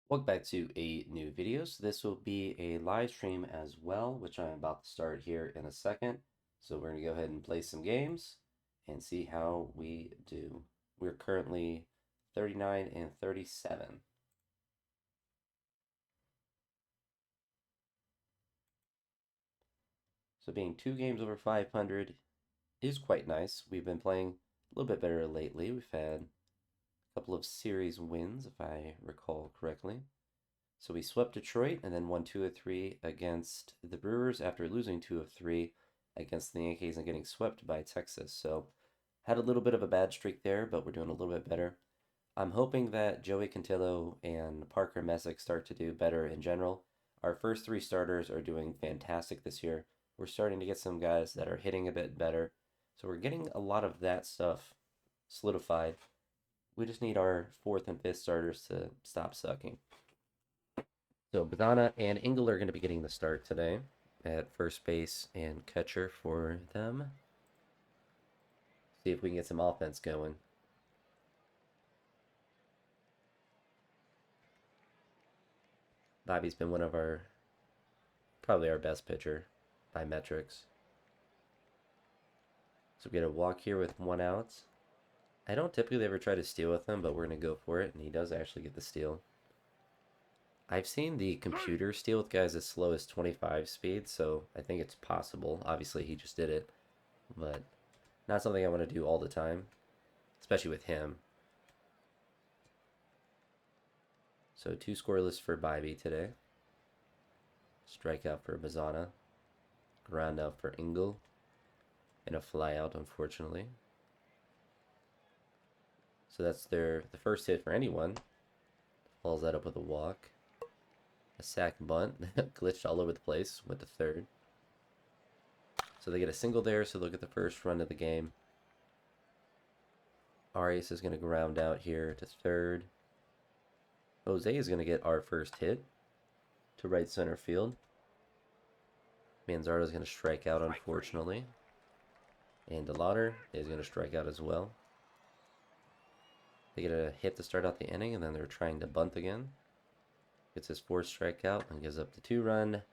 Welcome back to a new video. So this will be a live stream as well, which I'm about to start here in a second. So we're going to go ahead and play some games and see how we do. We're currently 39 and 37. So being 2 games over 500 is quite nice. We've been playing a little bit better lately. We've had a couple of series wins, if I recall correctly. So we swept Detroit and then won 2 of 3 against the Brewers after losing 2 of 3 against the Yankees and getting swept by Texas. So had a little bit of a bad streak there, but we're doing a little bit better. I'm hoping that Joey Cantillo and Parker Messick start to do better in general. Our first 3 starters are doing fantastic this year. We're starting to get some guys that are hitting a bit better. So we're getting a lot of that stuff solidified. We just need our fourth and fifth starters to stop sucking. So Badana and Engel are going to be getting the start today at first base and catcher for them. See if we can get some offense going. Bobby's been one of probably our best pitcher by metrics. So we get a walk here with 1 out. I don't typically ever try to steal with him, but we're going to go for it, and he does actually get the steal. I've seen the computer steal with guys as slow as 25 speed, so I think it's possible. Obviously, he just did it, but not something I want to do all the time, especially with him. So 2 scoreless for Bybee today. Strikeout for Bazana. Ground out for Engel. And a flyout, unfortunately. So that's the first hit for anyone. Follows that up with a walk. A sac bunt. Glitched all over the place with the third. So they get a single there, so they'll get the first run of the game. Arias is going to ground out here to third. Jose is going to get our first hit to right center field. Manzardo is going to strike out, unfortunately. And DeLauder is going to strike out as well. They get a hit to start out the inning, and then they're trying to bunt again. Gets his fourth strikeout and gives up the 2-run.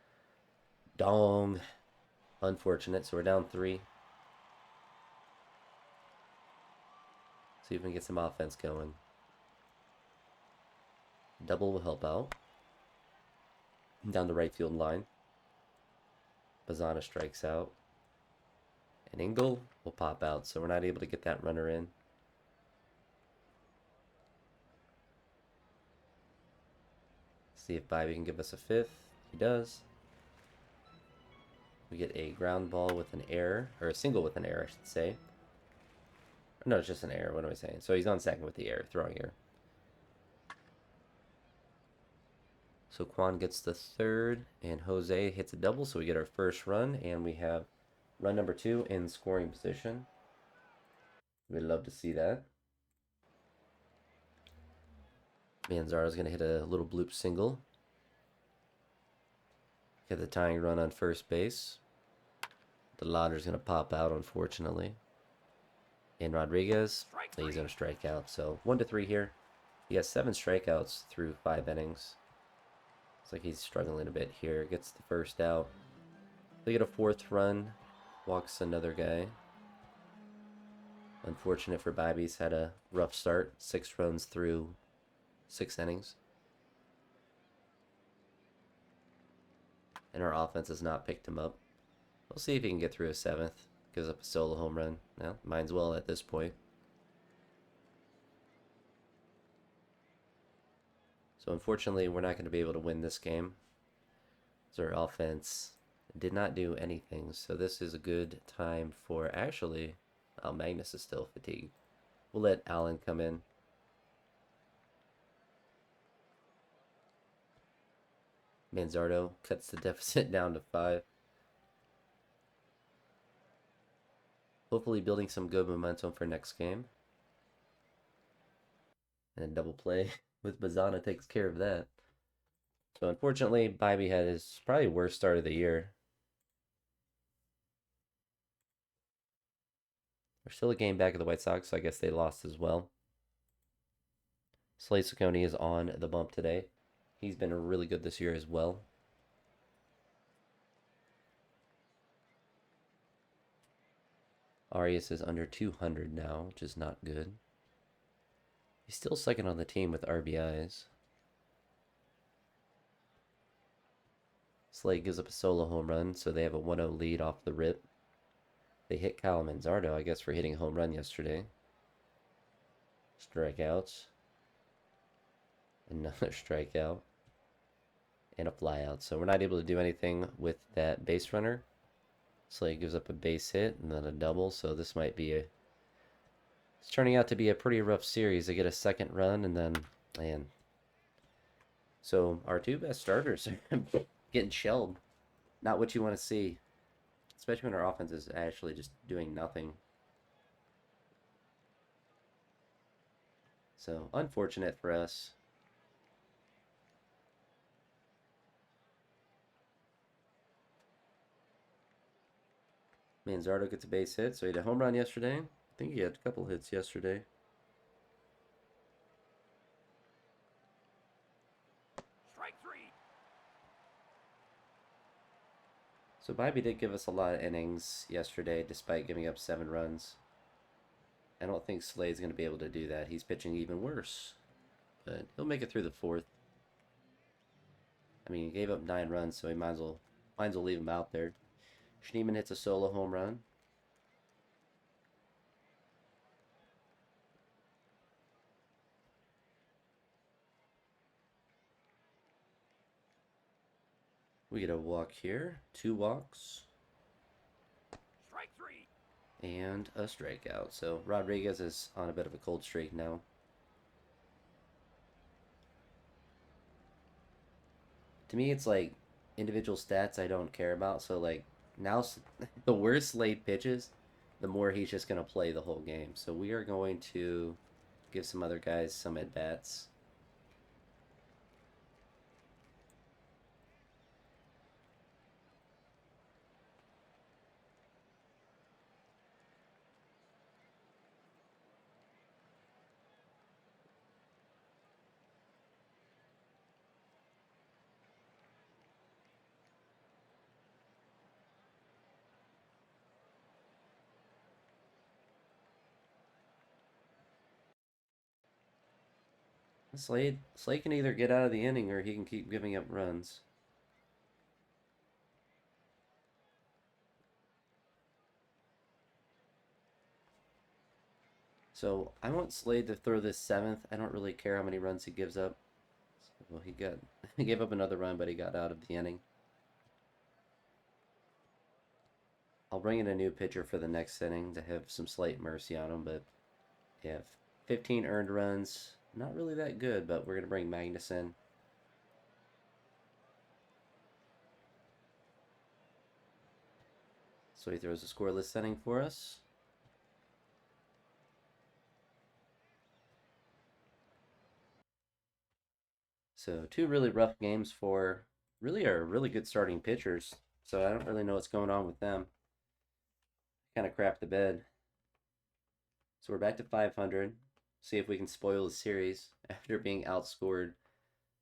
Dong. Unfortunate, so we're down 3. See if we can get some offense going. Double will help out. Down the right field line. Bazana strikes out. And Engel will pop out, so we're not able to get that runner in. See if Bybee can give us a fifth. He does. We get a ground ball with an error, or a single with an error, I should say. No, it's just an error. What am I saying? So he's on second with the error, throwing error. So Quan gets the third, and Jose hits a double, so we get our first run, and we have run number 2 in scoring position. We'd love to see that. Manzardo's going to hit a little bloop single. Get the tying run on first base. DeLauder's going to pop out, unfortunately. And Rodriguez, he's going to strike out. So 1-3 here. He has 7 strikeouts through 5 innings. Looks like he's struggling a bit here. Gets the first out. They get a 4th run. Walks another guy. Unfortunate for Bybee. He's had a rough start. 6 runs through 6 innings. And our offense has not picked him up. We'll see if he can get through a 7th. Gives up a solo home run. Well, mine's well at this point. So unfortunately, we're not going to be able to win this game. So our offense did not do anything. So this is a good time for actually... Oh, Magnus is still fatigued. We'll let Allen come in. Manzardo cuts the deficit down to 5. Hopefully building some good momentum for next game. And double play with Bazana takes care of that. So unfortunately, Bybee had his probably worst start of the year. We're still a game back of the White Sox, so I guess they lost as well. Slade Ciccone is on the bump today. He's been really good this year as well. Arias is under 200 now, which is not good. He's still second on the team with RBIs. Slade gives up a solo home run, so they have a 1-0 lead off the rip. They hit Kyle Manzardo, I guess, for hitting a home run yesterday. Strikeouts. Another strikeout. And a flyout. So we're not able to do anything with that base runner. Slade gives up a base hit and then a double, so this might be a... It's turning out to be a pretty rough series. They get a second run and then... Man. So our two best starters are getting shelled. Not what you want to see. Especially when our offense is actually just doing nothing. So, unfortunate for us. Manzardo gets a base hit, so he had a home run yesterday. I think he had a couple hits yesterday. Strike three. So Bobby did give us a lot of innings yesterday, despite giving up 7 runs. I don't think Slade's going to be able to do that. He's pitching even worse. But he'll make it through the 4th. I mean, he gave up 9 runs, so he might as well leave him out there. Schneemann hits a solo home run. We get a walk here, 2 walks. Strike 3. And a strikeout. So Rodriguez is on a bit of a cold streak now. To me, it's like individual stats I don't care about. So like now, the worse Slade pitches, the more he's just gonna play the whole game. So we are going to give some other guys some at bats. Slade can either get out of the inning or he can keep giving up runs. So I want Slade to throw this 7th. I don't really care how many runs he gives up. Well, he gave up another run, but he got out of the inning. I'll bring in a new pitcher for the next inning to have some slight mercy on him, but yeah, 15 earned runs. Not really that good, but we're going to bring Magnus in. So he throws a scoreless inning for us. So 2 really rough games for really good starting pitchers. So I don't really know what's going on with them. Kind of crap the bed. So we're back to 500. See if we can spoil the series after being outscored,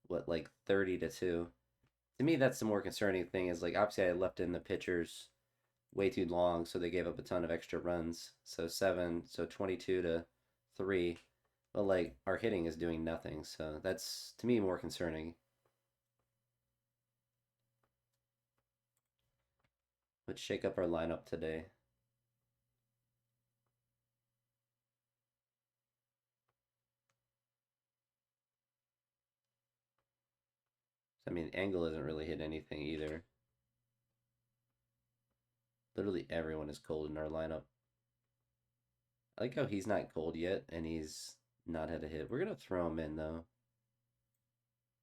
what, like 30-2. To me, that's the more concerning thing. Is like obviously I left in the pitchers way too long, so they gave up a ton of extra runs. So 22-3. But like our hitting is doing nothing, so that's to me more concerning. Let's shake up our lineup today. I mean, Angle isn't really hit anything either. Literally everyone is cold in our lineup. I like how he's not cold yet, and he's not had a hit. We're gonna throw him in though.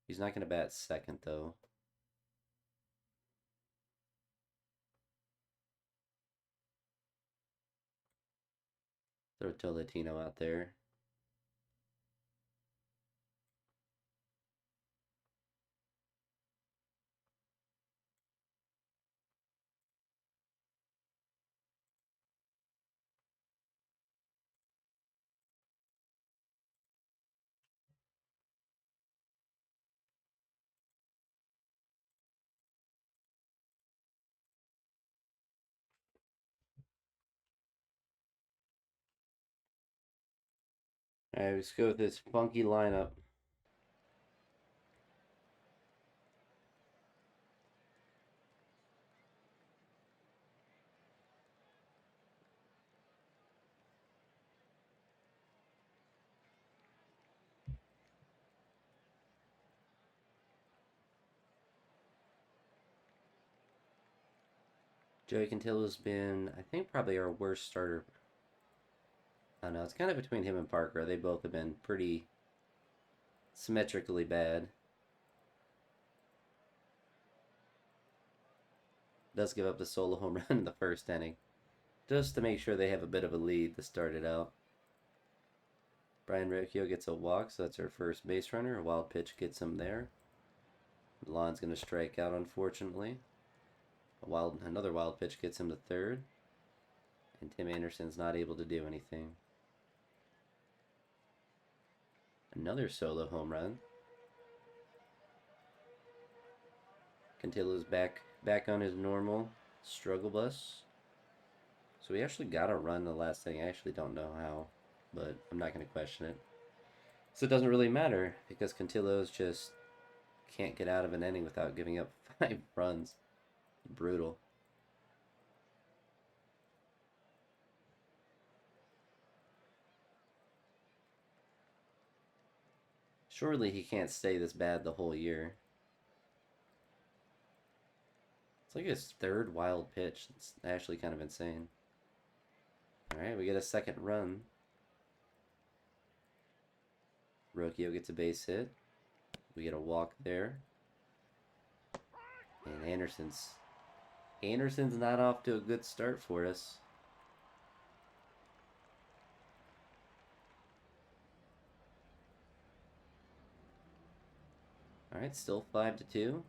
He's not gonna bat second though. Throw Tolatino out there. All right, let's go with this funky lineup. Joey Cantillo's been, I think, probably our worst starter. I don't know. It's kind of between him and Parker. They both have been pretty symmetrically bad. Does give up the solo home run in the first inning, just to make sure they have a bit of a lead to start it out. Brian Riccio gets a walk, so that's our first base runner. A wild pitch gets him there. Milan's going to strike out, unfortunately. Another wild pitch gets him to third. And Tim Anderson's not able to do anything. Another solo home run. Cantillo's back on his normal struggle bus. So we actually got a run the last thing. I actually don't know how, but I'm not going to question it. So it doesn't really matter because Cantillo's just can't get out of an inning without giving up 5 runs. Brutal. Surely he can't stay this bad the whole year. It's like his third wild pitch. It's actually kind of insane. Alright, we get a second run. Rocchio gets a base hit. We get a walk there. And Anderson's not off to a good start for us. Alright, still 5-2.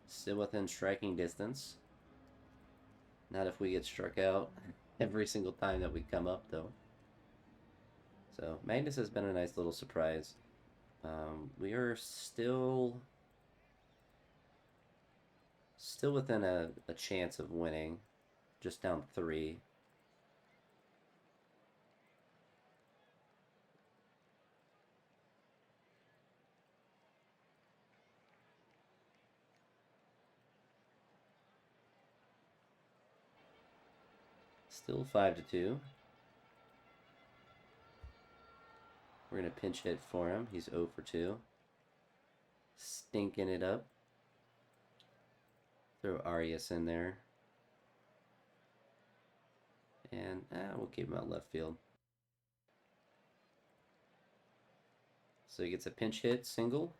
Still within striking distance. Not if we get struck out every single time that we come up, though. So, Magnus has been a nice little surprise. We are still within a chance of winning. Just down 3. Still 5-2. We're going to pinch hit for him. He's 0 for 2. Stinking it up. Throw Arias in there. And we'll keep him out left field. So he gets a pinch hit, single.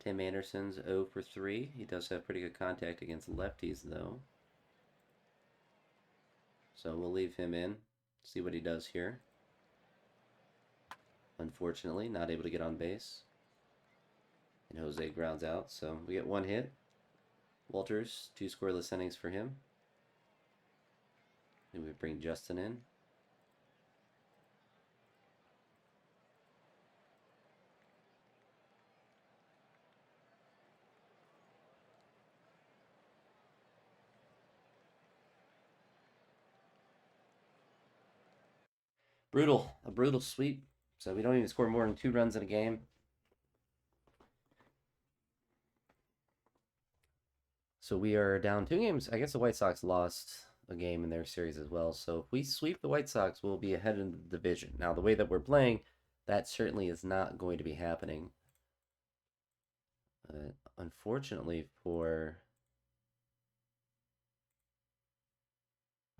Tim Anderson's 0 for 3. He does have pretty good contact against lefties, though. So we'll leave him in. See what he does here. Unfortunately, not able to get on base. And Jose grounds out, so we get 1 hit. Walters, 2 scoreless innings for him. And we bring Justin in. A brutal sweep. So we don't even score more than 2 runs in a game. So we are down 2 games. I guess the White Sox lost a game in their series as well. So if we sweep the White Sox, we'll be ahead in the division. Now, the way that we're playing, that certainly is not going to be happening. Unfortunately for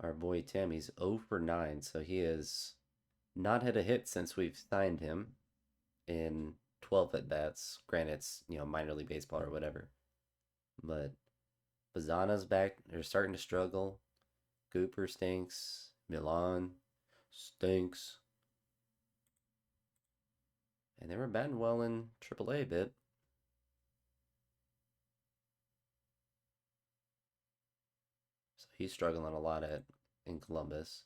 our boy Tim, he's 0 for 9. So he has not had a hit since we've signed him in 12 at bats. Granted, it's minor league baseball or whatever, but Bazana's back. They're starting to struggle. Cooper stinks. Milan stinks. And they were batting well in AAA a bit. So he's struggling a lot in Columbus.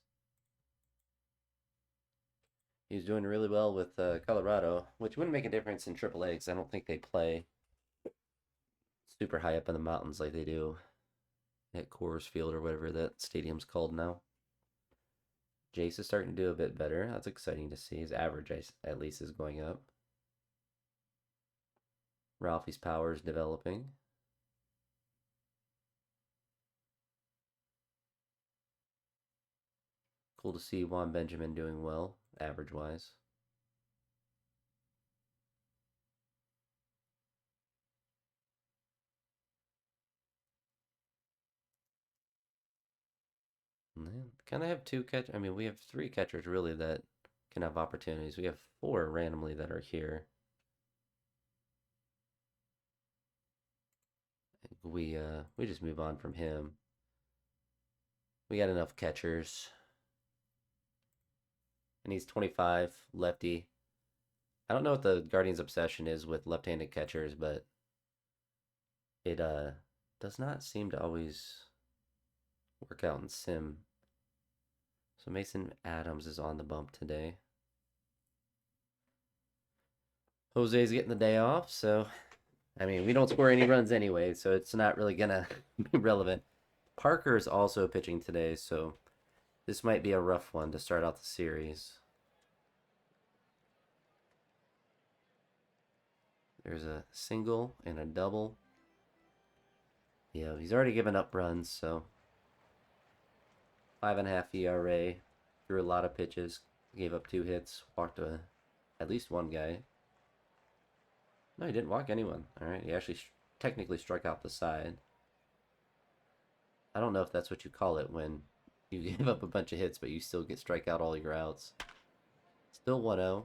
He's doing really well with Colorado, which wouldn't make a difference in AAA because I don't think they play super high up in the mountains like they do at Coors Field or whatever that stadium's called now. Jace is starting to do a bit better. That's exciting to see. His average at least is going up. Ralphie's power is developing. Cool to see Juan Benjamin doing well, average-wise. Kind of have two catch. I mean, we have three catchers really that can have opportunities. We have four randomly that are here. We just move on from him. We got enough catchers. And he's 25, lefty. I don't know what the Guardian's obsession is with left-handed catchers, but it does not seem to always work out in sim. So Mason Adams is on the bump today. Jose's getting the day off, so I mean, we don't score any runs anyway, so it's not really gonna be relevant. Parker is also pitching today, so this might be a rough one to start out the series. There's a single and a double. Yeah, he's already given up runs, so 5.5 ERA. Threw a lot of pitches, gave up 2 hits, walked at least one guy. No, he didn't walk anyone. All right, he actually technically struck out the side. I don't know if that's what you call it when you give up a bunch of hits, but you still strike out all your outs. Still 1-0.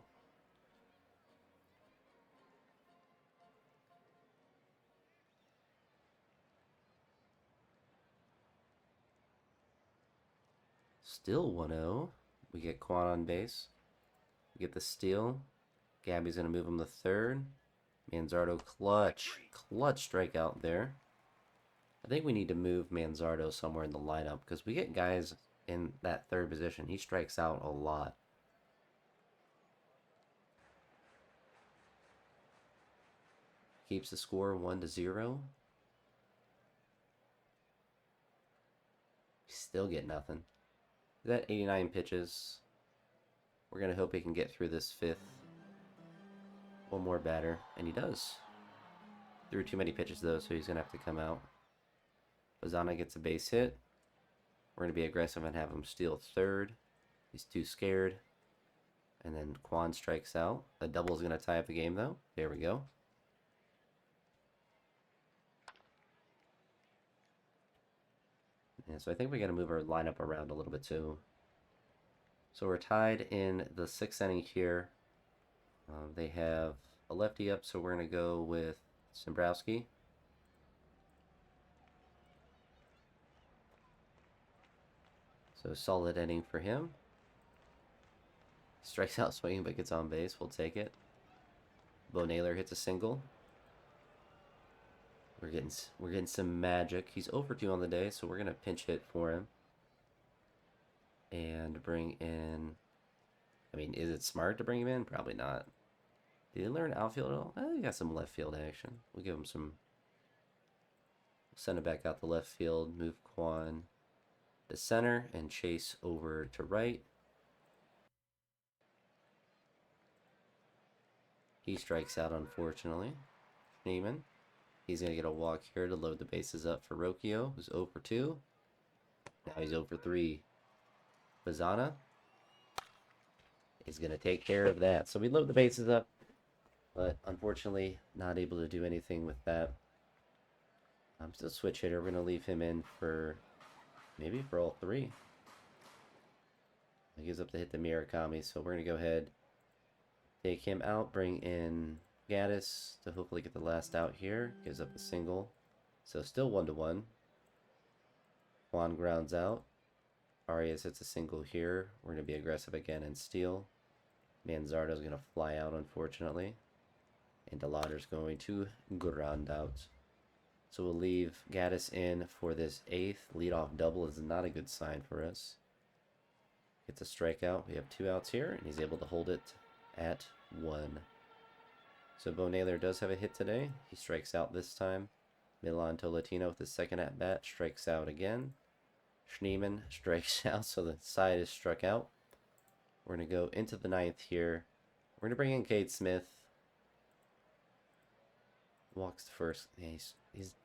Still 1-0. We get Quan on base. We get the steal. Gabby's going to move him to third. Manzardo clutch strikeout there. I think we need to move Manzardo somewhere in the lineup because we get guys in that third position. He strikes out a lot. Keeps the score 1-0. Still get nothing. That 89 pitches. We're going to hope he can get through this fifth. One more batter, and he does. Threw too many pitches, though, so he's going to have to come out. Bazana gets a base hit. We're going to be aggressive and have him steal third. He's too scared. And then Quan strikes out. A double is going to tie up the game, though. There we go. And so I think we got to move our lineup around a little bit, too. So we're tied in the 6th inning here. They have a lefty up, so we're going to go with Simbrowski. So solid inning for him. Strikes out swinging but gets on base. We'll take it. Bo Naylor hits a single. We're getting some magic. He's over 2 on the day, so we're gonna pinch hit for him. And bring in. I mean, is it smart to bring him in? Probably not. Did he learn outfield at all? He got some left field action. We'll give him some. Send it back out the left field. Move Quan to center and Chase over to right. He strikes out, unfortunately. Neiman. He's going to get a walk here to load the bases up for Rocchio, who's 0 for 2. Now he's 0 for 3. Bazana is going to take care of that. So we load the bases up, but unfortunately not able to do anything with that. I'm still switch hitter. We're going to leave him in for maybe for all 3. He gives up the hit to Mirakami, so we're going to go ahead, take him out, bring in Gaddis to hopefully get the last out here. Gives up a single. So still 1-1. Juan grounds out. Arias hits a single here. We're going to be aggressive again and steal. Manzardo's going to fly out, unfortunately. And DeLauder's going to ground out. So we'll leave Gaddis in for this 8th. Leadoff double is not a good sign for us. Gets a strikeout. We have 2 outs here, and he's able to hold it at 1. So Bo Naylor does have a hit today. He strikes out this time. Milan Tolentino with his second at-bat strikes out again. Schneemann strikes out, so the side is struck out. We're going to go into the ninth here. We're going to bring in Cade Smith. Walks the first. He's.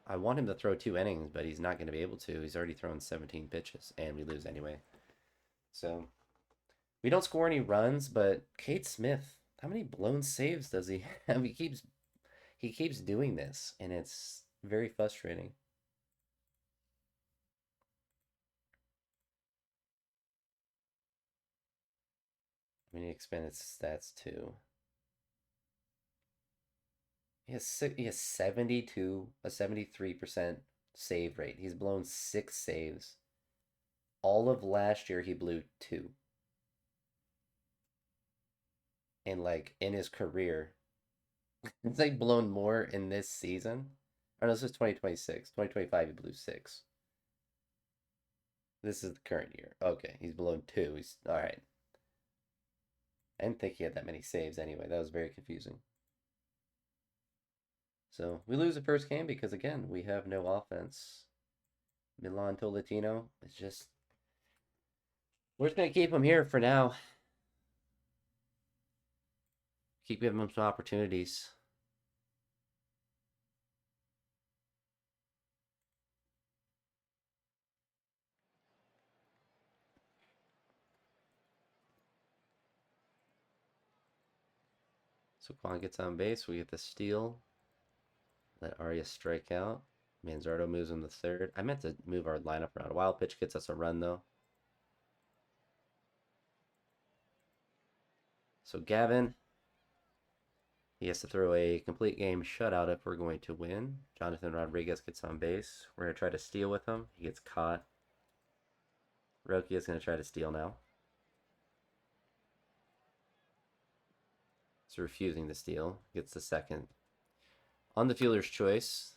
I want him to throw 2 innings, but he's not going to be able to. He's already thrown 17 pitches, and we lose anyway. So we don't score any runs, but Cade Smith, how many blown saves does he have? He keeps doing this, and it's very frustrating. I mean, he expanded stats too. He has 73% save rate. He's blown 6 saves. All of last year he blew 2. And like in his career, it's like blown more in this season. Oh no, this is 2026. 2025 he blew 6. This is the current year. Okay, he's blown 2. He's all right. I didn't think he had that many saves anyway. That was very confusing. So we lose the first game because again we have no offense. Milan Tolentino is just. We're just gonna keep him here for now. Keep giving him some opportunities. So Quan gets on base. We get the steal. Let Arias strike out. Manzardo moves in the third. I meant to move our lineup around. A wild pitch gets us a run, though. So Gavin, he has to throw a complete game shutout if we're going to win. Jonathan Rodriguez gets on base. We're going to try to steal with him. He gets caught. Roki is going to try to steal now. He's refusing to steal. Gets the second. On the fielder's choice.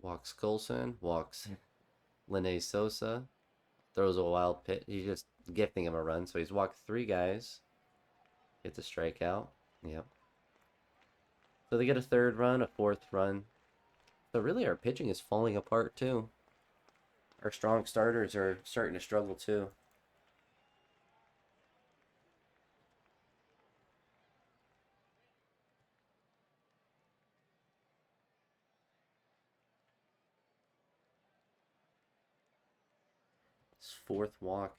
Walks Colson. Walks Linne Sosa. Throws a wild pitch. He's just gifting him a run. So he's walked 3 guys. Gets a strikeout. Yep. So they get a third run, a fourth run. So really our pitching is falling apart too. Our strong starters are starting to struggle too. This fourth walk.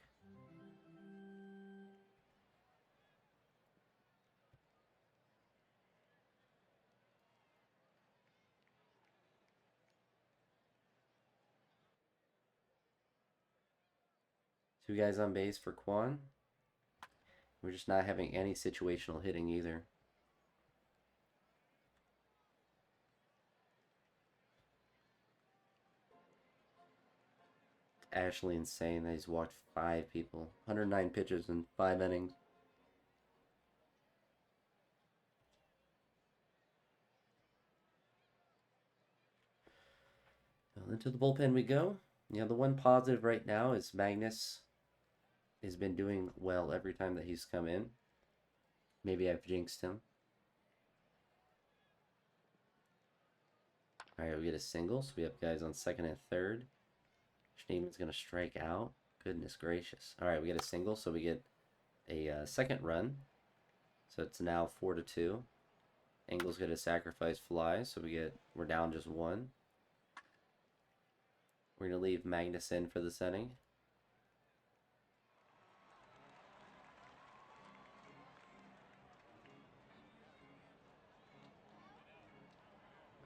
Two guys on base for Quan. We're just not having any situational hitting either. Actually insane that he's walked 5 people. 109 pitches in 5 innings. Well, into the bullpen we go. Yeah, the one positive right now is Magnus has been doing well every time that he's come in. Maybe I've jinxed him. Alright, we get a single, so we have guys on second and third. Schneeman's going to strike out. Goodness gracious. Alright, we get a single, so we get a second run. So it's now 4-2. Engel's going to sacrifice fly, so we're down just 1. We're going to leave Magnus in for this inning.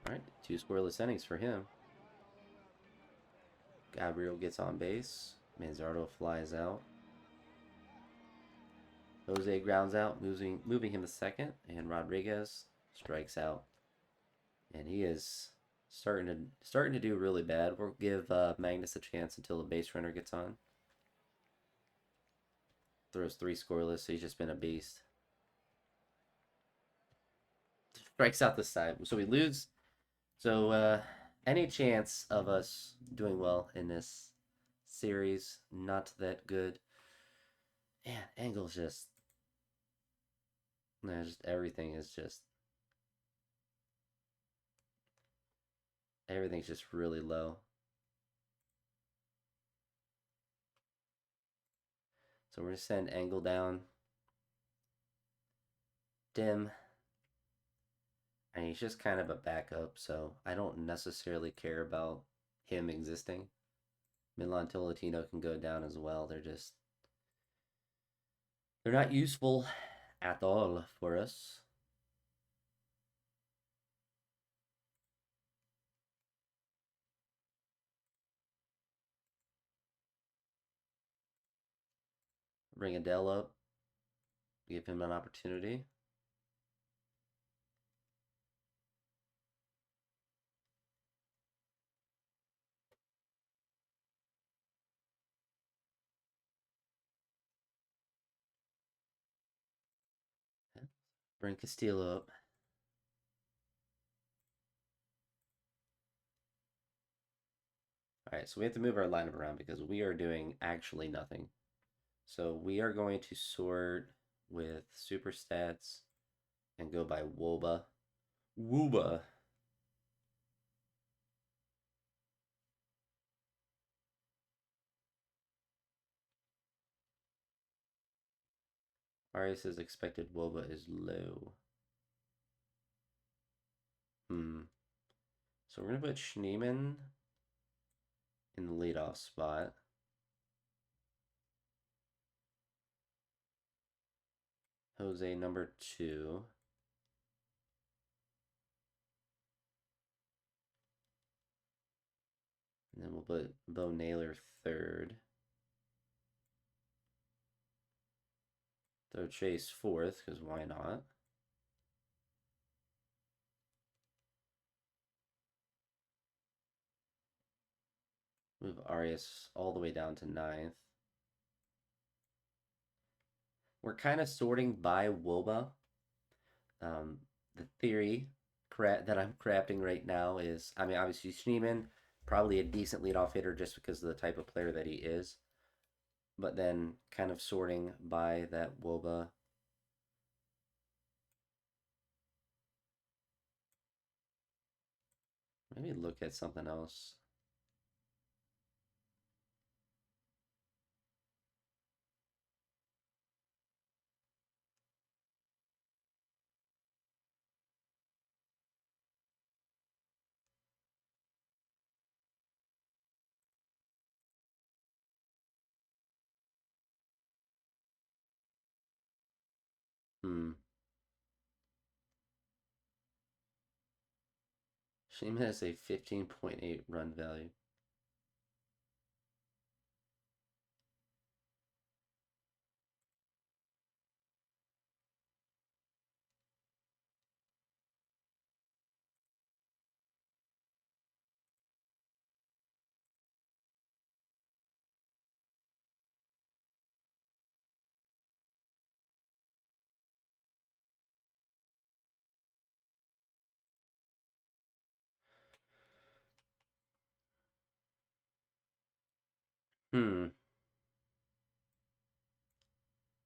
Alright, 2 scoreless innings for him. Gabriel gets on base. Manzardo flies out. Jose grounds out, moving him to second, and Rodriguez strikes out. And he is starting to do really bad. We'll give Magnus a chance until the base runner gets on. Throws 3 scoreless, so he's just been a beast. Strikes out this time, so we lose. So any chance of us doing well in this series, not that good. Man, Engel's just everything is just everything's just really low. So we're going to send Angle down. Dim. And he's just kind of a backup, so I don't necessarily care about him existing. Milan Tolentino can go down as well. They're not useful at all for us. Bring Adele up. Give him an opportunity. Bring Castillo up. All right, so we have to move our lineup around because we are doing actually nothing. So we are going to sort with super stats and go by Woba. Wooba. Arias' expected Woba is low. So we're going to put Schneemann in the leadoff spot. Jose number 2. And then we'll put Bo Naylor 3rd. Throw Chase 4th, because why not? Move Arias all the way down to 9th. We're kind of sorting by Woba. The theory that I'm crafting right now is, I mean, obviously Schneemann, probably a decent leadoff hitter just because of the type of player that he is. But then kind of sorting by that Woba. Maybe look at something else. Schneemann has a 15.8 run value.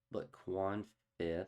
But Quan 5th.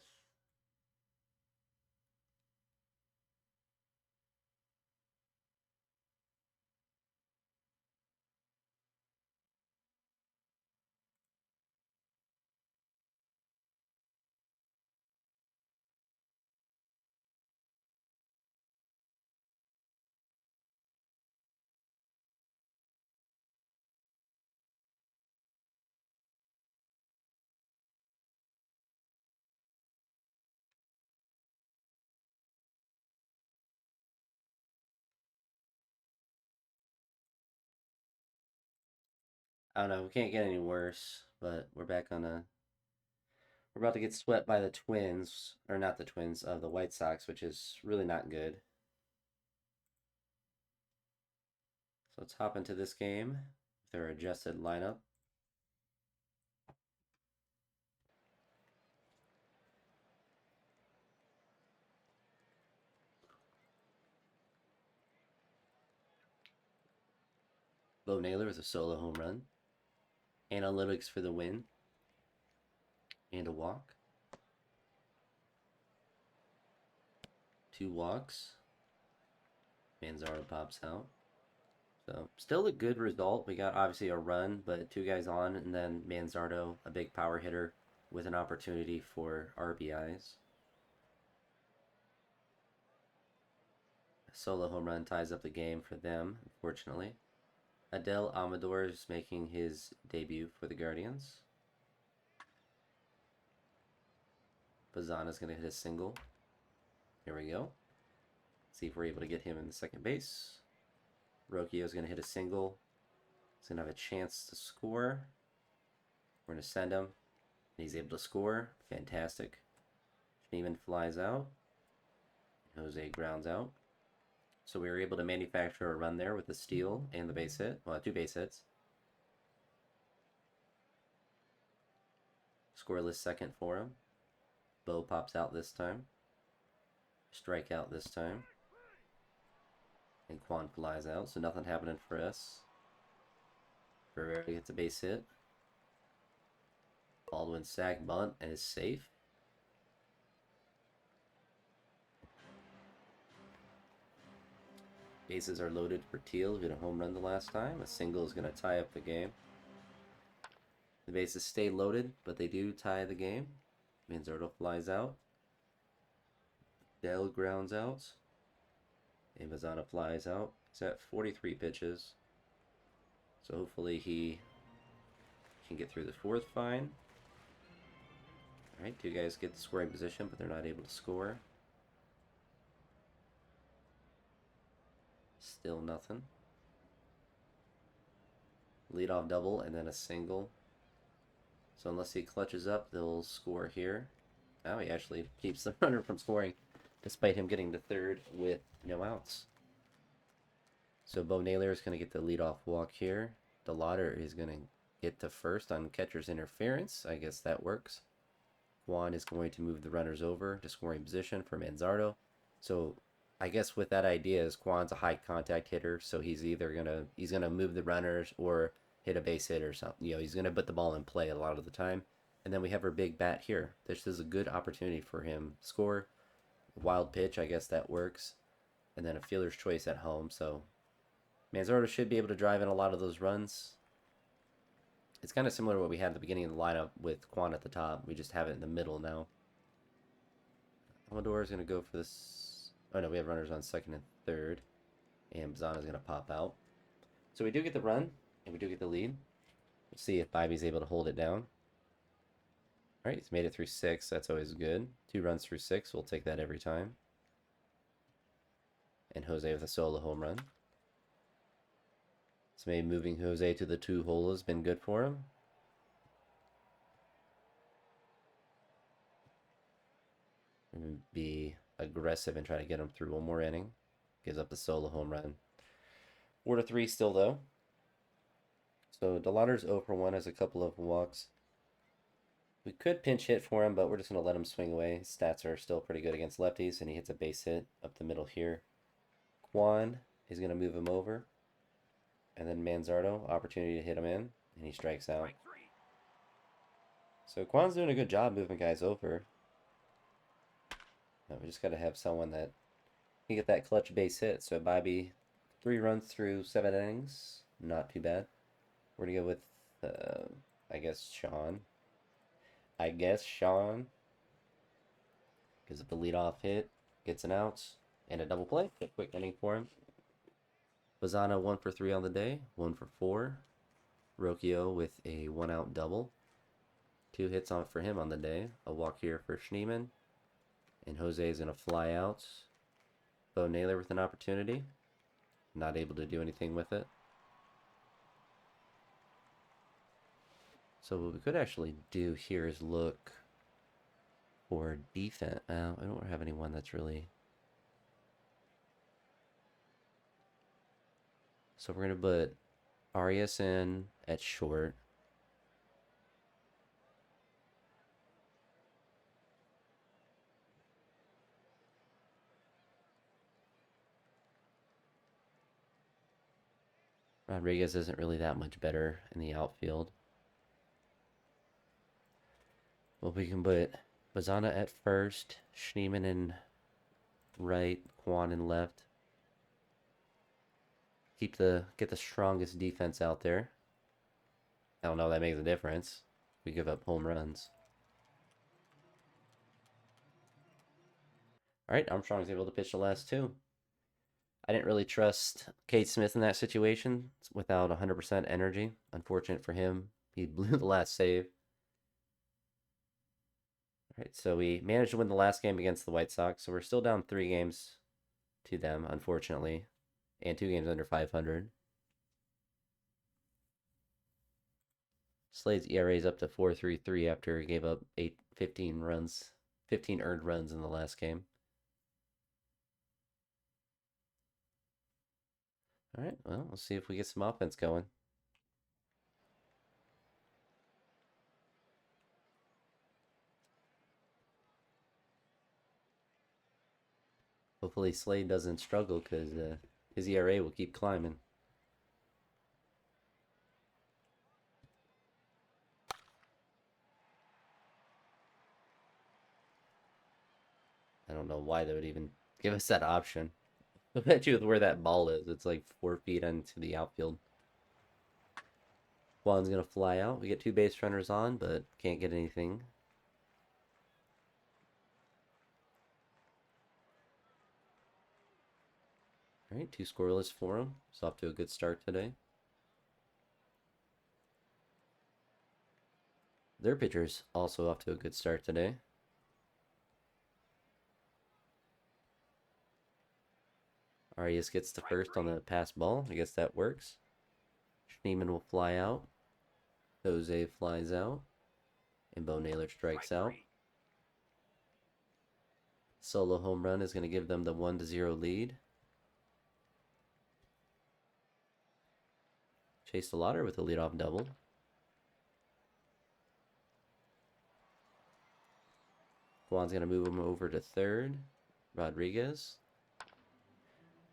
I don't know. We can't get any worse, but we're back on a. We're about to get swept by the Twins, or not the Twins, of the White Sox, which is really not good. So let's hop into this game with their adjusted lineup. Bo Naylor with a solo home run. Analytics for the win. And a walk. 2 walks. Manzaro pops out. So still a good result. We got obviously a run, but 2 guys on, and then Manzardo, a big power hitter with an opportunity for RBIs. A solo home run ties up the game for them, unfortunately. Adel Amador is making his debut for the Guardians. Bazana's going to hit a single. Here we go. See if we're able to get him in the second base. Rocchio's going to hit a single. He's going to have a chance to score. We're going to send him. He's able to score. Fantastic. Schneeman flies out. Jose grounds out. So we were able to manufacture a run there with the steal and the base hit. Well, 2 base hits. Scoreless second for him. Bo pops out this time. Strikeout this time. And Quan flies out, so nothing happening for us. Ferrari gets a base hit. Baldwin sack bunt and is safe. Bases are loaded for Teal, who hit a home run the last time. A single is going to tie up the game. The bases stay loaded, but they do tie the game. Manzardo flies out. Dell grounds out. And Mazzana flies out. He's at 43 pitches. So hopefully he can get through the 4th fine. Alright, 2 guys get the scoring position, but they're not able to score. Still nothing. Leadoff double and then a single. So unless he clutches up, they'll score here. Now he actually keeps the runner from scoring, despite him getting to 3rd with no outs. So Bo Naylor is going to get the leadoff walk here. DeLauder is going to get to 1st on catcher's interference. I guess that works. Juan is going to move the runners over to scoring position for Manzardo. So I guess with that idea is Juan's a high contact hitter, so he's either gonna move the runners or hit a base hit or something. You know, he's gonna put the ball in play a lot of the time. And then we have our big bat here. This is a good opportunity for him to score. Wild pitch, I guess that works. And then a fielder's choice at home. So Manzardo should be able to drive in a lot of those runs. It's kind of similar to what we had at the beginning of the lineup with Quan at the top. We just have it in the middle now. Amador is going to go for this. Oh no, we have runners on 2nd and 3rd. And Bazana is going to pop out. So we do get the run, and we do get the lead. We'll see if Bobby's able to hold it down. Alright, he's made it through 6. That's always good. 2 runs through 6. We'll take that every time. And Jose with a solo home run. So maybe moving Jose to the 2 hole has been good for him. And be aggressive and try to get him through one more inning. Gives up the solo home run. 4-3 still though. So DeLauder's 0 for 1 has a couple of walks. We could pinch hit for him, but we're just going to let him swing away. His stats are still pretty good against lefties, and he hits a base hit up the middle here. Quan is going to move him over. And then Manzardo, opportunity to hit him in, and he strikes out. So Quan's doing a good job moving guys over. Now we just got to have someone that can get that clutch base hit. So Bobby, 3 runs through 7 innings. Not too bad. We're going to go with, I guess, Sean. Gives up the leadoff hit, gets an out, and a double play. A quick inning for him. Bazana 1 for 3 on the day, 1 for 4. Rocchio with a 1-out double. 2 hits on for him on the day. A walk here for Schneeman. And Jose is going to fly out. Bo Naylor with an opportunity. Not able to do anything with it. So what we could actually do here is look for defense. I don't have anyone that's really... So we're going to put Arias in at short. Rodriguez isn't really that much better in the outfield. Well, we can put Bazana at first, Schneeman in right, Quan in left. get the strongest defense out there. I don't know if that makes a difference. We give up home runs. All right, Armstrong's able to pitch the last two. I didn't really trust Cade Smith in that situation without 100% energy. Unfortunate for him, he blew the last save. All right, so we managed to win the last game against the White Sox, so we're still down 3 games to them, unfortunately, and 2 games under 500. Slade's ERA is up to 4.33 after he gave up 15 runs, 15 earned runs in the last game. All right, well, we'll see if we get some offense going. Hopefully Slade doesn't struggle because his ERA will keep climbing. I don't know why they would even give us that option. I bet you with where that ball is, it's like 4 feet into the outfield. Juan's gonna fly out. We get 2 base runners on, but can't get anything. All right, 2 scoreless for him. It's off to a good start today. Their pitcher's also off to a good start today. Arias gets the first on the pass ball. I guess that works. Schneemann will fly out. Jose flies out. And Bo Naylor strikes out. Solo home run is going to give them the 1-0 lead. Chase DeLauder with a leadoff double. Juan's going to move him over to third. Rodriguez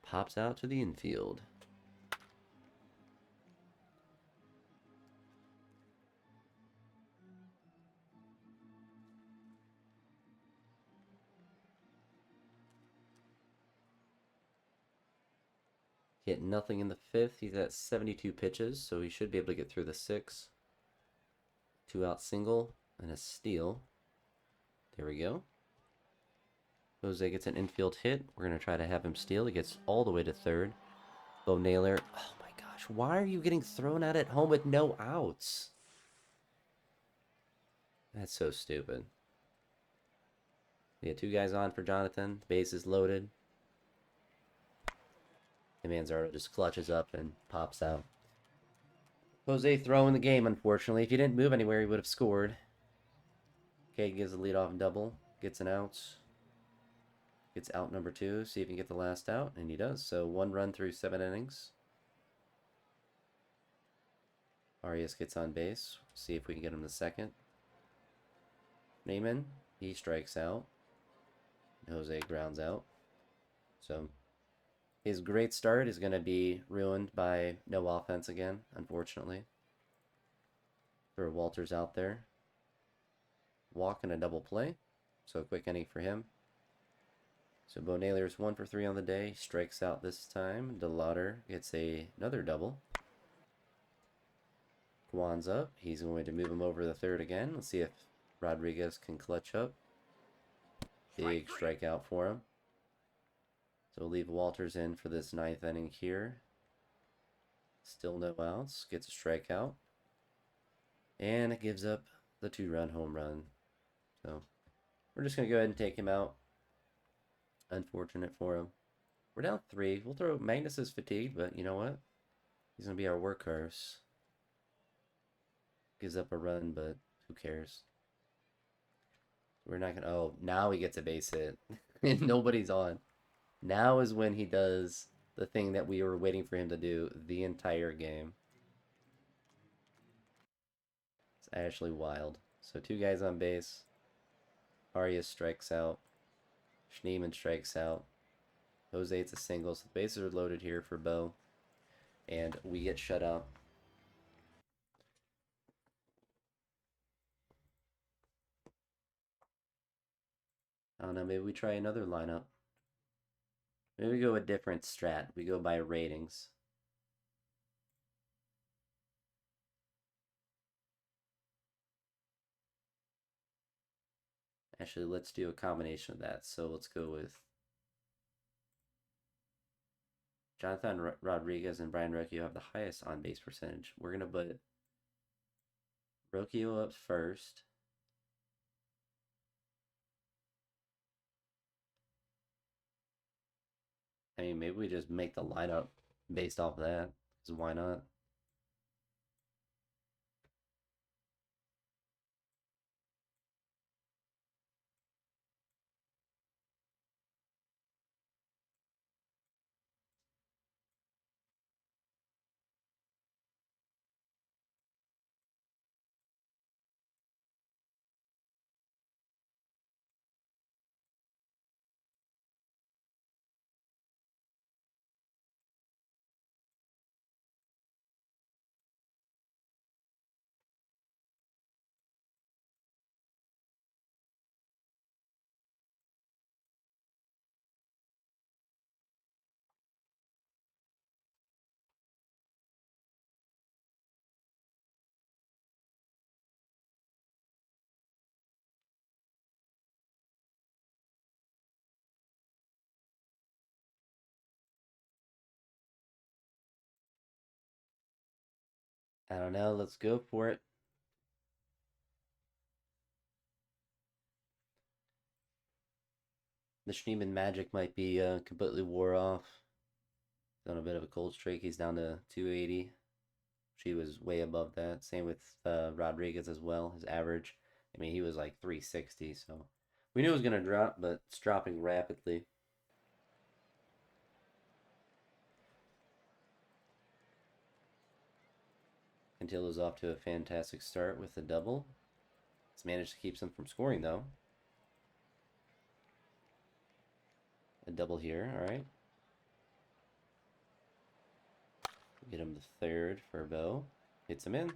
pops out to the infield. Hit nothing in the 5th. He's at 72 pitches, so he should be able to get through the 6th. 2-out single and a steal. There we go. Jose gets an infield hit. We're going to try to have him steal. He gets all the way to third. Bo Naylor. Oh my gosh. Why are you getting thrown out at home with no outs? That's so stupid. We had 2 guys on for Jonathan. Base is loaded. And Manzardo just clutches up and pops out. Jose throwing the game, unfortunately. If he didn't move anywhere, he would have scored. Cade gives a leadoff double. Gets an out. Gets out number 2. See if he can get the last out. And he does. So 1 run through 7 innings. Arias gets on base. See if we can get him the second. Neiman, he strikes out. Jose grounds out. So his great start is going to be ruined by no offense again, unfortunately. Throw Walters out there. Walk and a double play. So a quick inning for him. So Bo Naylor's 1 for 3 on the day. Strikes out this time. DeLauder gets another double. Juan's up. He's going to move him over the third again. Let's see if Rodriguez can clutch up. Big strikeout for him. So we'll leave Walters in for this 9th inning here. Still no outs. Gets a strikeout. And it gives up the 2-run home run. So we're just going to go ahead and take him out. Unfortunate for him. We're down 3. We'll throw Magnus is fatigued, but you know what? He's going to be our workhorse. Gives up a run, but who cares? We're not going to... Oh, now he gets a base hit. And nobody's on. Now is when he does the thing that we were waiting for him to do the entire game. It's actually wild. So 2 guys on base. Arias strikes out. Schneemann strikes out. Jose hits a single. So the bases are loaded here for Bo. And we get shut out. I don't know, maybe we try another lineup. Maybe we go a different strat. We go by ratings. Actually, let's do a combination of that. So let's go with Jonathan Rodriguez and Brian Rocchio have the highest on base percentage. We're going to put Rocchio up first. I mean, maybe we just make the lineup based off of that. Because why not? I don't know. Let's go for it. The Schneemann magic might be completely wore off. On a bit of a cold streak. He's down to 280. She was way above that. Same with Rodriguez as well. His average, I mean, he was like 360. So we knew it was going to drop, but it's dropping rapidly. Cantillo's off to a fantastic start with the double. He's managed to keep them from scoring, though. A double here, all right. Get him the third for Bo. Hits him in.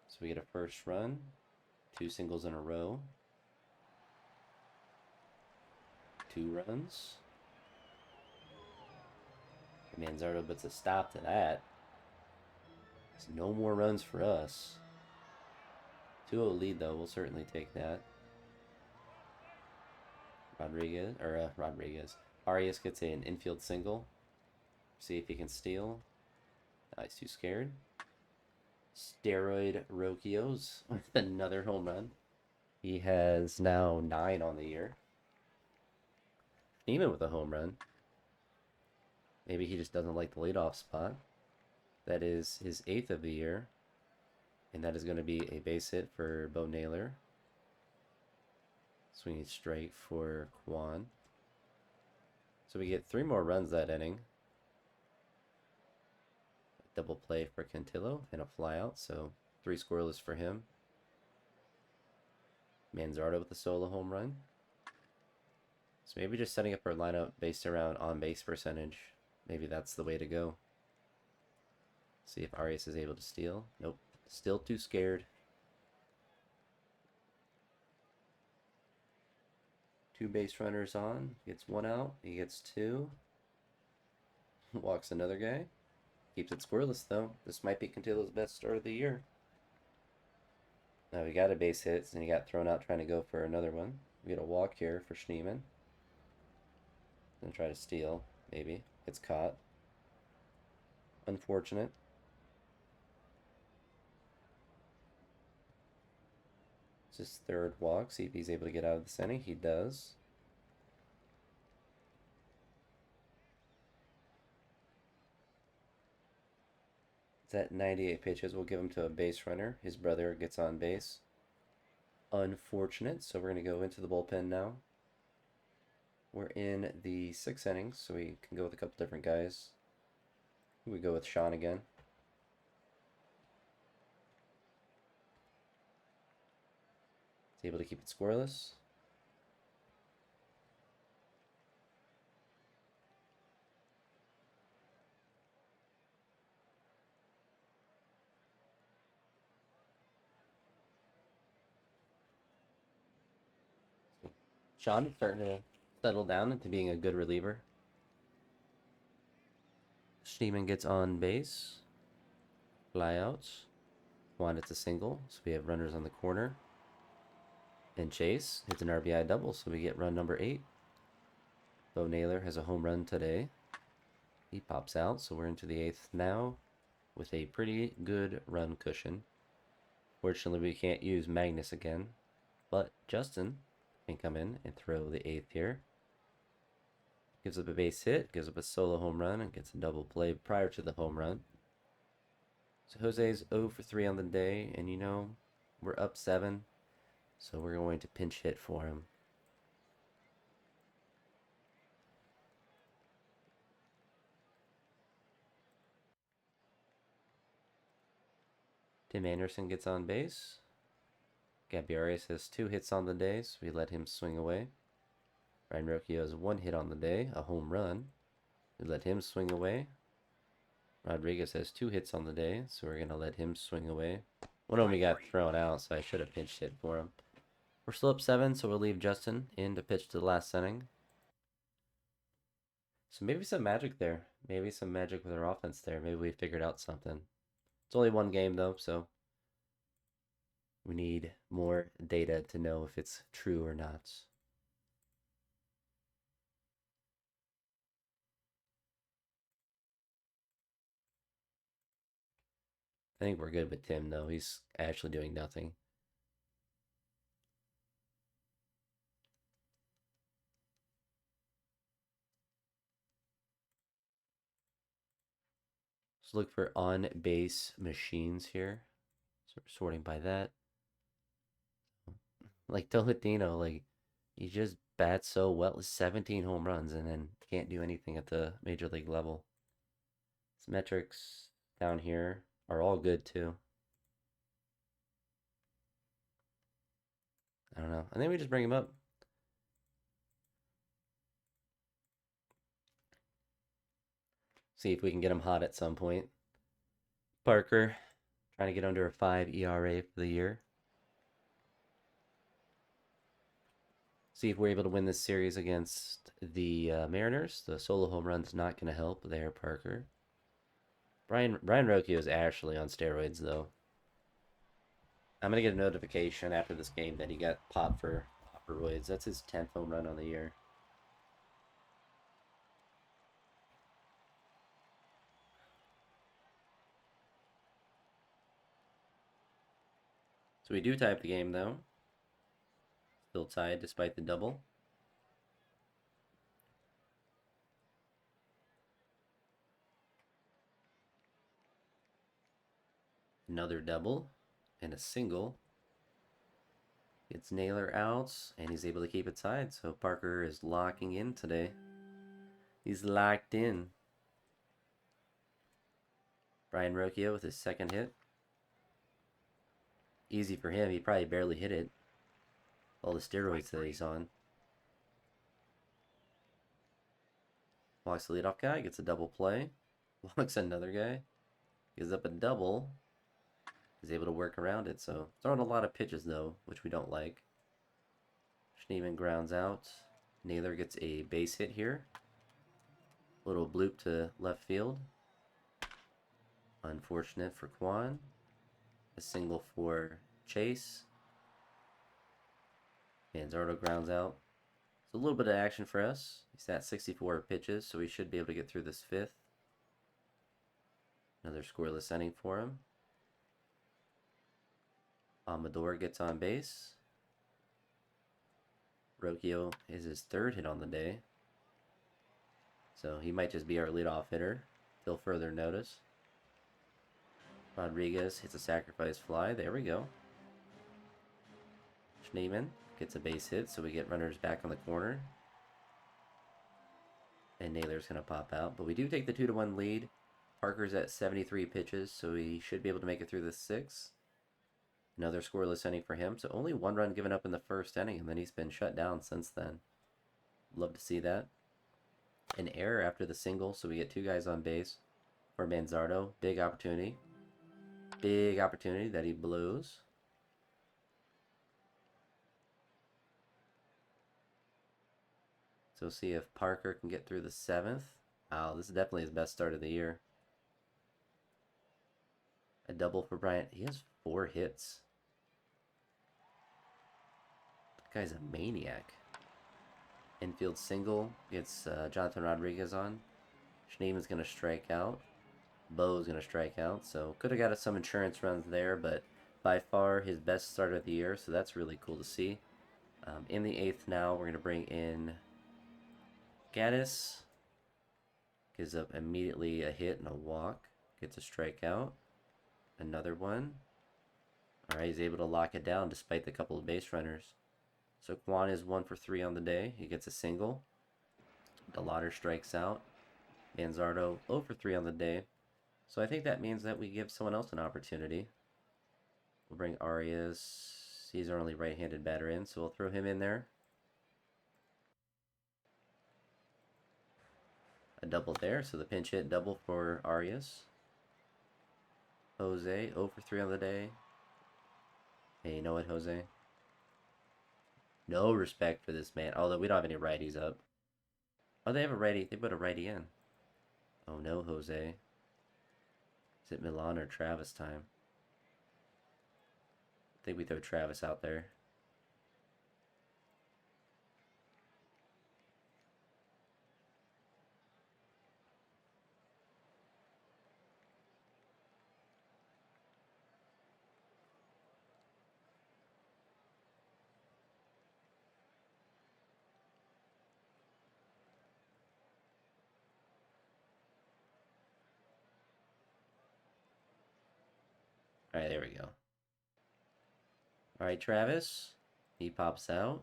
So we get a first run. 2 singles in a row. 2 runs. Manzardo puts a stop to that. There's no more runs for us. 2-0 lead, though. We'll certainly take that. Rodriguez. Arias gets an infield single. See if he can steal. He's too scared. Steroid Rocchios with another home run. He has now 9 on the year. Even with a home run. Maybe he just doesn't like the leadoff spot. That is his 8th of the year. And that is going to be a base hit for Bo Naylor. Swinging straight for Kwan. So we get 3 more runs that inning. Double play for Cantillo and a flyout, so 3 scoreless for him. Manzardo with a solo home run. So maybe just setting up our lineup based around on-base percentage. Maybe that's the way to go. See if Arias is able to steal. Nope. Still too scared. 2 base runners on. Gets 1 out. He gets 2. Walks another guy. Keeps it scoreless, though. This might be Cantillo's best start of the year. Now we got a base hit, and he got thrown out trying to go for another one. We get a walk here for Schneemann. Gonna try to steal, maybe. Gets caught. Unfortunate. It's his 3rd walk. See if he's able to get out of this inning. He does. It's at 98 pitches. We'll give him to a base runner. His brother gets on base. Unfortunate. So we're going to go into the bullpen now. We're in the 6th inning, so we can go with a couple different guys. We go with Sean again. He's able to keep it scoreless. Sean starting to settle down into being a good reliever. Schneemann gets on base. Flyouts. One, it's a single, so we have runners on the corner. And Chase hits an RBI double, so we get run number 8. Bo Naylor has a home run today. He pops out, so we're into the 8th now with a pretty good run cushion. Fortunately, we can't use Magnus again, but Justin can come in and throw the 8th here. Gives up a base hit, gives up a solo home run, and gets a double play prior to the home run. So Jose's 0 for 3 on the day, and we're up 7, so we're going to pinch hit for him. Tim Anderson gets on base. Gabiarius has 2 hits on the day, so we let him swing away. Ryan Rocchio has 1 hit on the day, a home run. We let him swing away. Rodriguez has 2 hits on the day, so we're going to let him swing away. One of them got thrown out, so I should have pitched hit for him. We're still up 7, so we'll leave Justin in to pitch to the last inning. So maybe some magic there. Maybe some magic with our offense there. Maybe we figured out something. It's only one game, though, so we need more data to know if it's true or not. I think we're good with Tim, though. He's actually doing nothing. Let's look for on-base machines here. So we're sorting by that. Like Tolentino, he just bats so well, 17 home runs, and then can't do anything at the major league level. His metrics down here are all good too. I don't know. I think we just bring him up. See if we can get him hot at some point. Parker, trying to get under a 5 ERA for the year. See if we're able to win this series against the Mariners. The solo home run's not going to help there, Parker. Ryan Rocchio is actually on steroids, though. I'm going to get a notification after this game that he got popped for steroids. That's his 10th home run on the year. So we do tie up the game, though. Still tied despite the double. Another double and a single. Gets Naylor out, and he's able to keep it tied. So Parker is locking in today. He's locked in. Brian Rocchio with his second hit. Easy for him. He probably barely hit it. All the steroids that he's on. Walks the leadoff guy. Gets a double play. Walks another guy. Gives up a double. Is able to work around it. So throwing a lot of pitches, though, which we don't like. Schneeman grounds out. Naylor gets a base hit here. Little bloop to left field. Unfortunate for Quan. A single for Chase. Manzardo grounds out. So a little bit of action for us. He's at 64 pitches, so we should be able to get through this 5th. Another scoreless inning for him. Amador gets on base. Rocchio is his 3rd hit on the day. So he might just be our leadoff hitter till further notice. Rodriguez hits a sacrifice fly. There we go. Schneeman gets a base hit, so we get runners back on the corner. And Naylor's going to pop out. But we do take the 2-1 lead. Parker's at 73 pitches, so he should be able to make it through the 6th. Another scoreless inning for him. So only 1 run given up in the 1st inning, and then he's been shut down since then. Love to see that. An error after the single, so we get 2 guys on base for Manzardo. Big opportunity. Big opportunity that he blows. So we'll see if Parker can get through the 7th. Wow, this is definitely his best start of the year. A double for Bryant. He has 4 hits. Guy's a maniac. Infield single. Gets Jonathan Rodriguez on. Schneeman's going to strike out. Bo's going to strike out. So could have got us some insurance runs there, but by far his best start of the year. So that's really cool to see. In the eighth now, we're going to bring in Gaddis. Gives up immediately a hit and a walk. Gets a strikeout. Another one. All right, he's able to lock it down despite the couple of base runners. So Kwan is 1 for 3 on the day. He gets a single. DeLauder strikes out. Manzardo 0 for 3 on the day. So I think that means that we give someone else an opportunity. We'll bring Arias. He's our only right-handed batter in, so we'll throw him in there. A double there, so the pinch hit double for Arias. Jose 0 for 3 on the day. Hey, you know what, Jose? No respect for this man. Although we don't have any righties up. Oh, they have a righty. They put a righty in. Oh no, Jose. Is it Milan or Travis time? I think we throw Travis out there. Alright, there we go. Alright, Travis. He pops out.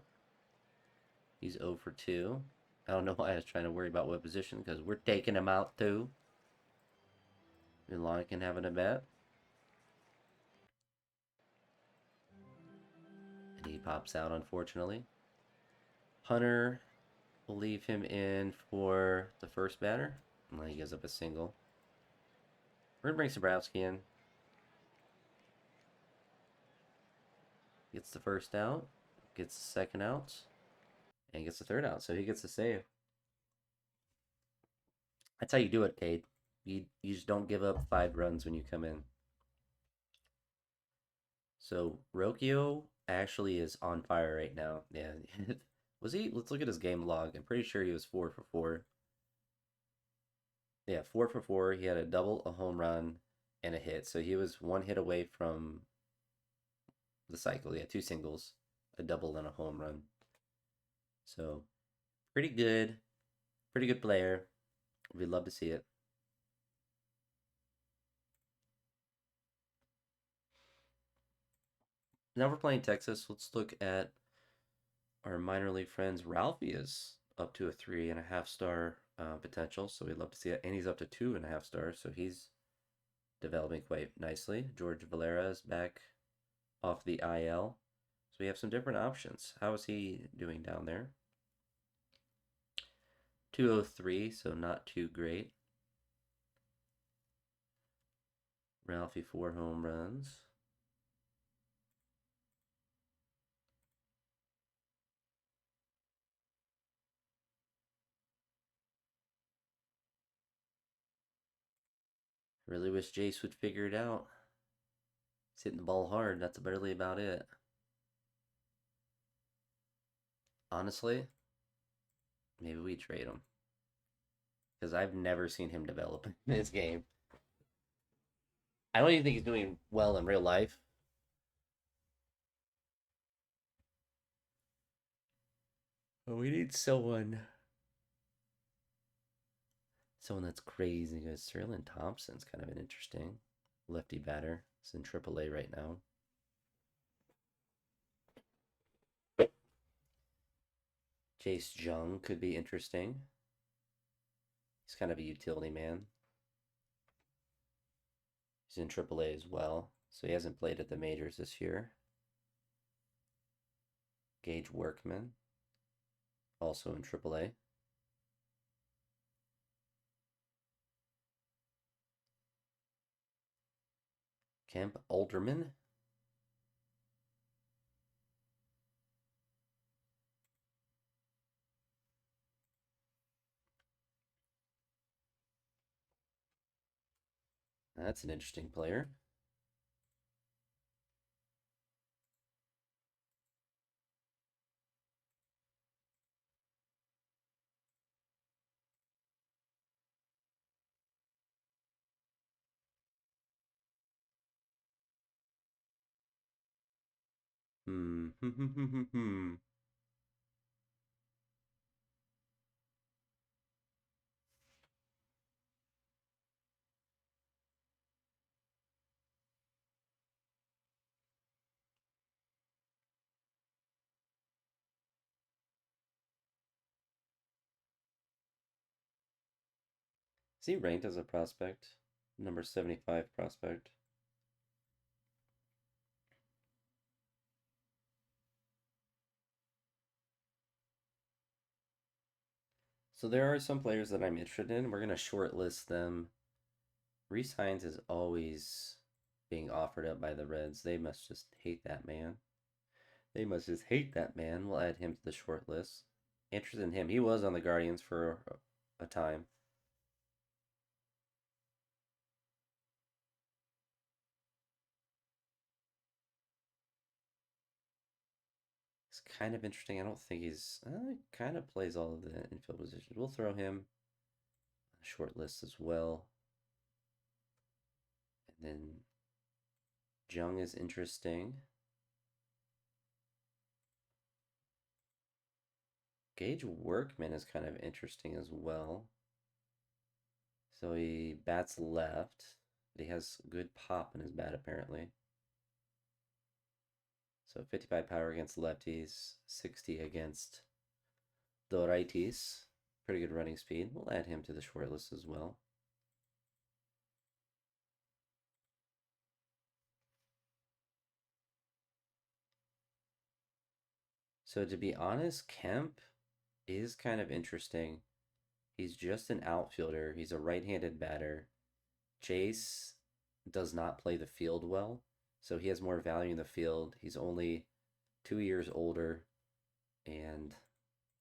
He's 0 for 2. I don't know why I was trying to worry about what position, because we're taking him out too. Milan can have an at bat. And he pops out, unfortunately. Hunter will leave him in for the first batter. And then he gives up a single. We're going to bring Sabrowski in. Gets the first out. Gets the second out. And gets the third out. So he gets the save. That's how you do it, Cade. You just don't give up 5 runs when you come in. So Rocchio actually is on fire right now. Yeah. Was he? Let's look at his game log. I'm pretty sure he was 4 for 4. Yeah, 4 for 4. He had a double, a home run, and a hit. So he was 1 hit away from the cycle. Yeah, 2 singles, a double, and a home run. So pretty good. Pretty good player. We'd love to see it. Now we're playing Texas. Let's look at our minor league friends. Ralphie is up to a 3.5 star potential, so we'd love to see it. And he's up to 2.5 stars, so he's developing quite nicely. George Valera is back off the IL, so we have some different options. How is he doing down there? 203, so not too great. Ralphie 4 home runs. Really wish Jace would figure it out. He's hitting the ball hard. That's barely about it. Honestly, maybe we trade him. Because I've never seen him develop in this game. I don't even think he's doing well in real life. But we need someone. Someone that's crazy. Because Sterling Thompson's kind of an interesting lefty batter. He's in AAA right now. Jace Jung could be interesting. He's kind of a utility man. He's in AAA as well, so he hasn't played at the majors this year. Gage Workman, also in AAA. Kemp Alderman. That's an interesting player. Hmm. Hmm. Is he ranked as a prospect? Number 75 prospect. So there are some players that I'm interested in. We're gonna shortlist them. Reese Hines is always being offered up by the Reds. They must just hate that man. They must just hate that man. We'll add him to the short list. Interested in him. He was on the Guardians for a time. It's kind of interesting. I don't think he's kind of plays all of the infield positions. We'll throw him on the short list as well. And then Jung is interesting. Gage Workman is kind of interesting as well. So he bats left. He has good pop in his bat apparently. So 55 power against lefties, 60 against the righties. Pretty good running speed. We'll add him to the short list as well. So to be honest, Kemp is kind of interesting. He's just an outfielder. He's a right-handed batter. Jace does not play the field well, so he has more value in the field. He's only 2 years older, and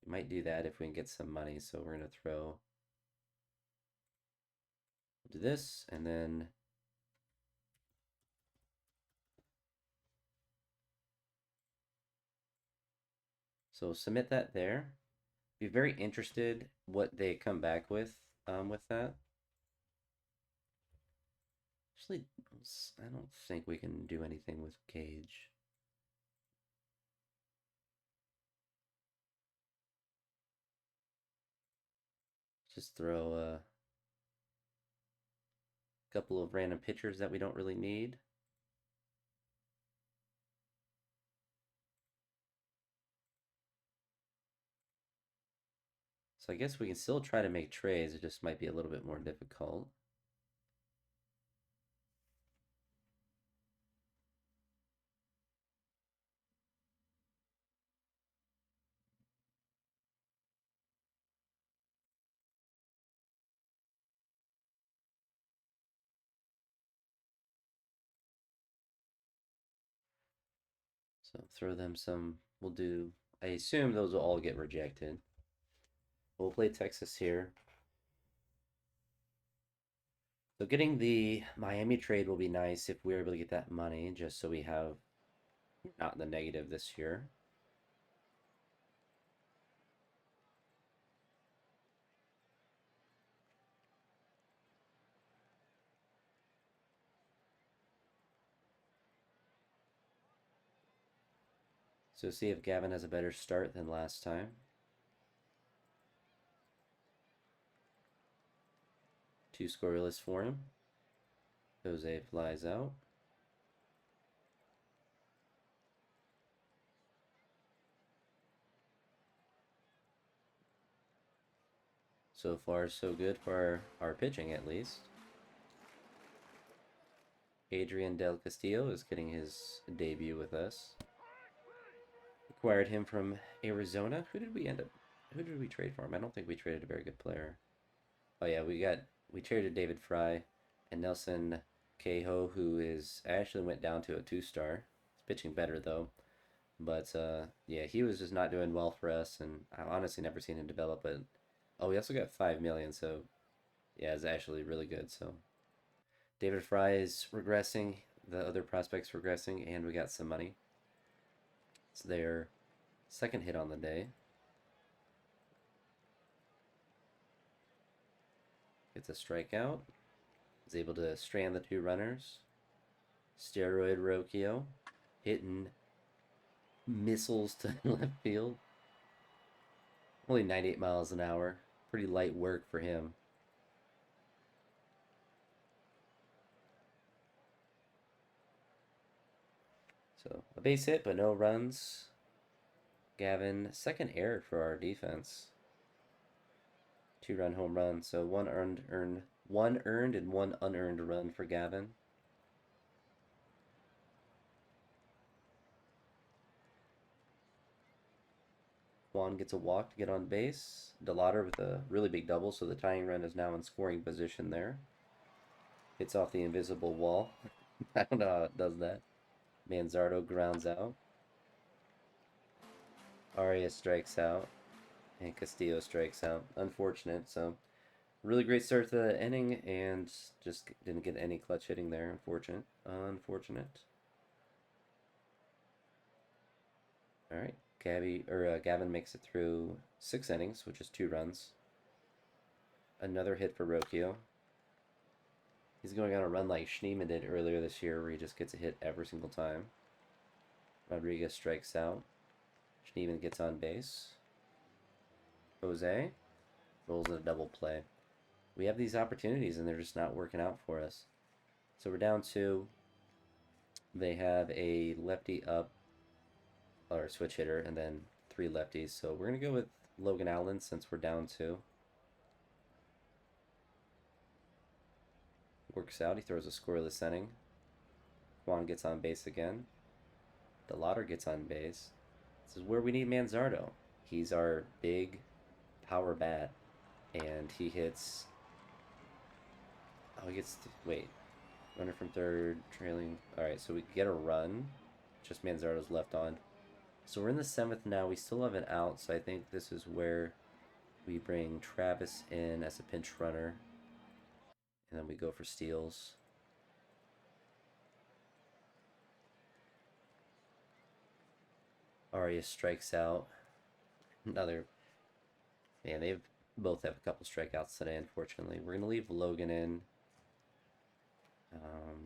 we might do that if we can get some money. So we're gonna throw do this, and then so submit that there. Be very interested what they come back with that. Actually, I don't think we can do anything with Cage. Just throw a couple of random pitchers that we don't really need. So I guess we can still try to make trades. It just might be a little bit more difficult. So throw them some. We'll do. I assume those will all get rejected. We'll play Texas here. So getting the Miami trade will be nice if we're able to get that money, just so we have not in the negative this year. So see if Gavin has a better start than last time. 2 scoreless for him. Jose flies out. So far, so good for our pitching, at least. Adrian Del Castillo is getting his debut with us. Acquired him from Arizona. Who did we end up? Who did we trade for him? I don't think we traded a very good player. Oh yeah, we traded David Fry and Nelson Cahoe, who is actually went down to a 2-star. He's pitching better though, but yeah, he was just not doing well for us, and I've honestly never seen him develop. But oh, we also got 5 million, so yeah, it's actually really good. So David Fry is regressing, the other prospects regressing, and we got some money. It's their second hit on the day. Gets a strikeout. Is able to strand the 2 runners. Steroid Rokio hitting missiles to left field. Only 98 miles an hour. Pretty light work for him. So a base hit, but no runs. Gavin, second error for our defense. 2-run home run. So one earned and one unearned run for Gavin. Juan gets a walk to get on base. DeLauder with a really big double, so the tying run is now in scoring position there. Hits off the invisible wall. I don't know how it does that. Manzardo grounds out. Arias strikes out. And Castillo strikes out. Unfortunate, so really great start to the inning and just didn't get any clutch hitting there. Unfortunate. All right. Gavin makes it through 6 innings, which is 2 runs. Another hit for Rocchio. He's going on a run like Schneemann did earlier this year, where he just gets a hit every single time. Rodriguez strikes out. Schneemann gets on base. Jose rolls in a double play. We have these opportunities, and they're just not working out for us. So we're down 2. They have a lefty up, or switch hitter, and then 3 lefties. So we're going to go with Logan Allen since we're down 2. Works out. He throws a scoreless inning. Juan gets on base again. DeLauder gets on base. This is where we need Manzardo. He's our big power bat, and he hits. Oh, he gets. Wait. Runner from third, trailing. All right, so we get a run. Just Manzardo's left on. So we're in the 7th now. We still have an out, so I think this is where we bring Travis in as a pinch runner. And then we go for steals. Arias strikes out. Another. Man, they both have a couple strikeouts today, unfortunately. We're going to leave Logan in.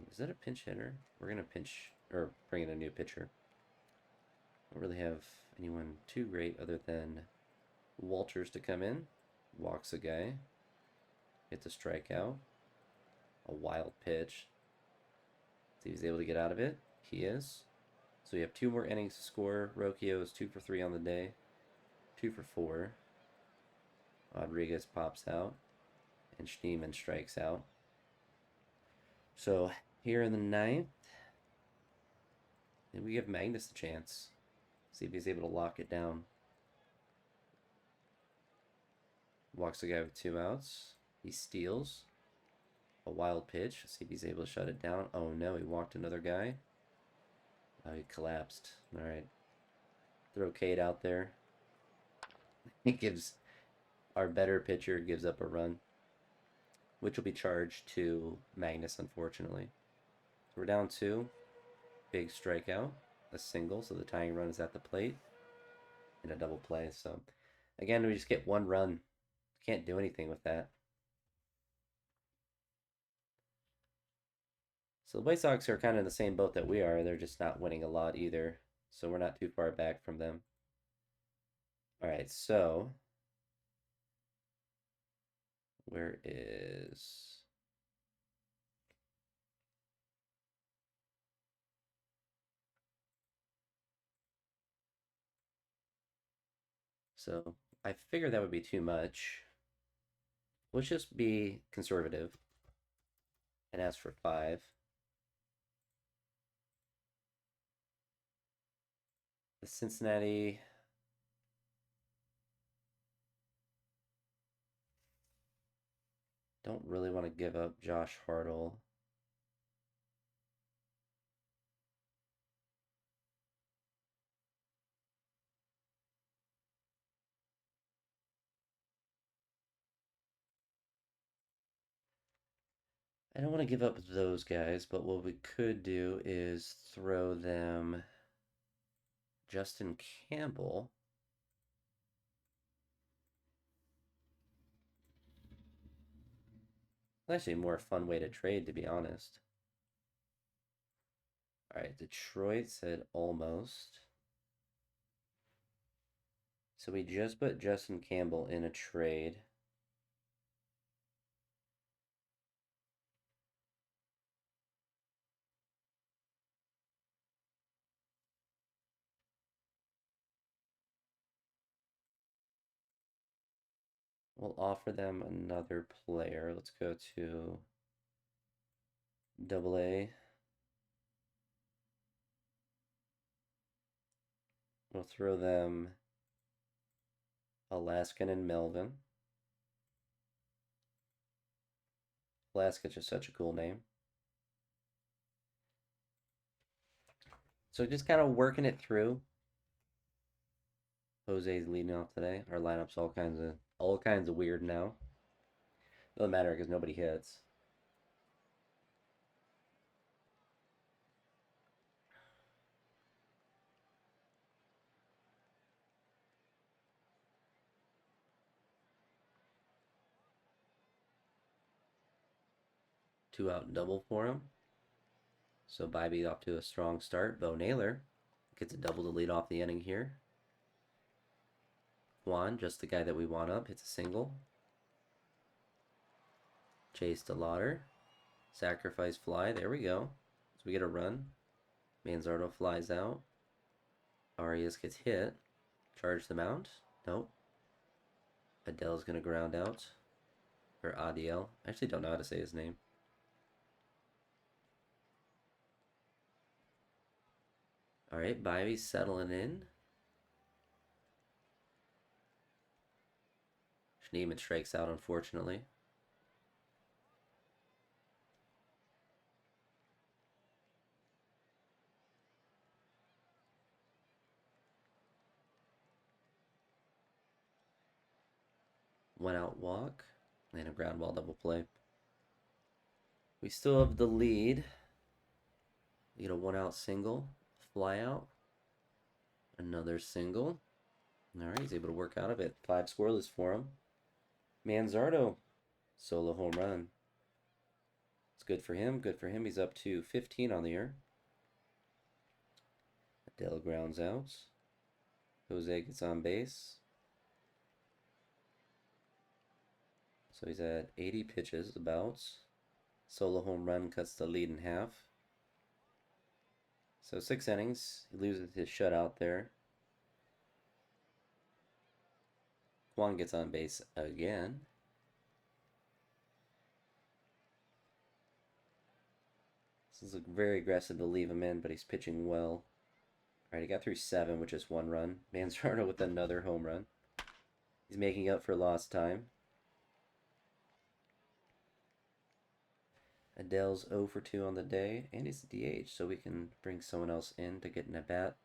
Is that a pinch hitter? We're going to pinch, or bring in a new pitcher. Don't really have anyone too great other than Walters to come in. Walks a guy. Hits a strikeout. A wild pitch. See if he's able to get out of it. He is. So we have 2 more innings to score. Rocchio is 2 for 3 on the day. 2 for 4. Rodriguez pops out. And Schneemann strikes out. So here in the 9th, we give Magnus a chance. See if he's able to lock it down. Walks the guy with 2 outs. He steals. A wild pitch. See if he's able to shut it down. Oh no, he walked another guy. Oh, he collapsed. Alright. Throw Cade out there. He gives our better pitcher gives up a run, which will be charged to Magnus, unfortunately. So we're down 2. Big strikeout. A single, so the tying run is at the plate. And a double play. So again, we just get 1 run. Can't do anything with that. So the White Sox are kind of in the same boat that we are. They're just not winning a lot either. So we're not too far back from them. All right, so where is... So I figured that would be too much. Let's just be conservative and ask for 5. The Cincinnati... Don't really want to give up Josh Hartle. I don't want to give up those guys, but what we could do is throw them Justin Campbell. Actually, a more fun way to trade, to be honest. All right, Detroit said almost. So we just put Justin Campbell in a trade. We'll offer them another player. Let's go to Double A. We'll throw them Alaskan and Melvin. Alaska's just such a cool name. So just kind of working it through. Jose's leading off today. Our lineup's all kinds of weird now. Doesn't matter because nobody hits. Two out double for him. So Bybee off to a strong start. Bo Naylor gets a double to lead off the inning here. Juan, just the guy that we want up, hits a single. Chase to Lauder. Sacrifice fly. There we go. So we get a run. Manzardo flies out. Arias gets hit. Charge the mound. Nope. Adele's going to ground out. Or Adiel. I actually don't know how to say his name. Alright, Bybee settling in. Schneeman strikes out, unfortunately. One out walk. And a ground ball double play. We still have the lead. We get a one out single. Fly out. Another single. Alright, he's able to work out of it. 5 scoreless for him. Manzardo. Solo home run. It's good for him. Good for him. He's up to 15 on the year. Adele grounds out. Jose gets on base. So he's at 80 pitches about. Solo home run cuts the lead in half. So 6 innings. He loses his shutout there. Juan gets on base again. This is very aggressive to leave him in, but he's pitching well. Alright, he got through 7 with just 1 run. Manzardo with another home run. He's making up for lost time. Adele's 0 for 2 on the day, and he's DH, so we can bring someone else in to get an at-bat.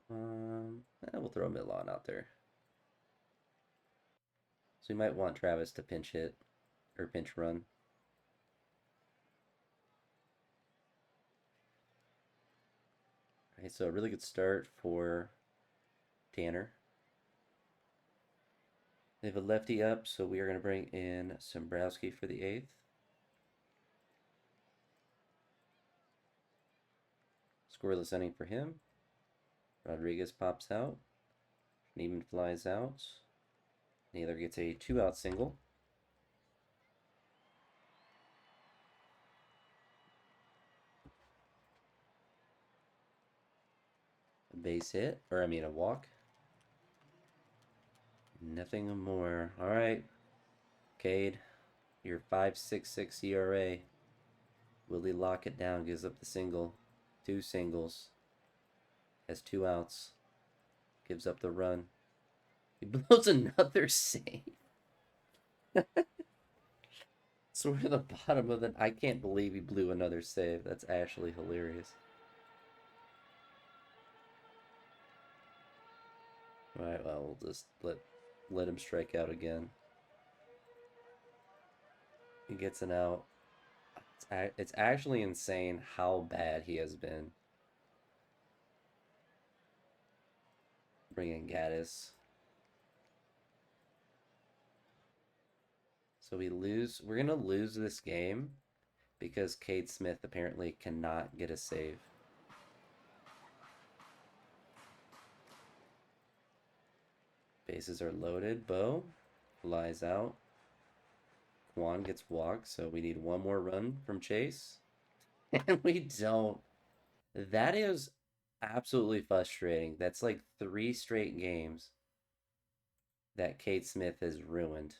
We'll throw Milan out there. So we might want Travis to pinch hit, or pinch run. Alright, so a really good start for Tanner. They have a lefty up, so we are going to bring in Sombrowski for the 8th. Scoreless inning for him. Rodriguez pops out. Neiman flies out. Naylor gets a 2-out single. A base hit, or I mean a walk. Nothing more. All right, Cade, your 5.66 ERA. Will he lock it down? Gives up the single. 2 singles. Has 2 outs. Gives up the run. He blows another save. So we're at the bottom of the... I can't believe he blew another save. That's actually hilarious. Alright, well, we'll just let him strike out again. He gets an out. It's actually insane how bad he has been. Bring in Gaddis. So we lose. We're gonna lose this game because Cade Smith apparently cannot get a save. Bases are loaded. Bo flies out. Quan gets walked, so we need one more run from Chase. And we don't. That is absolutely frustrating. That's like 3 straight games that Kate Smith has ruined.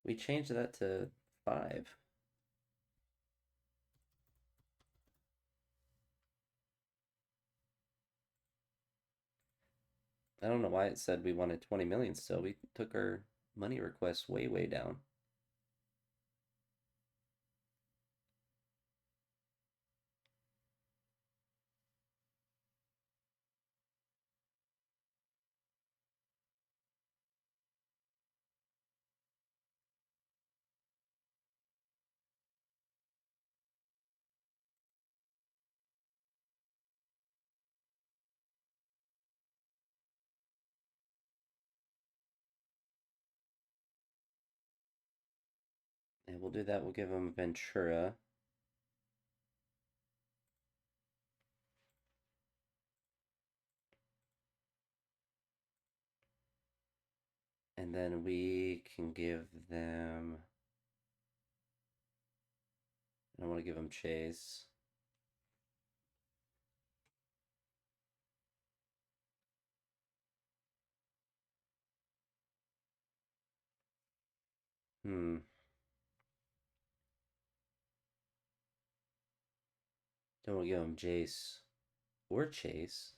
We changed that to 5. I don't know why it said we wanted 20 million still. We took our money request way, way down. And we'll do that. We'll give him Ventura. And then we can give them. I want to give them Chase. Hmm. Don't want to give him Jace or Chase.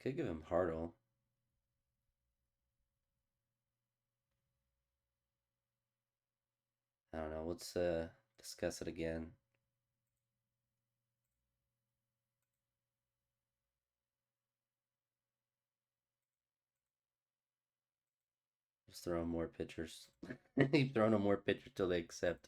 Could give him Hartle. I don't know. Let's discuss it again. Just throw more pitchers. Keep throwing them more pitchers till they accept.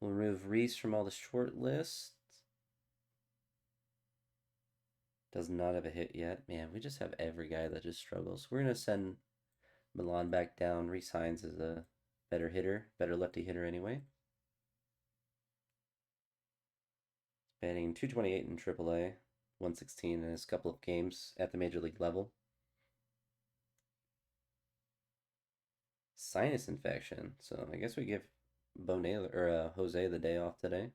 We'll remove Reese from all the short lists. Does not have a hit yet. Man, we just have every guy that just struggles. We're going to send Milan back down. Reese Hines is a better hitter, better lefty hitter anyway. Batting 228 in AAA, 116 in his couple of games at the major league level. Sinus infection. So I guess we give Bonet or Jose the day off today.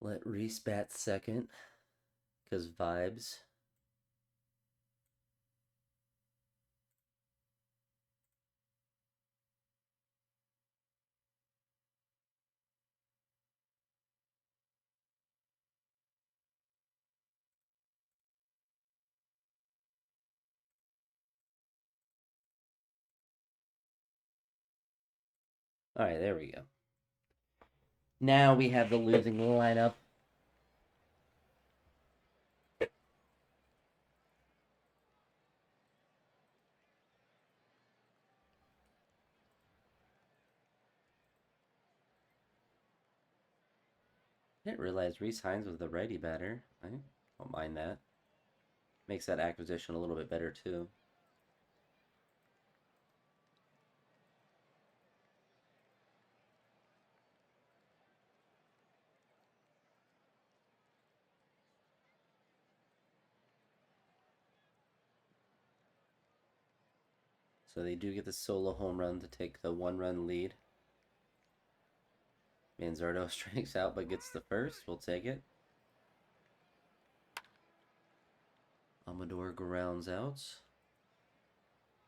Let Reese bat second, because vibes. All right, there we go. Now we have the losing lineup. I didn't realize Reese Hines was the righty batter. I don't mind that. Makes that acquisition a little bit better too. So they do get the solo home run to take the 1-run lead. Manzardo strikes out but gets the first. We'll take it. Amador grounds out.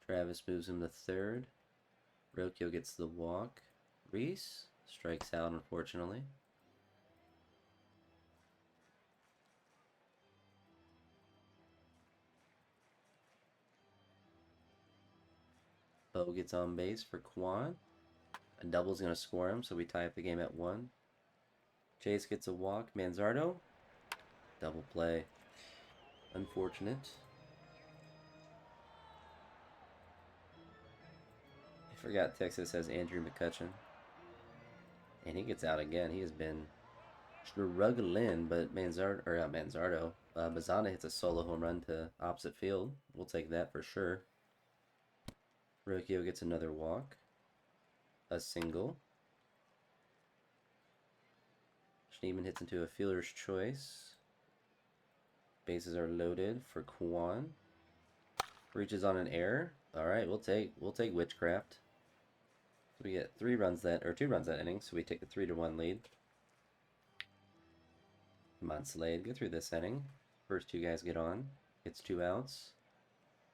Travis moves him to third. Rocchio gets the walk. Reese strikes out, unfortunately. Poe gets on base for Quan. A double's going to score him, so we tie up the game at 1. Chase gets a walk. Manzardo. Double play. Unfortunate. I forgot Texas has Andrew McCutcheon. And he gets out again. He has been struggling, but Mazana hits a solo home run to opposite field. We'll take that for sure. Rocchio gets another walk. A single. Schneeman hits into a fielder's choice. Bases are loaded for Kwan. Reaches on an error. All right, we'll take Witchcraft. We get 2 runs that inning, so we take a 3-1 lead. Come on, Slade, go through this inning. First 2 guys get on. Gets 2 outs.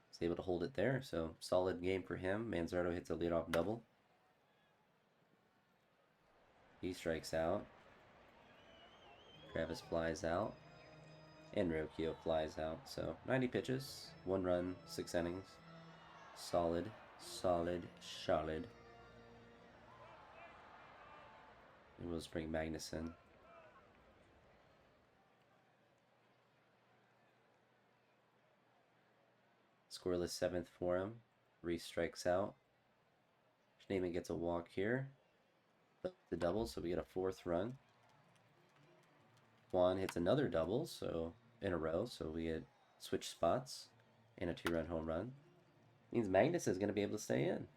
He's able to hold it there, so solid game for him. Manzardo hits a leadoff double. He strikes out. Travis flies out. And Rocchio flies out. So 90 pitches, 1 run, 6 innings. Solid, solid, solid. And we'll just bring Magnus in. Scoreless 7th for him. Reese strikes out. Schneeman gets a walk here. The double, so we get a 4th run. Juan hits another double, so in a row, so we get switch spots and a 2-run home run. Means Magnus is going to be able to stay in.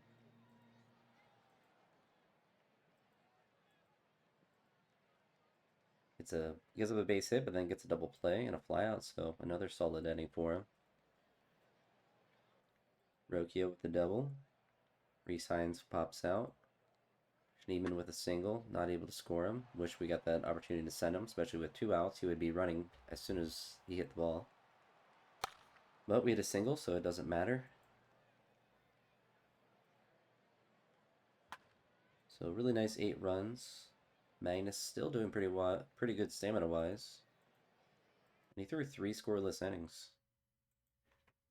Gives up a base hit, but then gets a double play and a flyout, so another solid inning for him. Rocchio with the double. Reese Hines pops out. Schneeman with a single, not able to score him. Wish we got that opportunity to send him, especially with 2 outs. He would be running as soon as he hit the ball. But we had a single, so it doesn't matter. So really nice 8 runs. Magnus still doing pretty good stamina-wise. And he threw 3 scoreless innings.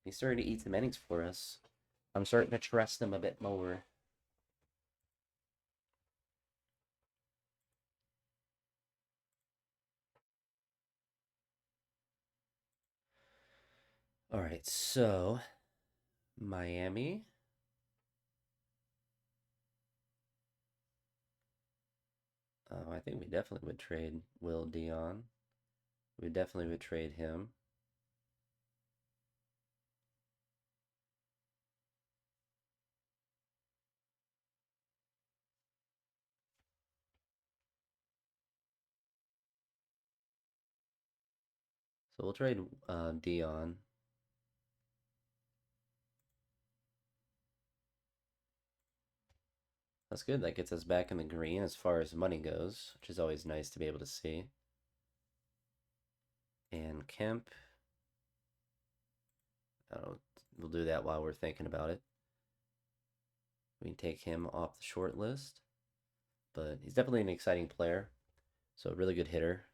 He's starting to eat some innings for us. I'm starting to trust him a bit more. All right, so Miami. I think we definitely would trade Will Dion. We definitely would trade him. So we'll trade Dion. That's good. That gets us back in the green as far as money goes, which is always nice to be able to see. And Kemp. We'll do that while we're thinking about it. We can take him off the short list. But he's definitely an exciting player. So a really good hitter.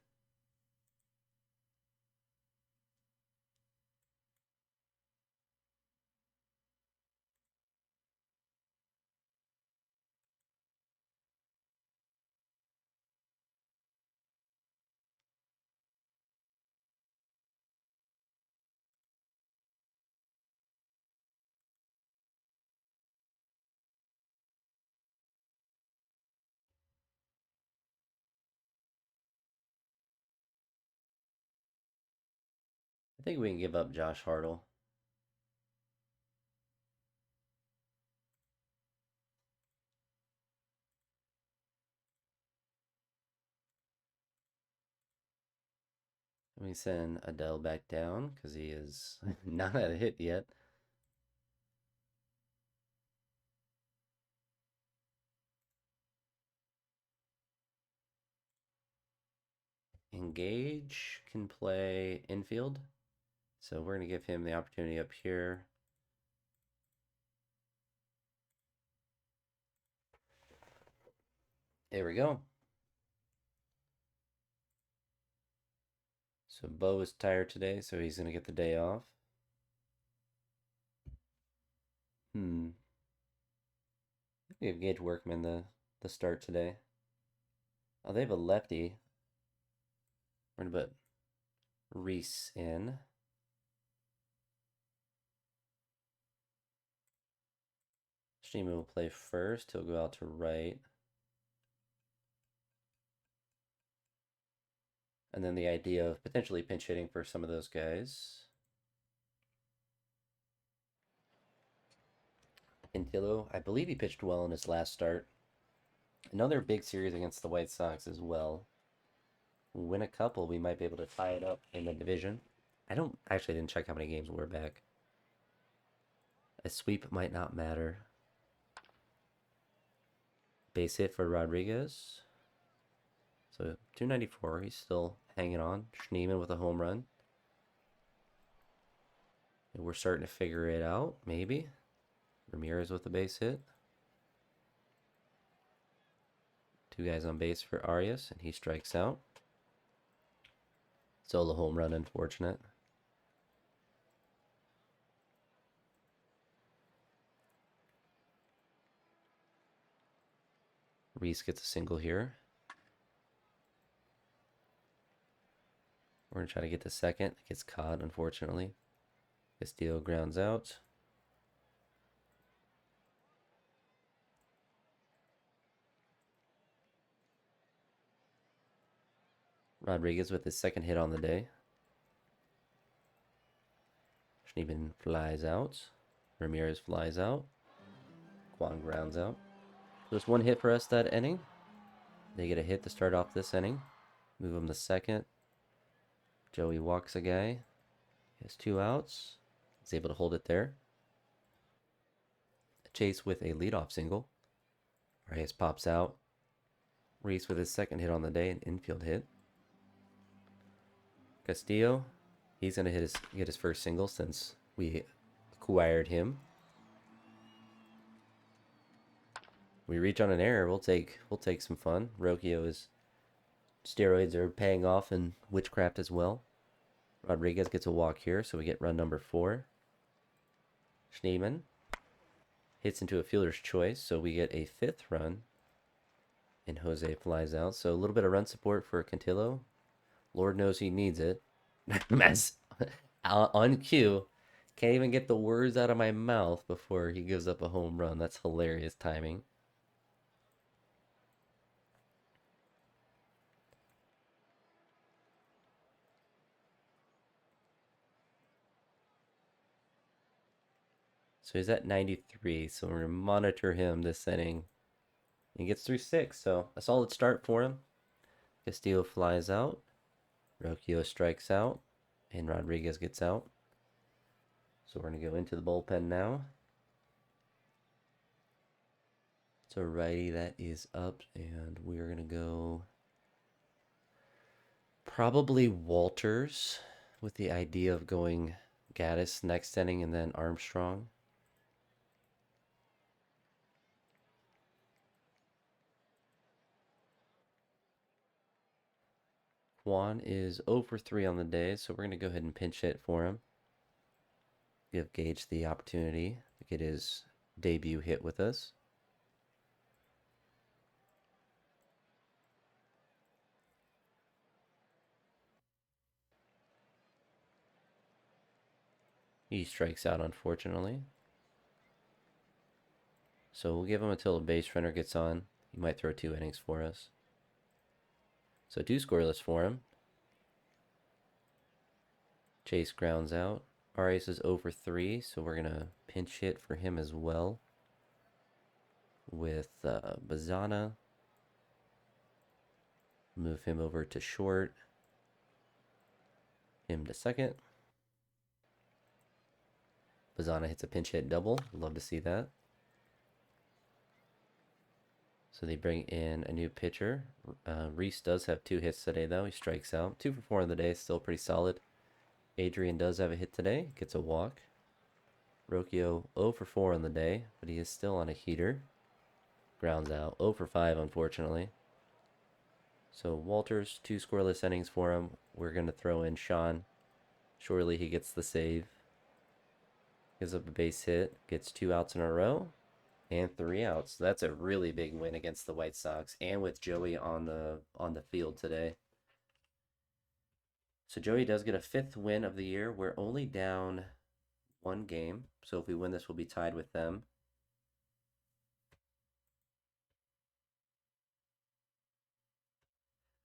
I think we can give up Josh Hartle. We send Adele back down because he is not at a hit yet. Engage can play infield. So we're going to give him the opportunity up here. There we go. So Bo is tired today, so he's going to get the day off. We have Gage Workman the start today. Oh, they have a lefty. We're gonna put Reese in. Shima will play first. He'll go out to right. And then the idea of potentially pinch hitting for some of those guys. Intillo, I believe he pitched well in his last start. Another big series against the White Sox as well. Win a couple, we might be able to tie it up in the division. I didn't check how many games we're back. A sweep might not matter. Base hit for Rodriguez. So 294, he's still hanging on. Schneemann with a home run. And we're starting to figure it out, maybe. Ramirez with a base hit. Two guys on base for Arias, and he strikes out. Solo home run, unfortunate. Reese gets a single here. We're going to try to get the second. Gets caught, unfortunately. Castillo grounds out. Rodriguez with his second hit on the day. Schneemann flies out. Ramirez flies out. Kwan grounds out. So just one hit for us that inning. They get a hit to start off this inning. Move him to second. Joey walks a guy. He has 2 outs. He's able to hold it there. Chase with a leadoff single. Reyes pops out. Reese with his second hit on the day, an infield hit. Castillo, he's gonna get his first single since we acquired him. We reach on an error. We'll take some fun. Rocchio's steroids are paying off in witchcraft as well. Rodriguez gets a walk here, so we get run number 4. Schneemann hits into a fielder's choice, so we get a 5th run. And Jose flies out. So a little bit of run support for Cantillo. Lord knows he needs it. Mess on cue. Can't even get the words out of my mouth before he gives up a home run. That's hilarious timing. So he's at 93. So we're going to monitor him this inning. He gets through 6. So a solid start for him. Castillo flies out. Rocchio strikes out. And Rodriguez gets out. So we're going to go into the bullpen now. It's a righty that is up. And we're going to go probably Walters with the idea of going Gaddis next inning and then Armstrong. Juan is 0 for 3 on the day, so we're going to go ahead and pinch hit for him. Give Gage the opportunity to get his debut hit with us. He strikes out, unfortunately. So we'll give him until a base runner gets on. He might throw 2 innings for us. So 2 scoreless for him. Chase grounds out. Arias is 0 for 3, so we're going to pinch hit for him as well. With Bazana. Move him over to short. Him to second. Bazana hits a pinch hit double. Love to see that. So they bring in a new pitcher. Reese does have 2 hits today, though. He strikes out. 2 for 4 on the day. Still pretty solid. Adrian does have a hit today. Gets a walk. Rocchio 0 for 4 on the day, but he is still on a heater. Grounds out. 0 for 5, unfortunately. So Walters, 2 scoreless innings for him. We're going to throw in Sean. Surely he gets the save. Gives up a base hit. Gets 2 outs in a row. And 3 outs. That's a really big win against the White Sox, and with Joey on the field today. So Joey does get a fifth win of the year. We're only down one game, so if we win this, we'll be tied with them.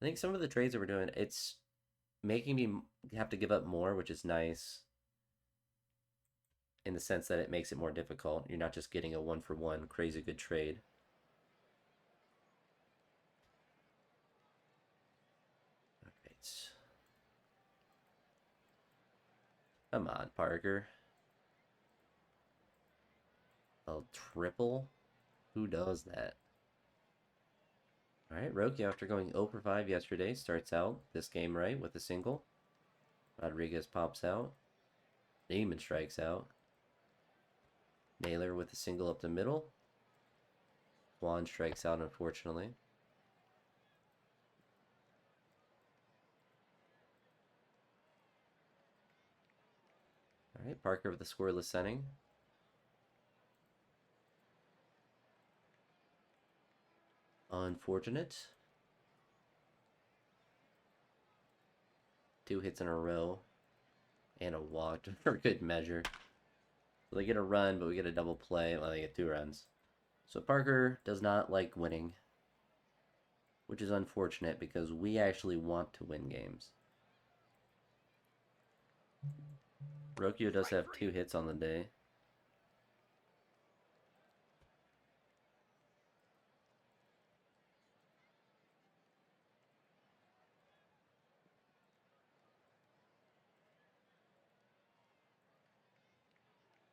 I think some of the trades that we're doing, it's making me have to give up more, which is nice in the sense that it makes it more difficult. You're not just getting a 1-for-1 crazy good trade. All right. Come on, Parker. A triple? Who does that? All right, Roki, after going 0 for 5 yesterday, starts out this game right with a single. Rodriguez pops out. Neiman strikes out. Naylor with a single up the middle. Juan strikes out, unfortunately. All right, Parker with a scoreless inning. Unfortunate. 2 hits in a row. And a walk for good measure. So they get a run, but we get a double play. Well, they get 2 runs. So Parker does not like winning, which is unfortunate because we actually want to win games. Rokio does have 2 hits on the day.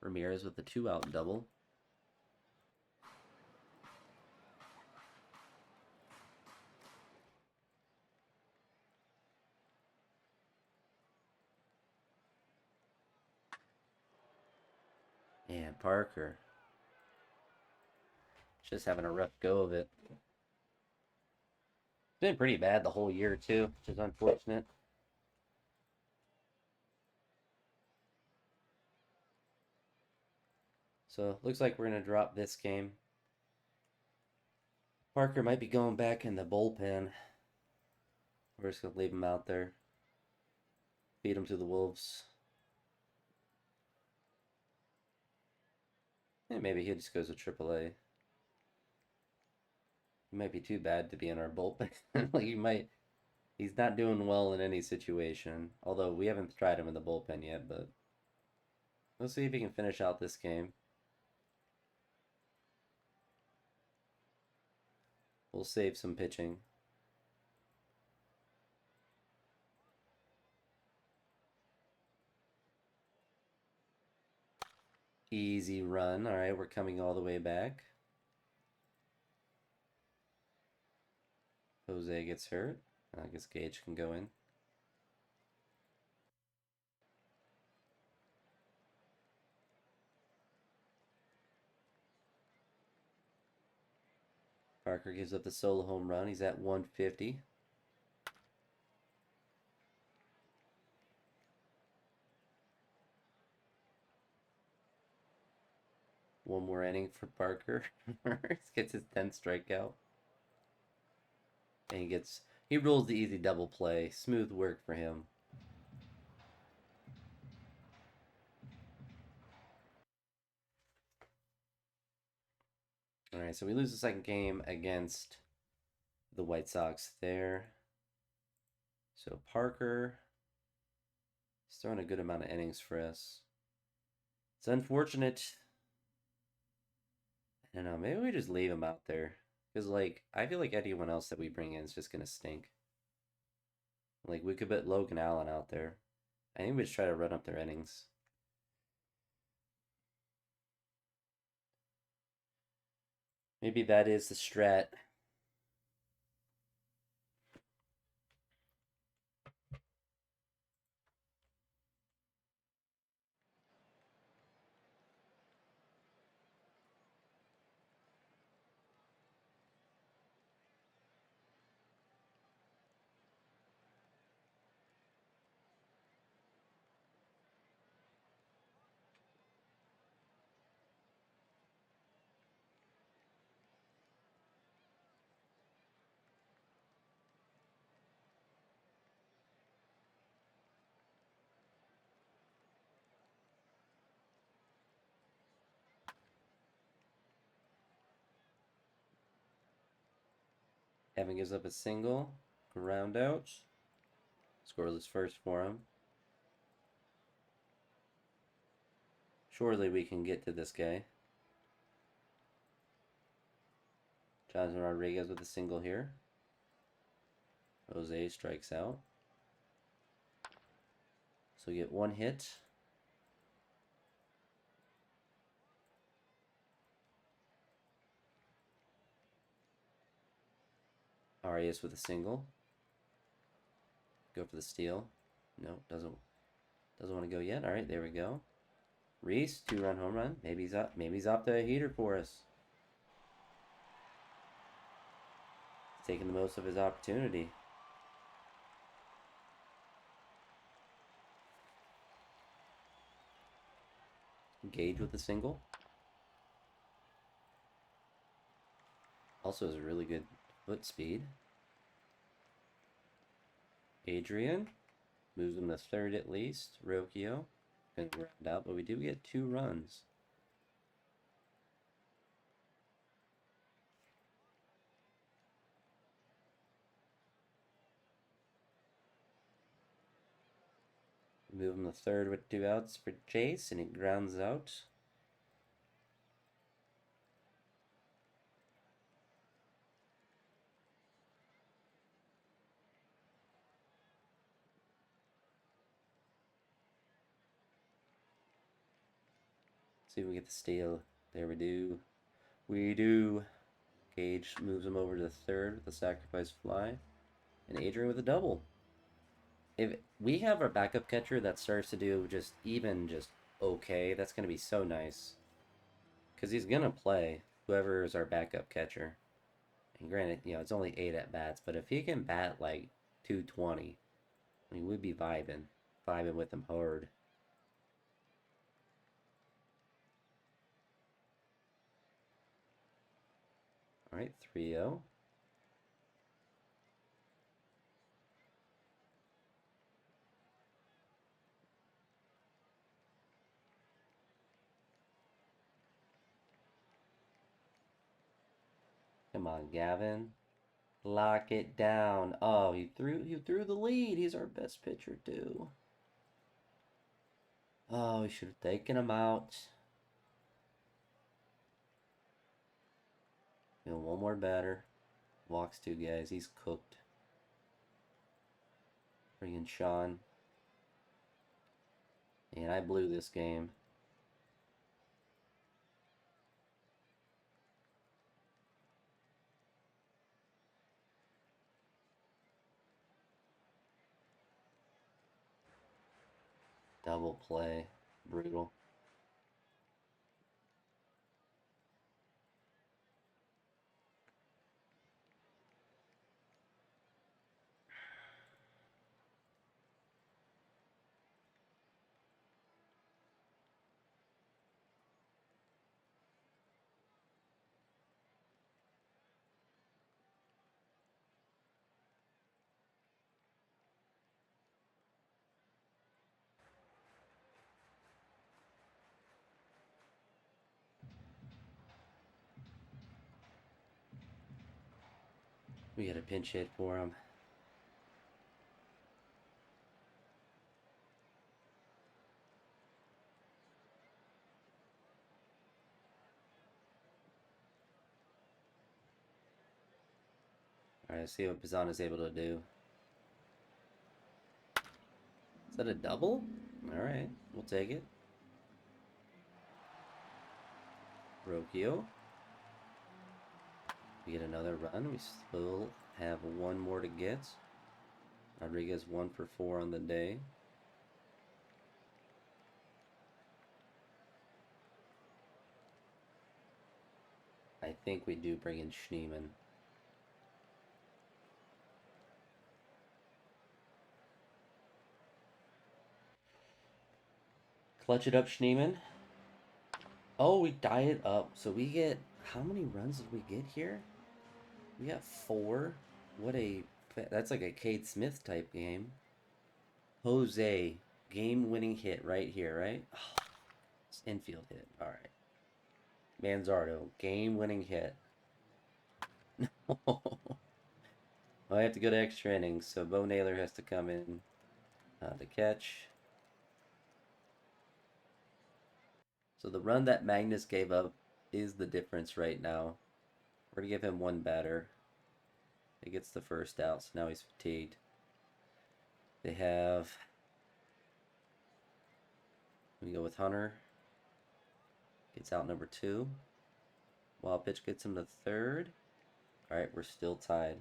Ramirez with the 2-out double. And Parker just having a rough go of it. It's been pretty bad the whole year, too, which is unfortunate. So, looks like we're going to drop this game. Parker might be going back in the bullpen. We're just going to leave him out there. Feed him to the Wolves. And maybe he just goes to AAA. He might be too bad to be in our bullpen. Like he's not doing well in any situation. Although we haven't tried him in the bullpen yet, but we'll see if he can finish out this game. We'll save some pitching. Easy run. All right, we're coming all the way back. Jose gets hurt. I guess Gage can go in. Parker gives up the solo home run. He's at 150. One more inning for Parker. Gets his 10th strikeout. And he rolls the easy double play. Smooth work for him. All right, so we lose the second game against the White Sox there. So Parker is throwing a good amount of innings for us. It's unfortunate. I don't know, maybe we just leave him out there. Because, like, I feel like anyone else that we bring in is just going to stink. Like, we could put Logan Allen out there. I think we just try to run up their innings. Maybe that is the strat. Evan gives up a single. Ground out. Scoreless first for him. Surely we can get to this guy. Jonathan Rodriguez with a single here. Jose strikes out. So we get one hit. Arias with a single. Go for the steal. No, doesn't want to go yet. All right, there we go. Reese, 2-run home run. Maybe he's up. Maybe he's off the heater for us. He's taking the most of his opportunity. Gage with a single. Also has a really good foot speed. Adrian moves him to third at least. Rocchio gonna ground out, but we do get 2 runs. Move him to third with 2 outs for Chase, and he grounds out. See if we get the steal. There we do. We do. Gage moves him over to third with a sacrifice fly. And Adrian with a double. If we have our backup catcher that starts to do just okay, that's going to be so nice. Because he's going to play whoever is our backup catcher. And granted, it's only 8 at bats, but if he can bat like 220, I mean, we'd be vibing with him hard. All right, 3-0. Come on, Gavin. Lock it down. Oh, he threw the lead. He's our best pitcher too. Oh, we should have taken him out. One more batter. Walks 2 guys. He's cooked. Bring in Sean. And I blew this game. Double play. Brutal. We got a pinch hit for him. Alright, let's see what Pizana's able to do. Is that a double? Alright, we'll take it. Rocchio. We get another run. We still have 1 more to get. Rodriguez 1 for 4 on the day. I think we do bring in Schneemann. Clutch it up, Schneemann. Oh, we die it up. So we get... How many runs did we get here? We got 4. What a... That's like a Cade Smith type game. Jose. Game-winning hit right here, right? Oh, it's infield hit. All right. Manzardo. Game-winning hit. Oh, I have to go to extra innings, so Bo Naylor has to come in to catch. So the run that Magnus gave up is the difference right now. We're going to give him one batter. He gets the first out, so now he's fatigued. They have... We go with Hunter. Gets out number 2. Wild pitch gets him to third. Alright, we're still tied.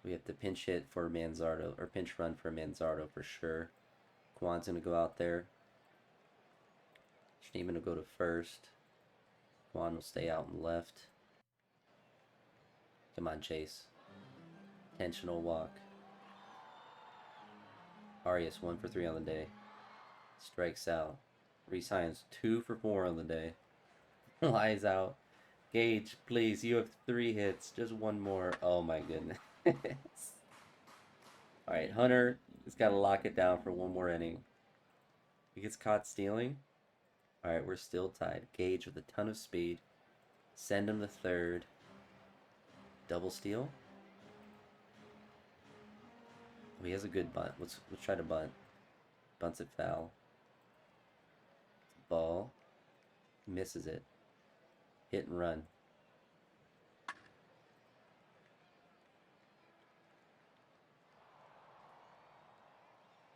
We have to pinch hit for Manzardo, or pinch run for Manzardo for sure. Kwan's going to go out there. Schneeman will go to first. Kwan will stay out and left. Come on, Chase. Intentional walk. Arias 1 for 3 on the day. Strikes out. Resigns 2 for 4 on the day. Lies out. Gage, please, you have 3 hits. Just one more. Oh my goodness. Alright, Hunter has got to lock it down for one more inning. He gets caught stealing. Alright, we're still tied. Gage with a ton of speed. Send him to third. Double steal. Oh, he has a good bunt. Let's try to bunt. Bunts it foul. Ball. Misses it. Hit and run.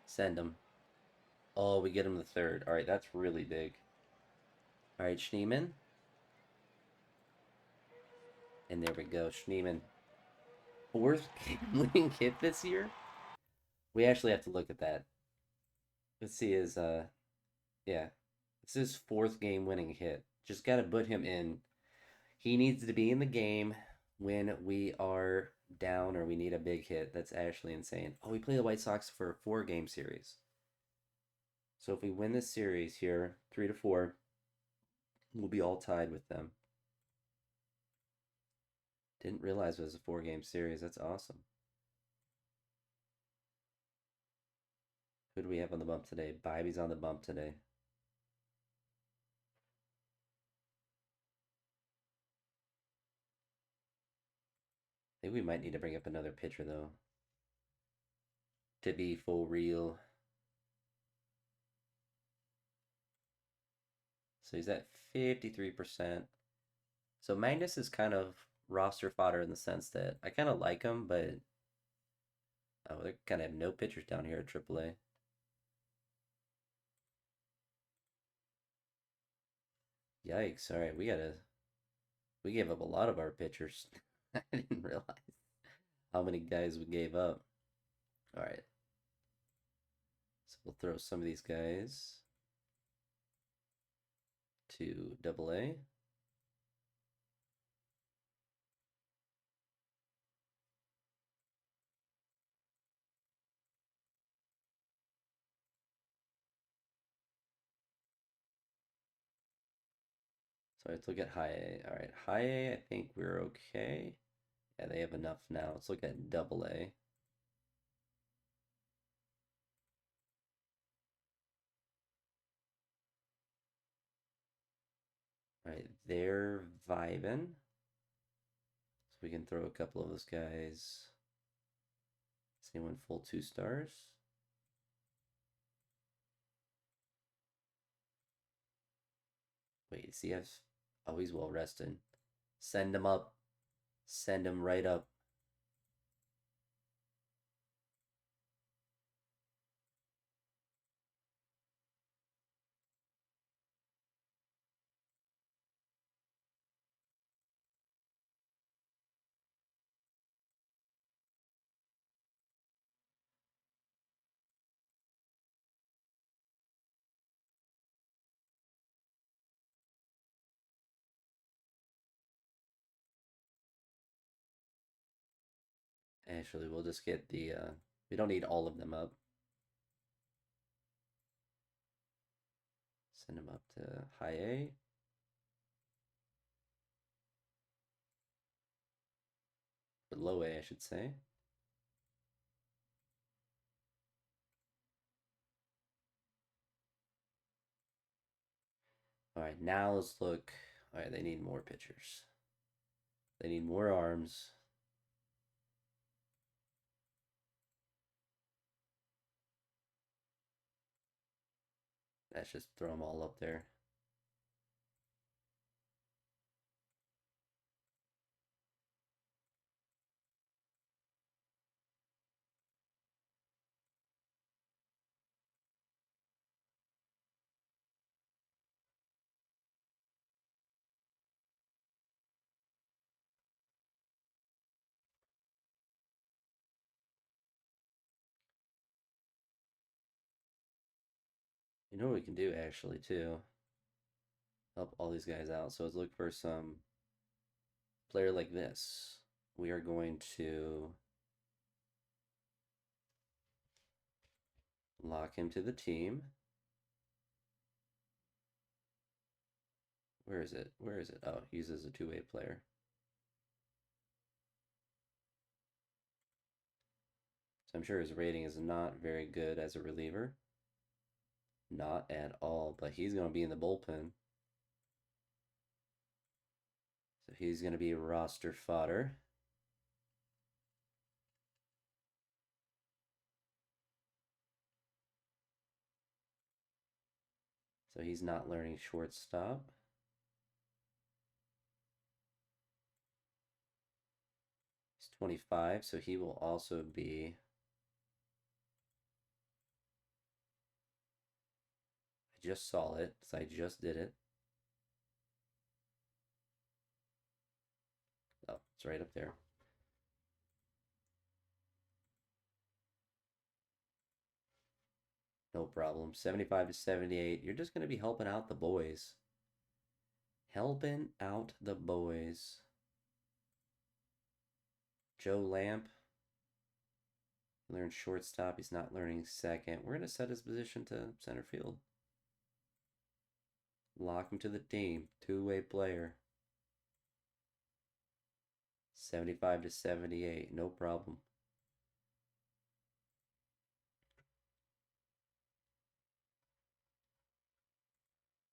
Send him. Oh, we get him the third. Alright, that's really big. Alright, Schneeman. And there we go. Schneeman. Fourth game-winning hit this year? We actually have to look at that. Let's see his, yeah. This is his 4th game-winning hit. Just gotta put him in. He needs to be in the game when we are down or we need a big hit. That's actually insane. Oh, we play the White Sox for a 4-game series. So if we win this series here, 3-4, we'll be all tied with them. Didn't realize it was a 4-game series. That's awesome. Who do we have on the bump today? Bibby's on the bump today. I think we might need to bring up another pitcher, though, to be full real. So he's at 53%. So Magnus is kind of roster fodder in the sense that I kind of like him, but oh, they kind of have no pitchers down here at AAA. Yikes! All right, we gave up a lot of our pitchers. I didn't realize how many guys we gave up. All right, so we'll throw some of these guys to AA. So let's look at high A. All right, high A, I think we're okay. Yeah, they have enough now. Let's look at double A. All right, they're vibing. So we can throw a couple of those guys. Is anyone full 2 stars? Wait, CF. Oh, he's well rested. Send him up. Send him right up. Actually, we'll just get the, we don't need all of them up. Send him up to high A. Or low A, I should say. All right, now let's look. All right, they need more pitchers. They need more arms. Let's just throw them all up there. You know what we can do actually too? Help all these guys out. So let's look for some player like this. We are going to lock him to the team. Where is it? Where is it? Oh, he's as a two-way player. So I'm sure his rating is not very good as a reliever. Not at all, but he's going to be in the bullpen. So he's going to be roster fodder. So he's not learning shortstop. He's 25, so he will also be. I just saw it, so I just did it. Oh, it's right up there. No problem. 75 to 78. You're just going to be helping out the boys. Helping out the boys. Joe Lamp. Learn shortstop. He's not learning second. We're going to set his position to center field. Lock him to the team. Two-way player. 75 to 78. No problem.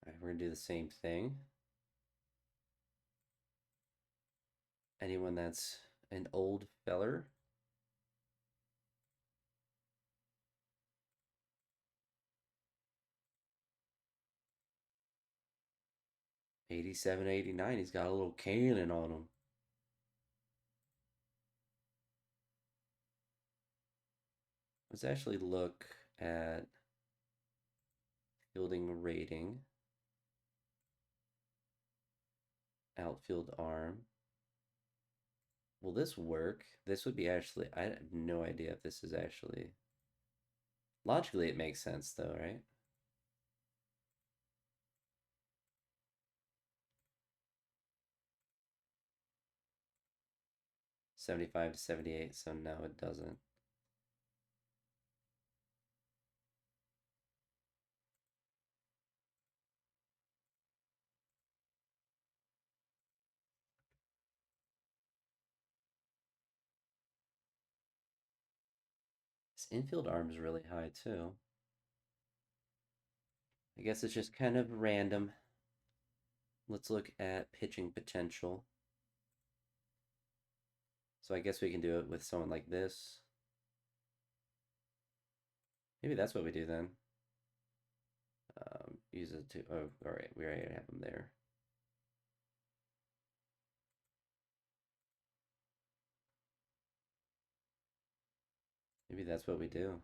All right, we're going to do the same thing. Anyone that's an old feller. '87, '89. He's got a little cannon on him. Let's actually look at fielding rating. Outfield arm. Will this work? This would be actually, I have no idea if this is actually, logically it makes sense though, right? '75 to '78, so no, it doesn't. This infield arm is really high too. I guess it's just kind of random. Let's look at pitching potential. So I guess we can do it with someone like this. Maybe that's what we do then. Use it to, oh, all right, we already have them there. Maybe that's what we do.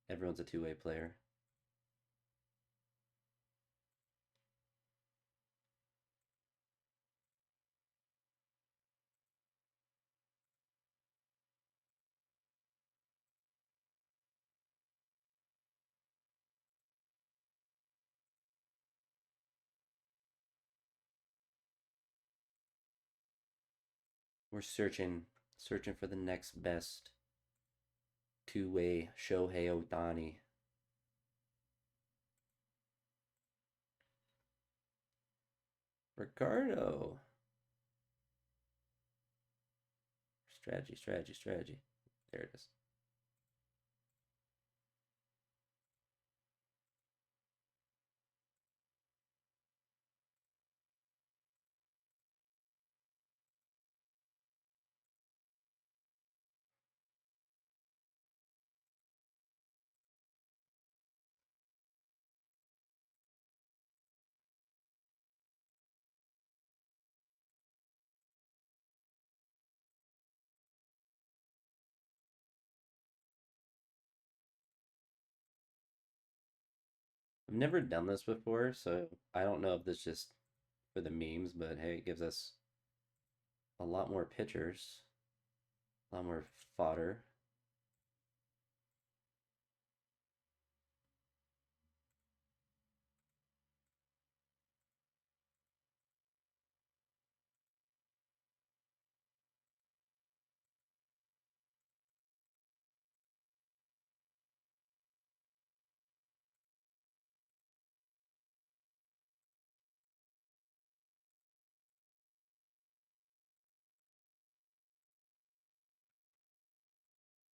Everyone's a two-way player. We're searching for the next best two-way Shohei Ohtani. Ricardo. Strategy, strategy, strategy. There it is. I've never done this before, so I don't know if this is just for the memes, but hey, it gives us a lot more pitchers, a lot more fodder.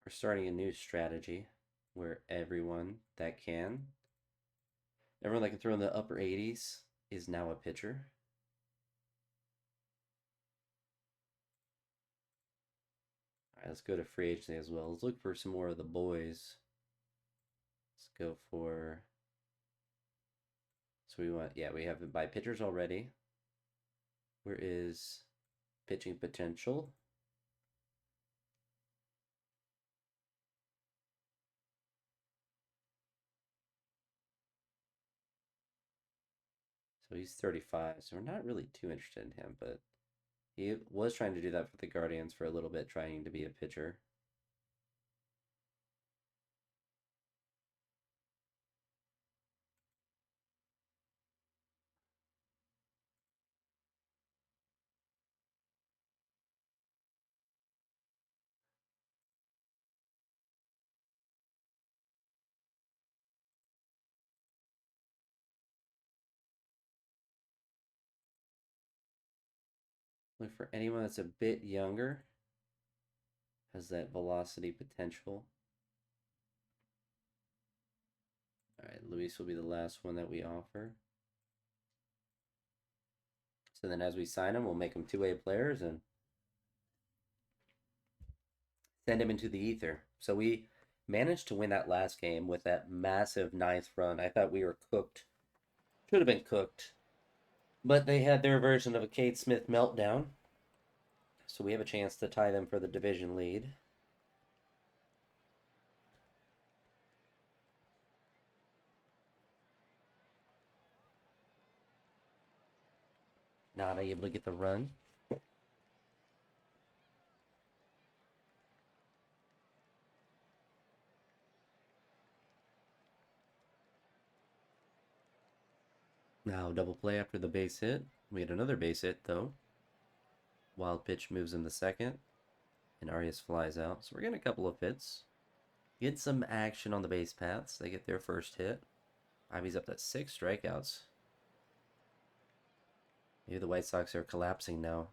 We're starting a new strategy where everyone that can throw in the upper 80s is now a pitcher. All right, let's go to free agency as well. Let's look for some more of the boys. Let's go for. So we want, yeah, we have to buy pitchers already. Where is pitching potential? So he's 35, so we're not really too interested in him, but he was trying to do that for the Guardians for a little bit, trying to be a pitcher. Look for anyone that's a bit younger, has that velocity potential. All right, Luis will be the last one that we offer. So then as we sign them, we'll make them two-way players and send him into the ether. So we managed to win that last game with that massive ninth run. I thought we were cooked. Should have been cooked. But they had their version of a Cade Smith meltdown. So we have a chance to tie them for the division lead. Not able to get the run. Now double play after the base hit. We had another base hit though. Wild pitch moves in the second. And Arias flies out. So we're getting a couple of hits. Get some action on the base paths. They get their first hit. Ivy's up to 6 strikeouts. Maybe the White Sox are collapsing now.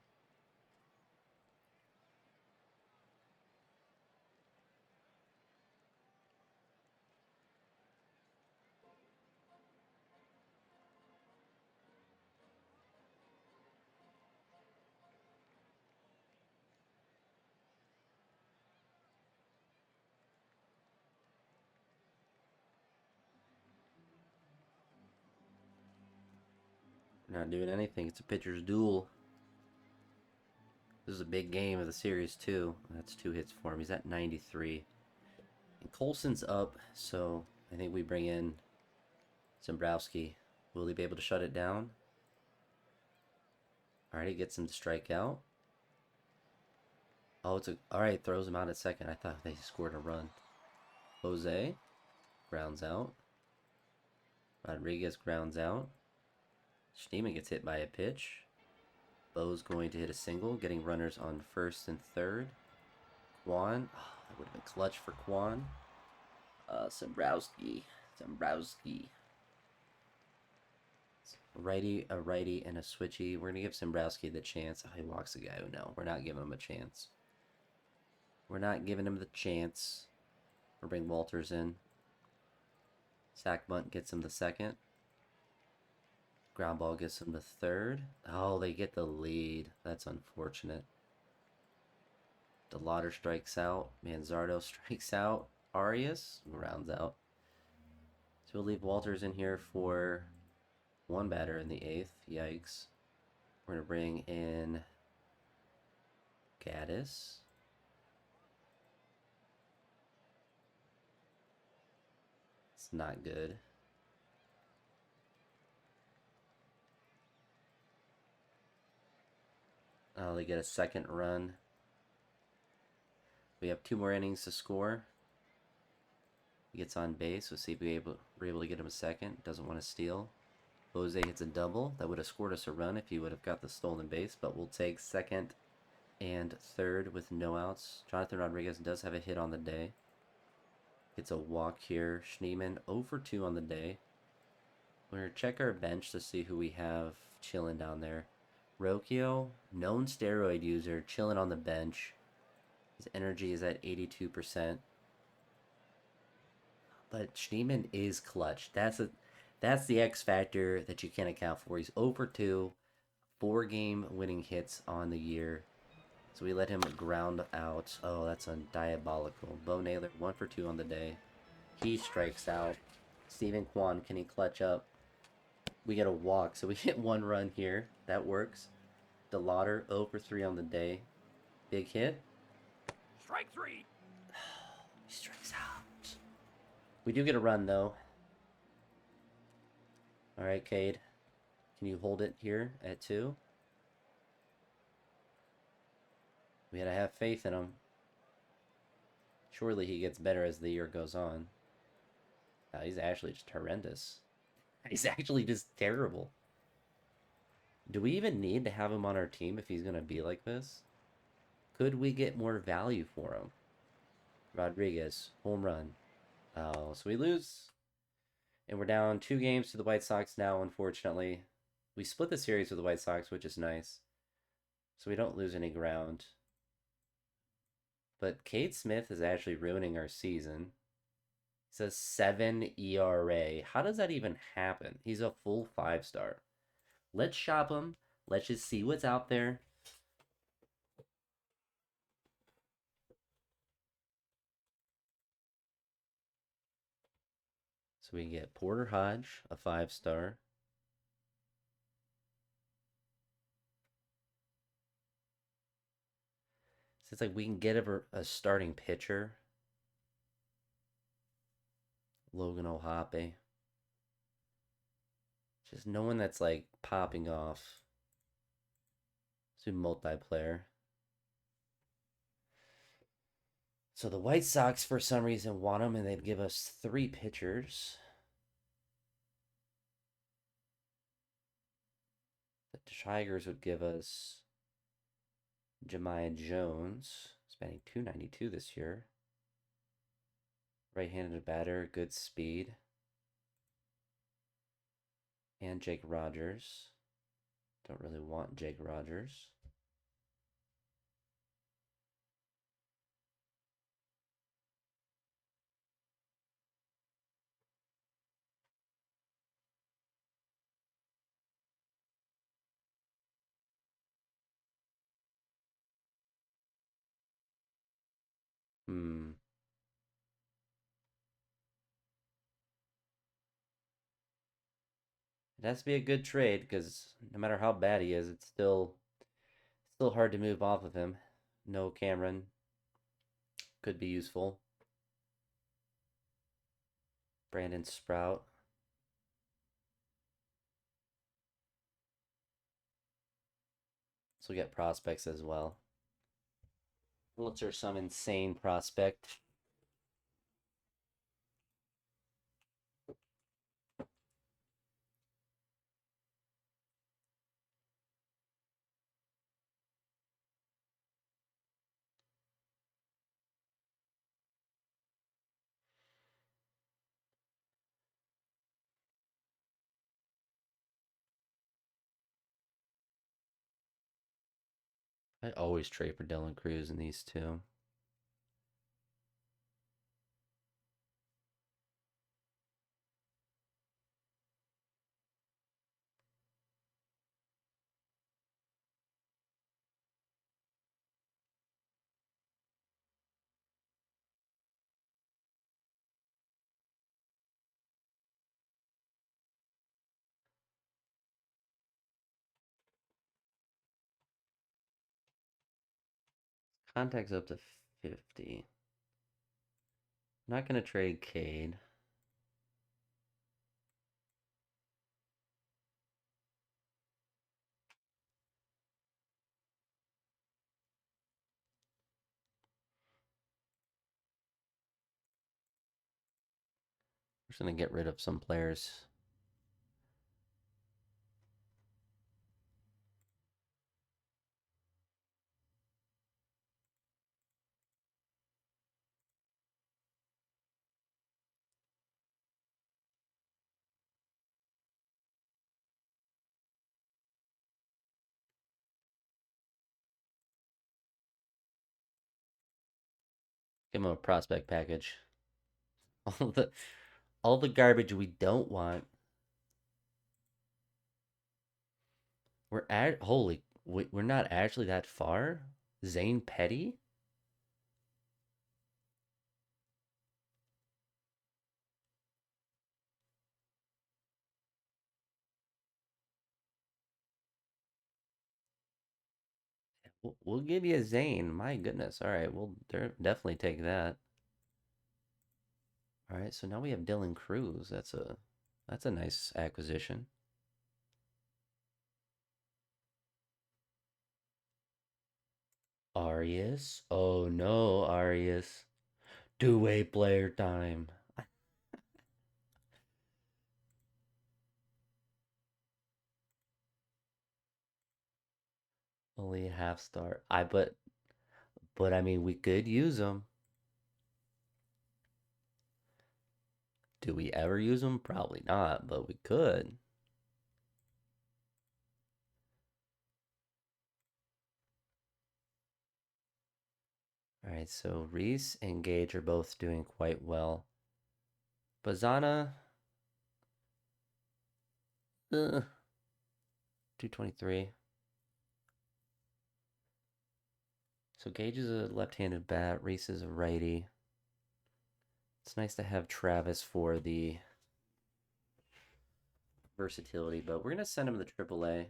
Not doing anything. It's a pitcher's duel. This is a big game of the series, too. That's 2 hits for him. He's at 93. And Colson's up, so I think we bring in Zembrowski. Will he be able to shut it down? Alright, he gets him to strike out. Oh, it's a... Alright, throws him out at second. I thought they scored a run. Jose grounds out. Rodriguez grounds out. Schneemann gets hit by a pitch. Bo's going to hit a single, getting runners on first and third. Kwan. Oh, that would have been clutch for Kwan. Zembrowski. A righty, and a switchy. We're going to give Zembrowski the chance. Oh, he walks the guy. Oh, no. We're not giving him a chance. We're not giving him the chance. We'll bring Walters in. Sack bunt gets him the second. Ground ball gets him the third. Oh, they get the lead. That's unfortunate. DeLauder strikes out. Manzardo strikes out. Arias rounds out. So we'll leave Walters in here for one batter in the 8th. Yikes. We're going to bring in Gaddis. It's not good. They get a second run. We have 2 more innings to score. He gets on base. We'll see if we're able to get him a second. Doesn't want to steal. Jose hits a double. That would have scored us a run if he would have got the stolen base, but we'll take second and third with no outs. Jonathan Rodriguez does have a hit on the day. Gets a walk here. Schneemann 0 for 2 on the day. We're going to check our bench to see who we have chilling down there. Rocchio, known steroid user, chilling on the bench. His energy is at 82%. But Schneemann is clutch. That's the X factor that you can't account for. He's 0 for 2, 4-game winning hits on the year. So we let him ground out. Oh, that's diabolical. Bo Naylor, 1 for 2 on the day. He strikes out. Steven Kwan, can he clutch up? We get a walk, so we hit 1 run here. That works. DeLauder, 0 for 3 on the day. Big hit. Strike 3. He strikes out. We do get a run, though. Alright, Cade. Can you hold it here at 2? We gotta have faith in him. Surely he gets better as the year goes on. He's actually just horrendous. He's actually just terrible. Do we even need to have him on our team if he's gonna be like this? Could we get more value for him? Rodriguez, home run. Oh, so we lose. And we're down 2 games to the White Sox now, unfortunately. We split the series with the White Sox, which is nice. So we don't lose any ground. But Cade Smith is actually ruining our season. He's a 7 ERA. How does that even happen? He's a full 5-star. Let's shop him. Let's just see what's out there. So we get Porter Hodge, a 5-star. So it's like we can get a starting pitcher. Logan O'Hoppe. Just no one that's like popping off. Let's do multiplayer. So the White Sox, for some reason, want him, and they'd give us 3 pitchers. The Tigers would give us Jemiah Jones, spending $292 this year. Right-handed batter, good speed. And Jake Rogers. Don't really want Jake Rogers. It has to be a good trade because no matter how bad he is, it's still hard to move off of him. No Cameron could be useful. Brandon Sprout. So we get prospects as well. Unless there's some insane prospect. I always trade for Dylan Cruz in these 2. Contacts up to 50. Not going to trade Cade. just gonna get rid of some players. Give him a prospect package. All the all the garbage we don't want. We're at holy. We're not actually that far. Zane Petty. We'll give you a Zane. My goodness. All right, we'll definitely take that. All right, so now we have Dylan Cruz. That's a nice acquisition. Arias. Oh no, Arias. Two-way player time. Only a half star. But I mean we could use them. Do we ever use them? Probably not, but we could. All right, so Reese and Gage are both doing quite well. Bazana, 223. So Gage is a left-handed bat. Reese is a righty. It's nice to have Travis for the versatility, but we're gonna send him to AAA.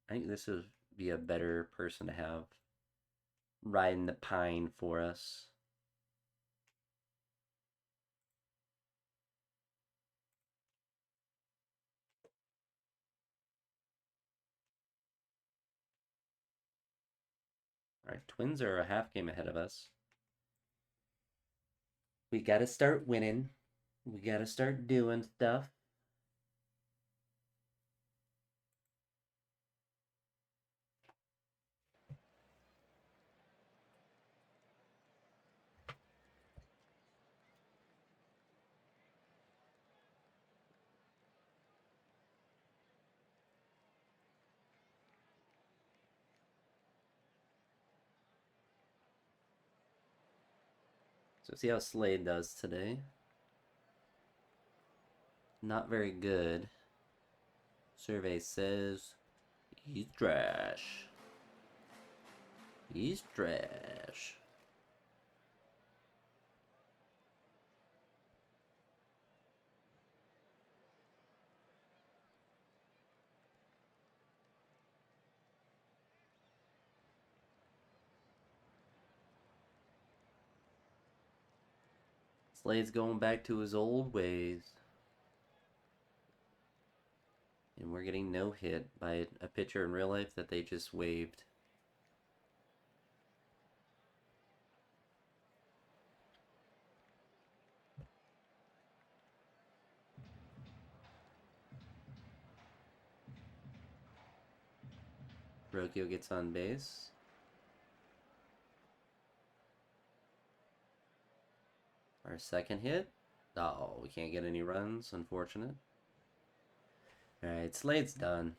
I think this would be a better person to have riding the pine for us. All right, Twins are a half game ahead of us. We got to start winning. We got to start doing stuff. So see how Slade does today. Not very good. Survey says he's trash. He's trash. Slade's going back to his old ways. And we're getting no hit by a pitcher in real life that they just waived. Rokio gets on base. Our second hit. Oh, we can't get any runs. Unfortunate. Alright, Slade's done.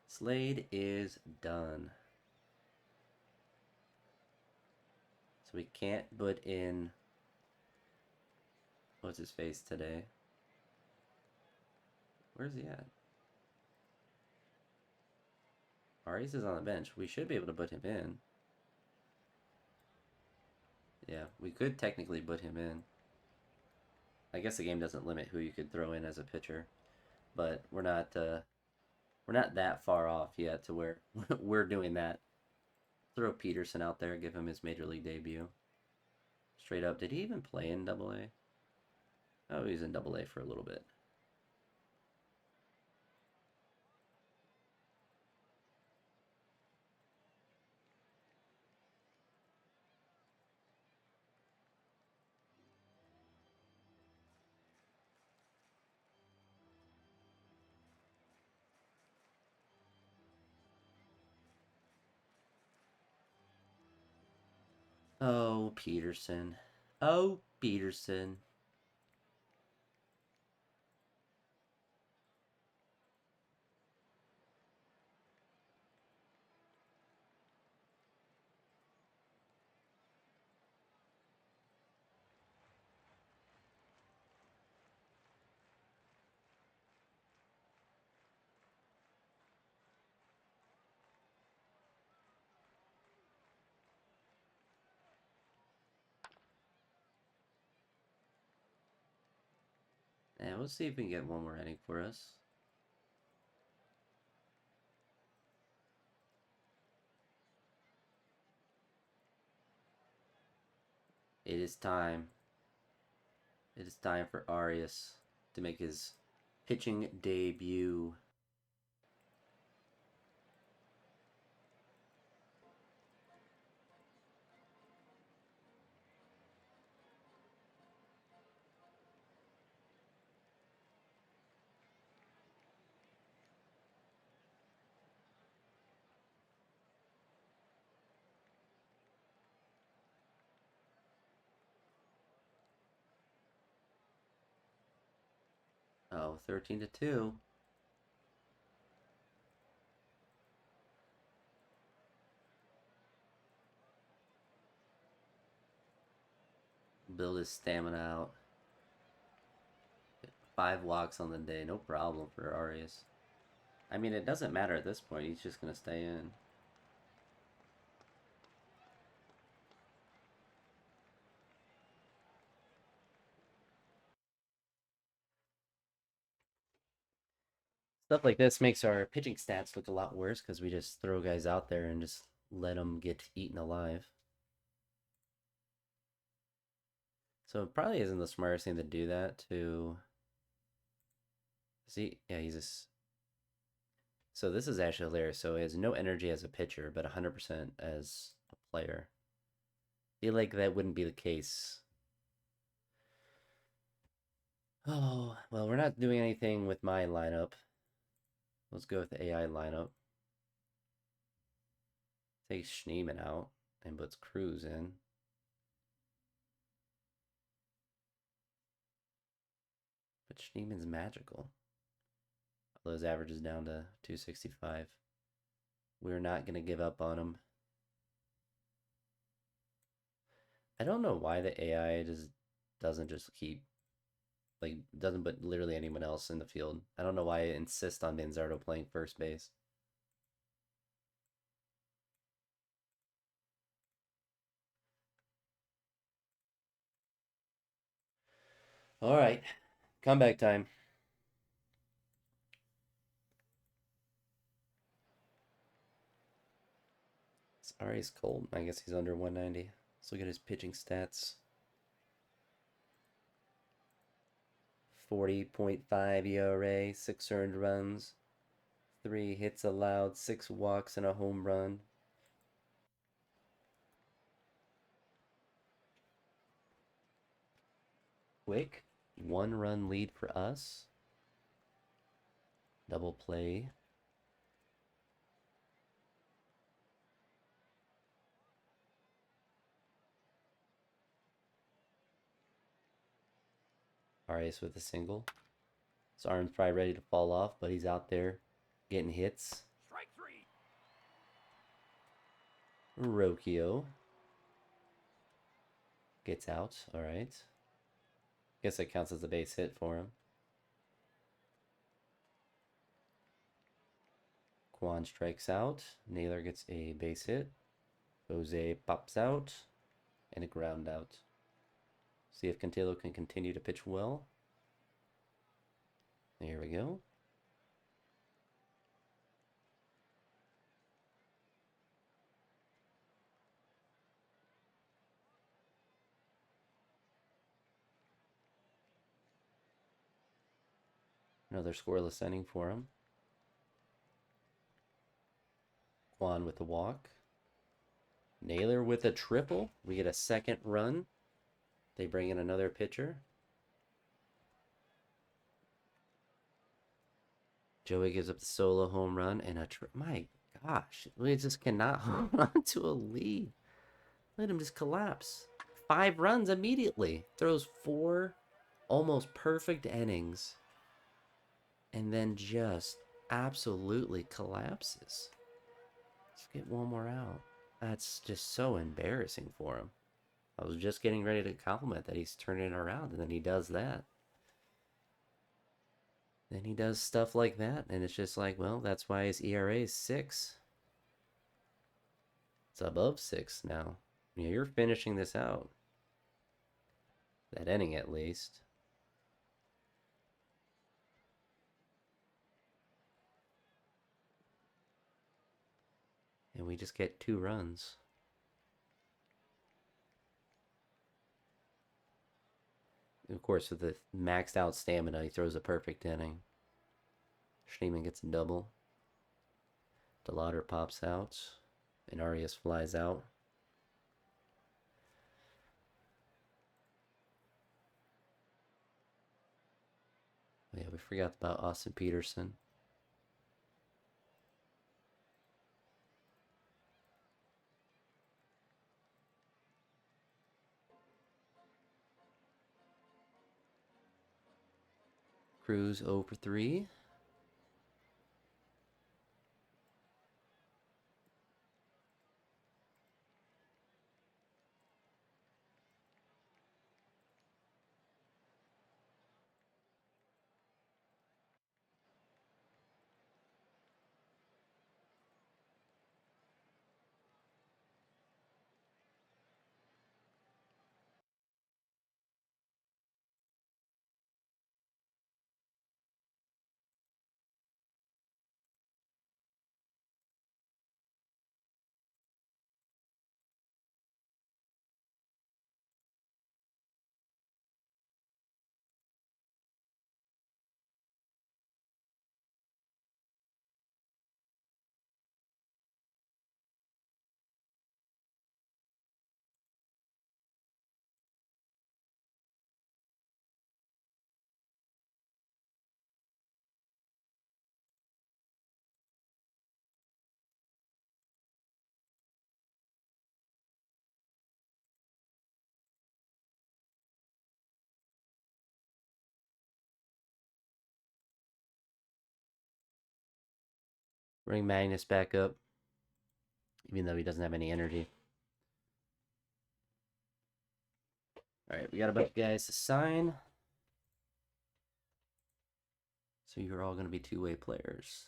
Slade is done. So we can't put in... What's his face today? Where's he at? Arias is on the bench. We should be able to put him in. Yeah, we could technically put him in. I guess the game doesn't limit who you could throw in as a pitcher, but we're not that far off yet to where we're doing that. Throw Peterson out there, give him his major league debut. Straight up, did he even play in Double A? Oh, he was in Double A for a little bit. Oh, Peterson. Oh, Peterson. And we'll see if we can get one more inning for us. It is time. It is time for Arias to make his pitching debut. Oh, 13-2. Build his stamina out. 5 walks on the day, no problem for Arias. I mean, it doesn't matter at this point. He's just going to stay in. Stuff like this makes our pitching stats look a lot worse because we just throw guys out there and just let them get eaten alive. So it probably isn't the smartest thing to do that to... See, yeah, he's just... So this is actually hilarious. So he has no energy as a pitcher, but 100% as a player. I feel like that wouldn't be the case. Oh, well, we're not doing anything with my lineup. Let's go with the AI lineup. Take Schneemann out and puts Cruz in. But Schneemann's magical. Although his average is down to 265. We're not going to give up on him. I don't know why the AI just doesn't just keep, like, doesn't put literally anyone else in the field. I don't know why it insists on Manzardo playing first base. All right, comeback time. Ari's cold. I guess he's under 190. Let's look at his pitching stats. 40.5 ERA, 6 earned runs, 3 hits allowed, 6 walks, and a home run. Quick 1-run lead for us. Double play. Arias with a single. His arm's probably ready to fall off, but he's out there getting hits. Strike 3. Rocchio gets out. All right. Guess that counts as a base hit for him. Quan strikes out. Naylor gets a base hit. Jose pops out. And a ground out. See if Cantillo can continue to pitch well. There we go. Another scoreless inning for him. Quan with the walk. Naylor with a triple. We get a second run. They bring in another pitcher. Joey gives up the solo home run and a my gosh, we just cannot hold on to a lead. Let him just collapse. 5 runs immediately. Throws 4 almost perfect innings. And then just absolutely collapses. Let's get one more out. That's just so embarrassing for him. I was just getting ready to compliment that he's turning it around, and then he does that. Then he does stuff like that, and it's just like, well, that's why his ERA is 6. It's above 6 now. Yeah, you're finishing this out. That inning, at least. And we just get 2 runs. Of course, with the maxed out stamina, he throws a perfect inning. Schneemann gets a double. DeLauder pops out. And Arias flies out. Oh, yeah, we forgot about Austin Peterson. Cruz 0 for 3. Bring Magnus back up, even though he doesn't have any energy. Alright, we got a bunch of guys to sign. So you're all going to be two-way players.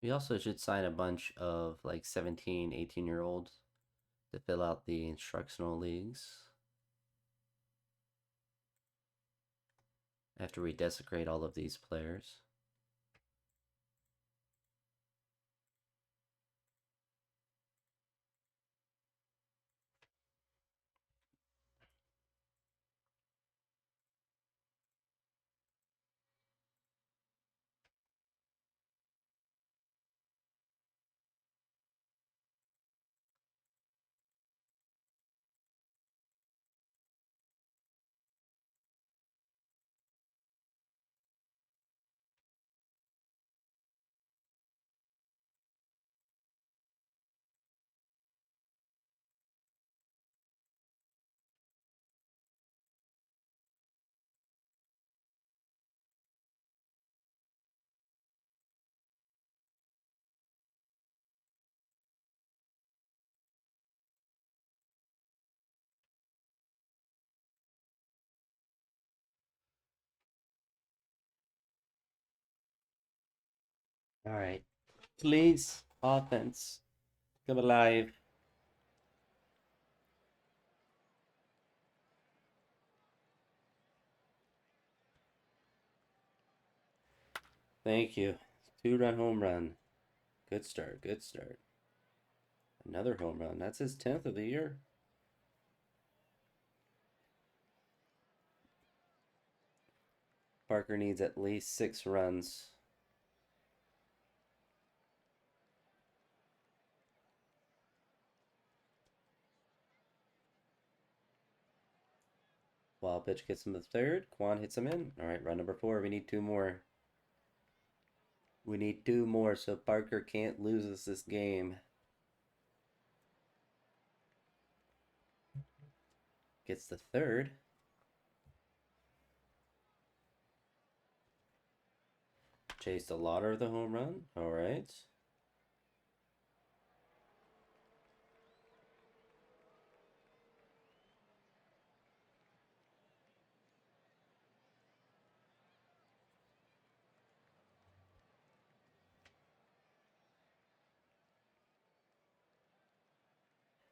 We also should sign a bunch of like 17, 18-year-olds to fill out the instructional leagues after we desecrate all of these players. All right. Please, offense, come alive. Thank you. 2-run home run. Good start. Good start. Another home run. That's his 10th of the year. Parker needs at least 6 runs. Wild pitch gets him the third. Quan hits him in. All right, run number 4. We need 2 more. We need 2 more so Parker can't lose us this game. Gets the third. Chased a Lauder of the home run. All right.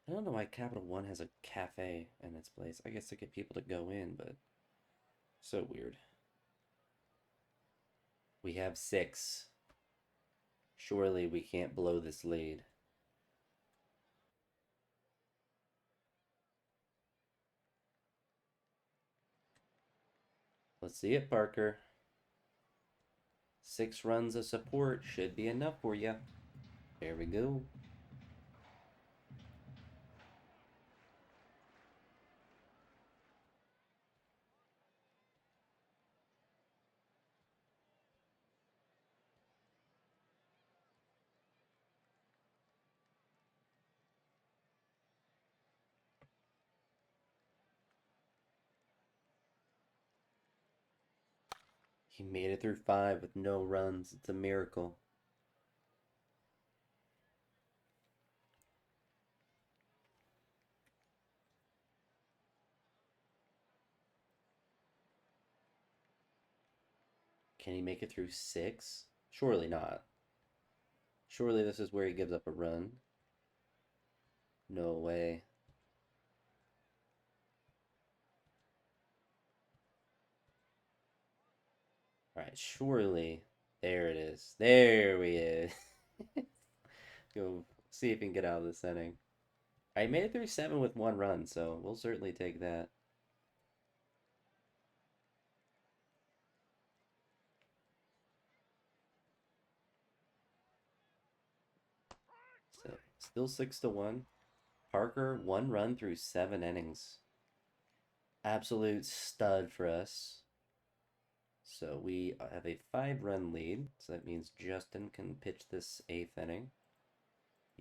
I don't know why Capital One has a cafe in its place. I guess to get people to go in, but so weird. We have 6. Surely we can't blow this lead. Let's see it, Parker. 6 runs of support should be enough for you. There we go. He made it through 5 with no runs. It's a miracle. Can he make it through 6? Surely not. Surely this is where he gives up a run. No way. Alright, surely. There it is. There we is. Go see if we can get out of this inning. I made it through 7 with 1 run, so we'll certainly take that. So still 6-1. Parker, 1 run through 7 innings. Absolute stud for us. So we have a 5-run lead. So that means Justin can pitch this 8th inning.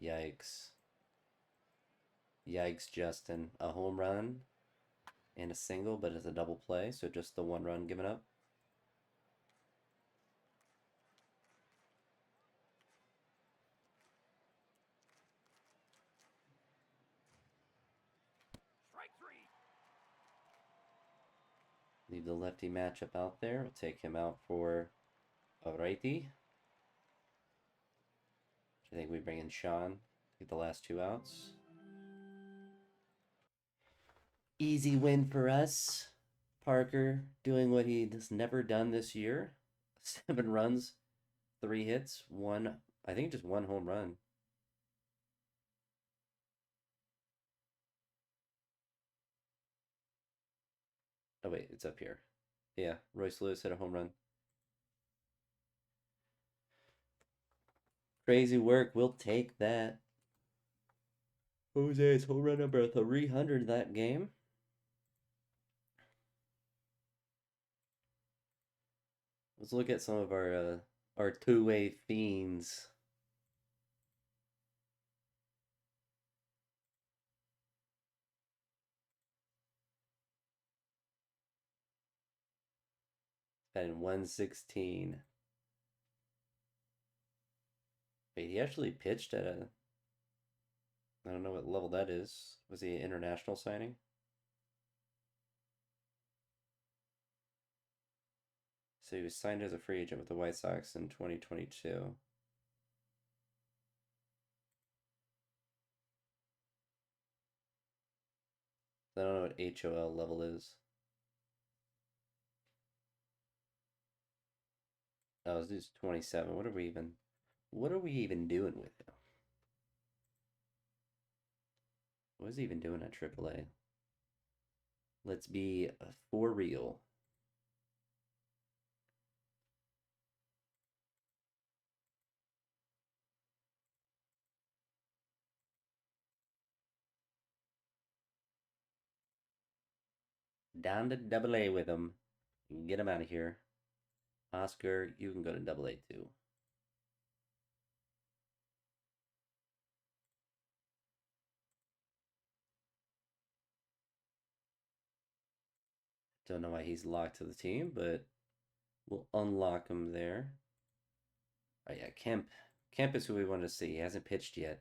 Yikes. Yikes, Justin. A home run and a single, but it's a double play, so just the 1 run given up. Strike 3. Leave the lefty matchup out there. We'll take him out for a righty. I think we bring in Sean. Get the last 2 outs. Easy win for us. Parker doing what he has never done this year. 7 runs, 3 hits, 1, I think just 1 home run. Oh wait, it's up here. Yeah, Royce Lewis hit a home run. Crazy work. We'll take that. Jose's home run number 300 that game. Let's look at some of our two-way fiends. And 116. Wait, he actually pitched at a. I don't know what level that is. Was he an international signing? So he was signed as a free agent with the White Sox in 2022. I don't know what HOL level is. Oh, this is 27. What are we even doing with him? What is he even doing at AAA? Let's be for real. Down to AA with him. Get him out of here. Oscar, you can go to AA too. Don't know why he's locked to the team, but we'll unlock him there. Oh yeah, Kemp. Kemp is who we wanted to see. He hasn't pitched yet.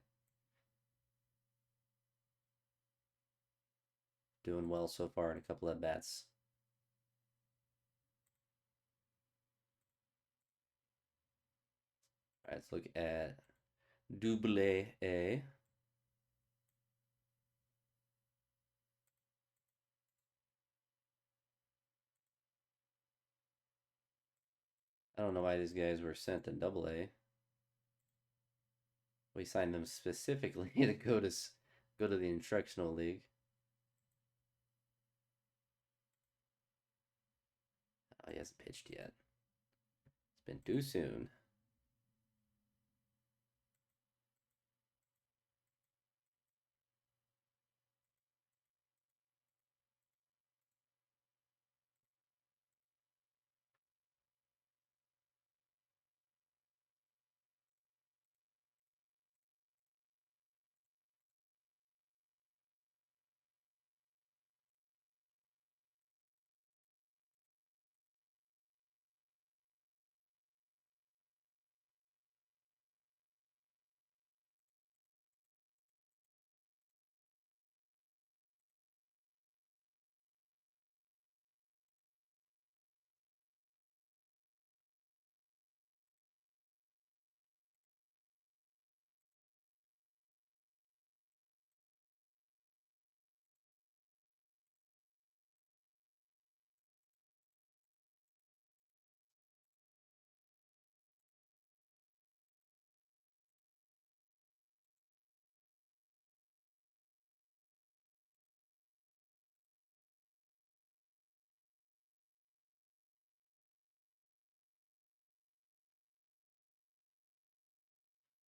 Doing well so far in a couple of bats. All right, let's look at Double A. I don't know why these guys were sent to Double A. We signed them specifically to go to the instructional league. Oh, he hasn't pitched yet. It's been too soon.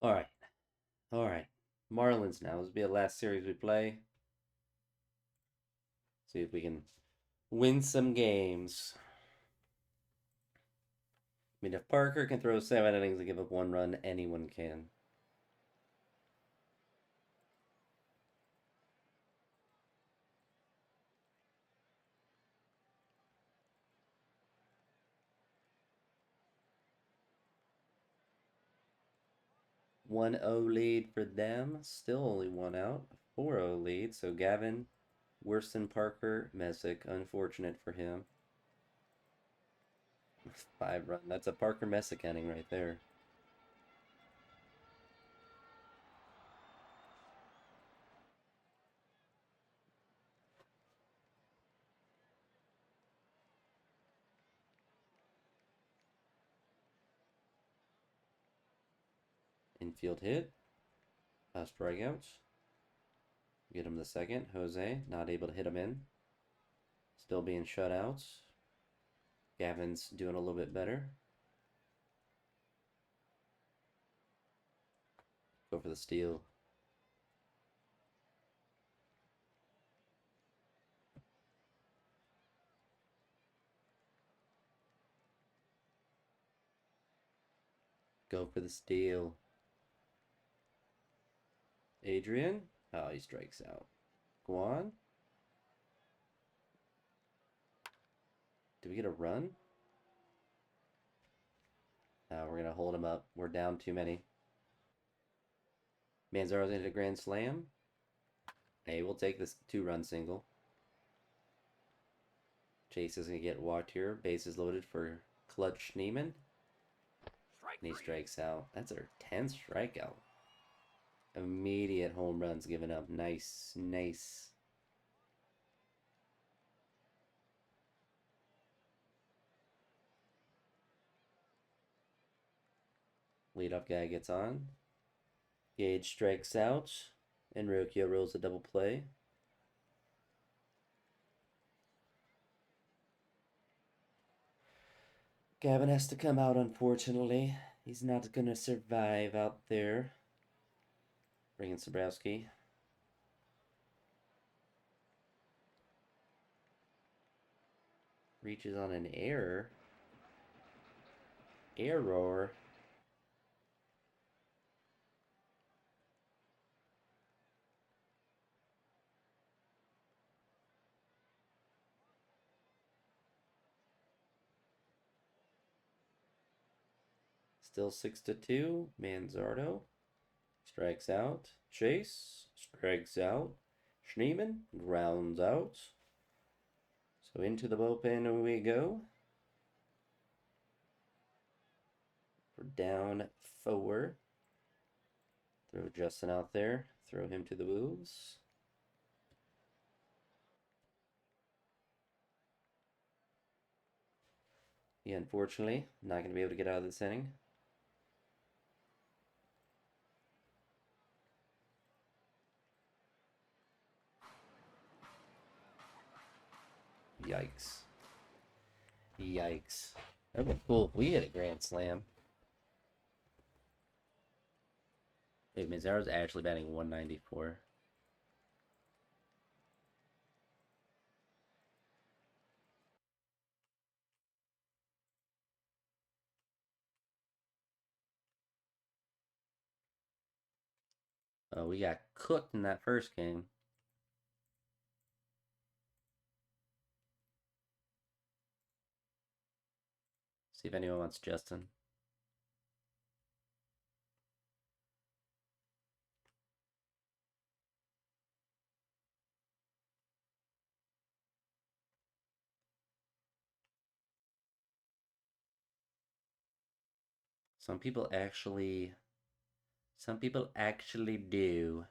All right. All right. Marlins now. This will be the last series we play. See if we can win some games. I mean, if Parker can throw 7 innings and give up 1 run, anyone can. One O lead for them. Still only one out. 4-0 lead. So Gavin, worse than Parker. Messick, unfortunate for him. 5 run. That's a Parker Messick inning right there. Infield hit. Strikeouts. Get him the second. Jose, not able to hit him in. Still being shut out. Gavin's doing a little bit better. Go for the steal. Go for the steal. Adrian. Oh, he strikes out. Guan. Did we get a run? No, we're going to hold him up. We're down too many. Manzaro's into a grand slam. Hey, we'll take this 2-run single. Chase is going to get walked here. Bases loaded for Clutch Schneeman. And he strikes out. That's our 10th strikeout. Immediate home runs given up. Nice, nice. Leadoff guy gets on. Gage strikes out. And Rokio rolls a double play. Gavin has to come out, unfortunately. He's not going to survive out there. Bringing Sobrowski. Reaches on an error. Error. Still 6-2. Manzardo strikes out. Chase strikes out. Schneeman grounds out. So into the bullpen we go. We're down 4. Throw Justin out there. Throw him to the wolves. Yeah, unfortunately, not going to be able to get out of this inning. Yikes. Yikes. That'd be cool if we had a grand slam. Wait, Mazzaro's actually batting 194. Oh, we got cooked in that first game. See if anyone wants Justin. Some people actually do.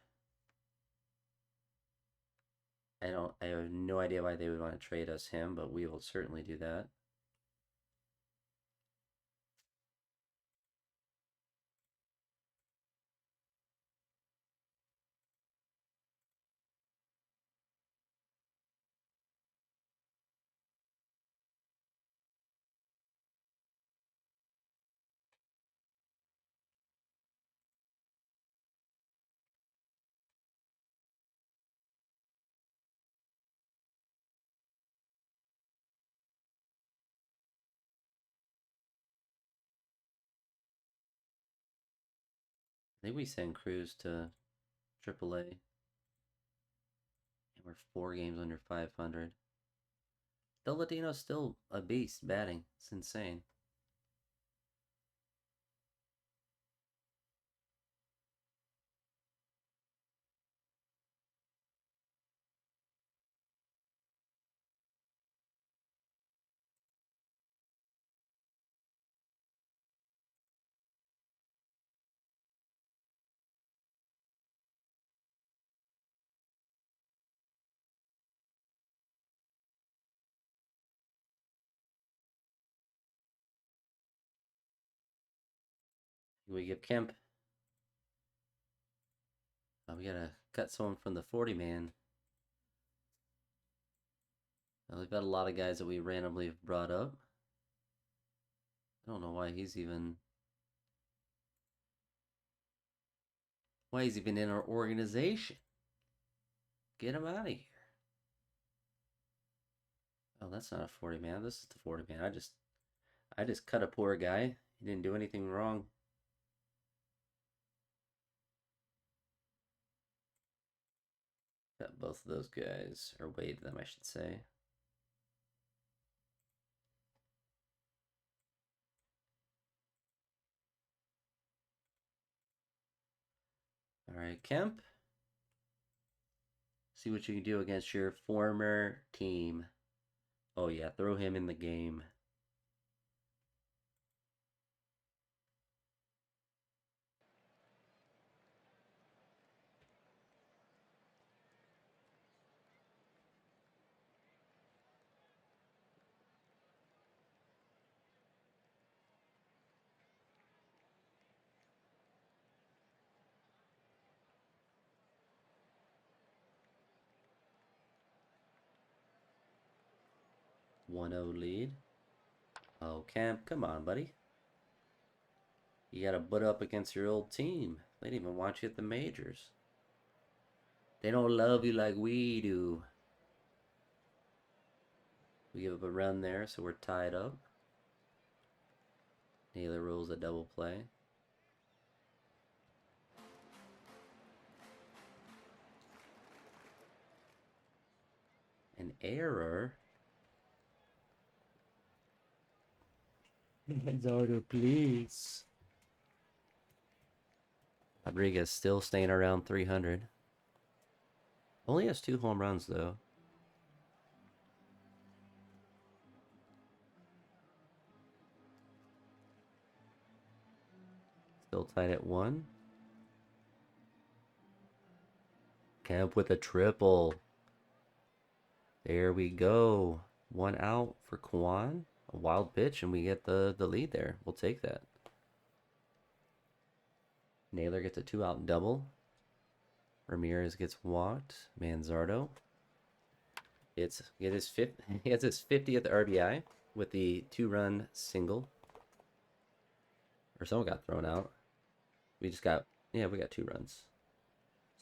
I have no idea why they would want to trade us him, but we will certainly do that. I think we send Cruz to AAA. And we're 4 games under 500. Del Latino's still a beast batting. It's insane. We give Kemp. Oh, we gotta cut someone from the 40 man. Well, we've got a lot of guys that we randomly have brought up. I don't know why he's even in our organization. Get him out of here. Oh, that's not a 40 man. This is the 40 man. I just cut a poor guy. He didn't do anything wrong. Got both of those guys, or waived them, I should say. All right, Kemp. See what you can do against your former team. Oh yeah, throw him in the game. 1-0 lead. Oh, Camp, come on, buddy. You gotta butt up against your old team. They didn't even want you at the majors. They don't love you like we do. We give up a run there, so we're tied up. Naylor rolls a double play. An error. Zardo, please. Rodriguez still staying around 300. Only has 2 home runs, though. Still tied at 1. Kemp with a triple. There we go. 1 out for Kwan. A wild pitch, and we get the lead there. We'll take that. Naylor gets a 2-out double. Ramirez gets walked. Manzardo. He has his 50th RBI with the 2-run single. Or someone got thrown out. We got 2 runs.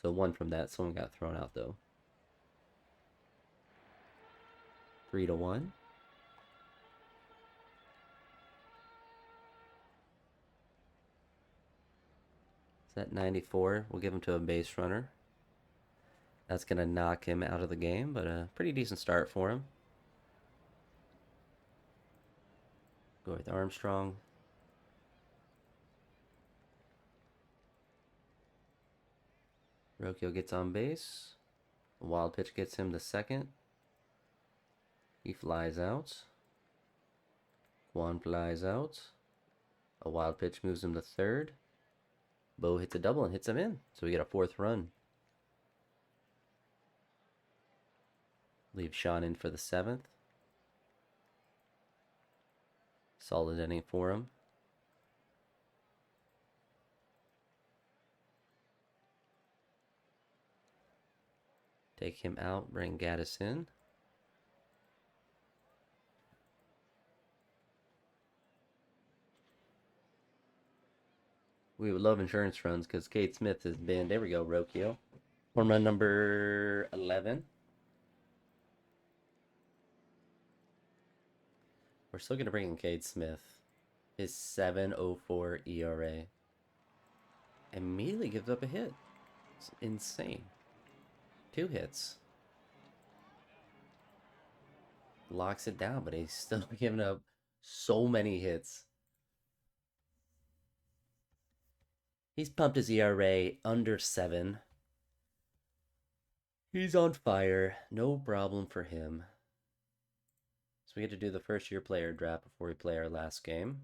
So 1 from that. Someone got thrown out though. 3-1. Is that 94? We'll give him to a base runner. That's going to knock him out of the game, but a pretty decent start for him. Go with Armstrong. Rocchio gets on base. A wild pitch gets him to second. He flies out. Juan flies out. A wild pitch moves him to third. Bo hits a double and hits him in. So we get a 4th run. Leave Sean in for the 7th. Solid inning for him. Take him out, bring Gaddis in. We would love insurance runs because Kate Smith has been, there we go, Rocchio. Home run number 11. We're still going to bring in Cade Smith. His 7.04 ERA. Immediately gives up a hit. It's insane. 2 hits. Locks it down, but he's still giving up so many hits. He's pumped his ERA under 7. He's on fire. No problem for him. So we get to do the first year player draft before we play our last game.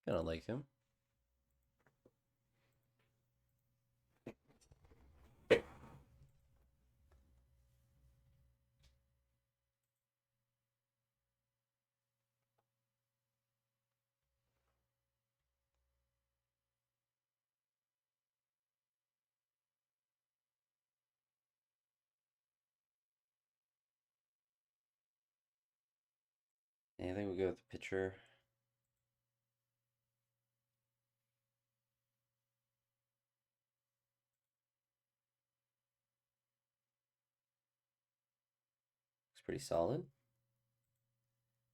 Kind of like him. I think we'll go with the pitcher. Looks pretty solid.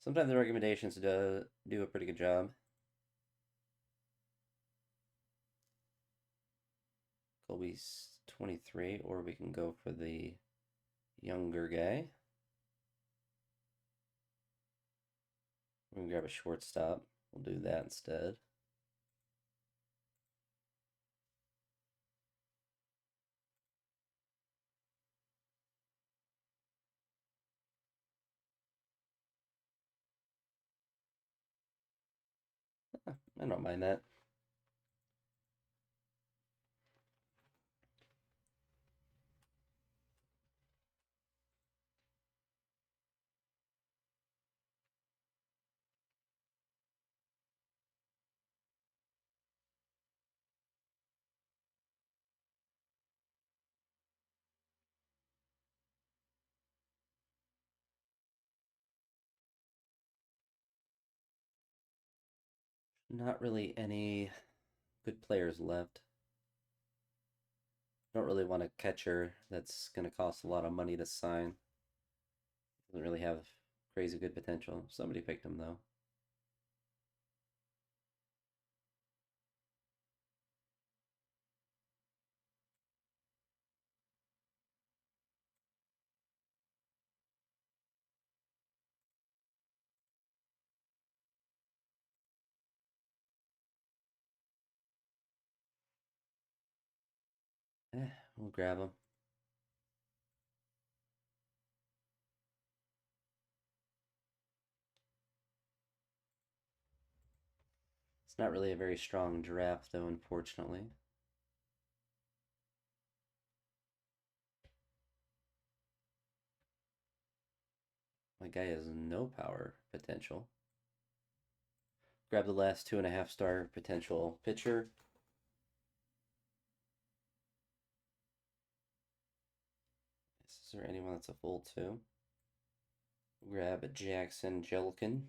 Sometimes the recommendations do a pretty good job. Colby's 23, or we can go for the younger guy. We can grab a shortstop. We'll do that instead. I don't mind that. Not really any good players left. Don't really want a catcher that's going to cost a lot of money to sign. Doesn't really have crazy good potential. Somebody picked him though. We'll grab him. It's not really a very strong draft though, unfortunately. My guy has no power potential. Grab the last 2.5 star potential pitcher. Is there anyone that's a full two? Grab a Jackson Jellican.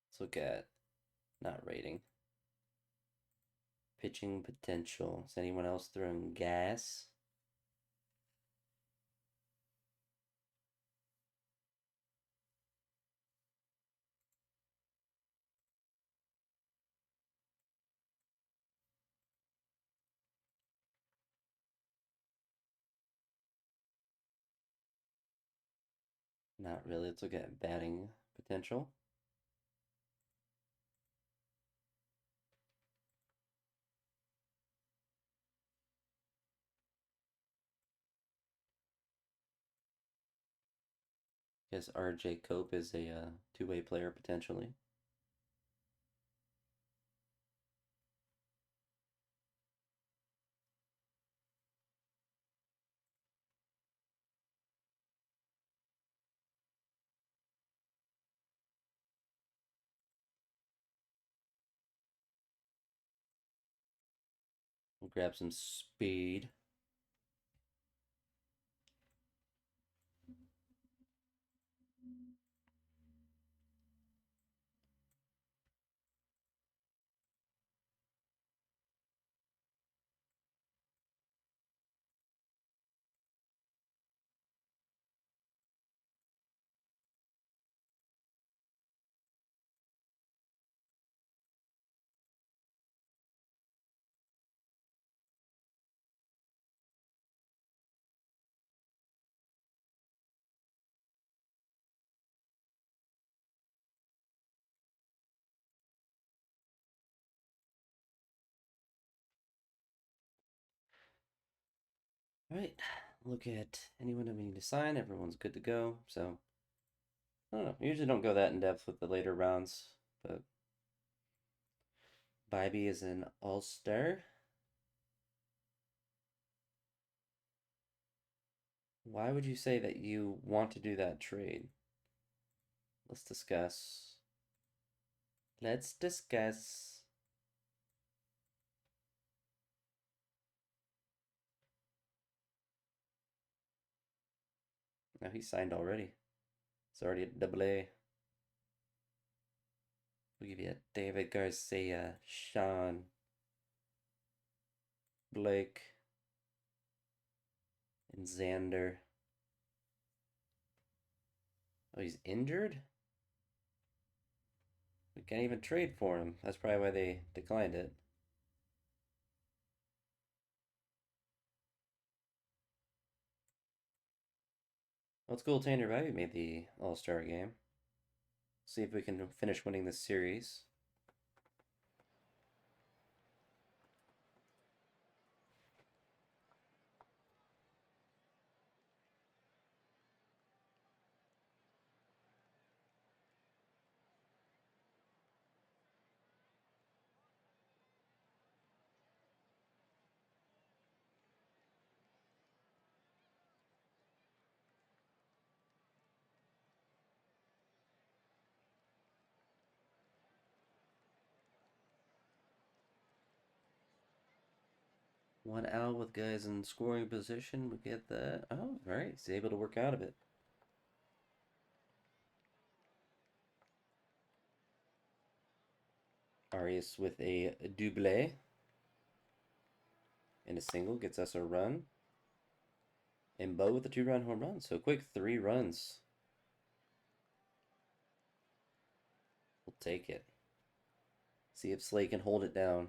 Let's look at not rating. Pitching potential. Is anyone else throwing gas? Not really. Let's look at batting potential. Guess RJ Cope is a two-way player potentially. We'll grab some speed. All right, look at anyone that we need to sign. Everyone's good to go. So, I don't know. We usually don't go that in depth with the later rounds, but Bibby is an all-star. Why would you say that you want to do that trade? Let's discuss. Let's discuss. Now he signed already. It's already at double A. We'll give you a David Garcia, Sean, Blake, and Xander. Oh, he's injured? We can't even trade for him. That's probably why they declined it. Well, it's cool Tanner Bybee made the All-Star game. See if we can finish winning this series. One out with guys in scoring position. We get that. Oh, all right. He's able to work out of it. Arias with a double and a single gets us a run. And Bo with a 2-run home run. So quick 3 runs. We'll take it. See if Slade can hold it down.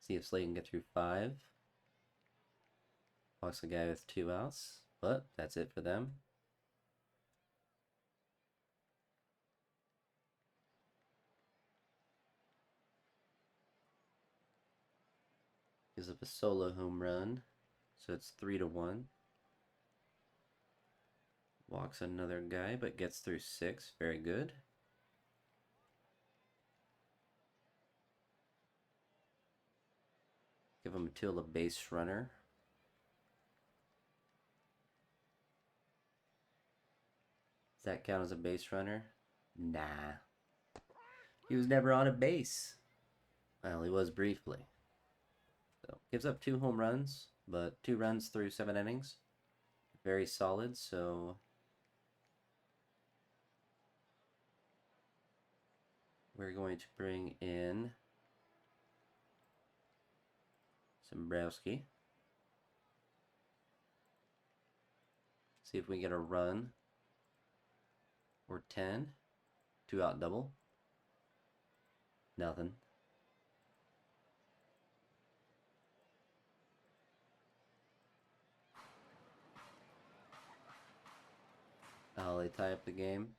See if Slade can get through 5. Walks a guy with 2 outs. But that's it for them. Gives up a solo home run. So it's 3-1. Walks another guy, but gets through 6. Very good. Give him a base runner. Does that count as a base runner? Nah. He was never on a base. Well, he was briefly. So gives up 2 home runs, but 2 runs through 7 innings. Very solid, so we're going to bring in Dombrowski. See if we get a run or 10. 2-out double. Nothing. Oh, they tie up the game.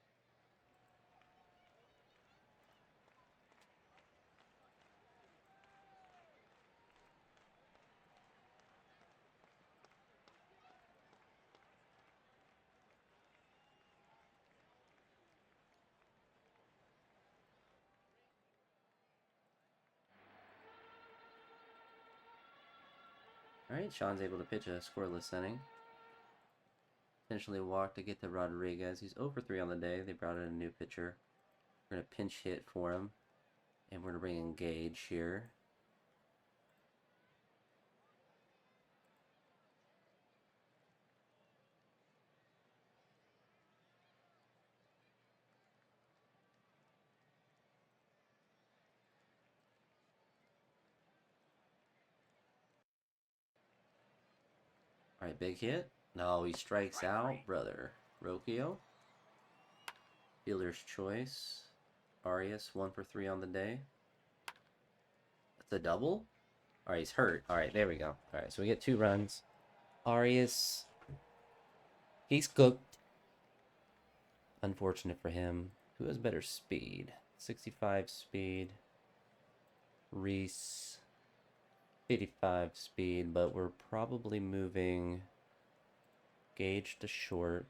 Alright, Sean's able to pitch a scoreless inning. Potentially walk to get to Rodriguez. He's 0 for 3 on the day. They brought in a new pitcher. We're going to pinch hit for him. And we're going to bring in Gage here. Alright, big hit. No, he strikes out, brother. Rocchio. Fielder's choice. Arias, 1 for 3 on the day. That's a double? Alright, he's hurt. Alright, there we go. Alright, so we get 2 runs. Arias. He's cooked. Unfortunate for him. Who has better speed? 65 speed. Reese. 85 speed, but we're probably moving Gage to short.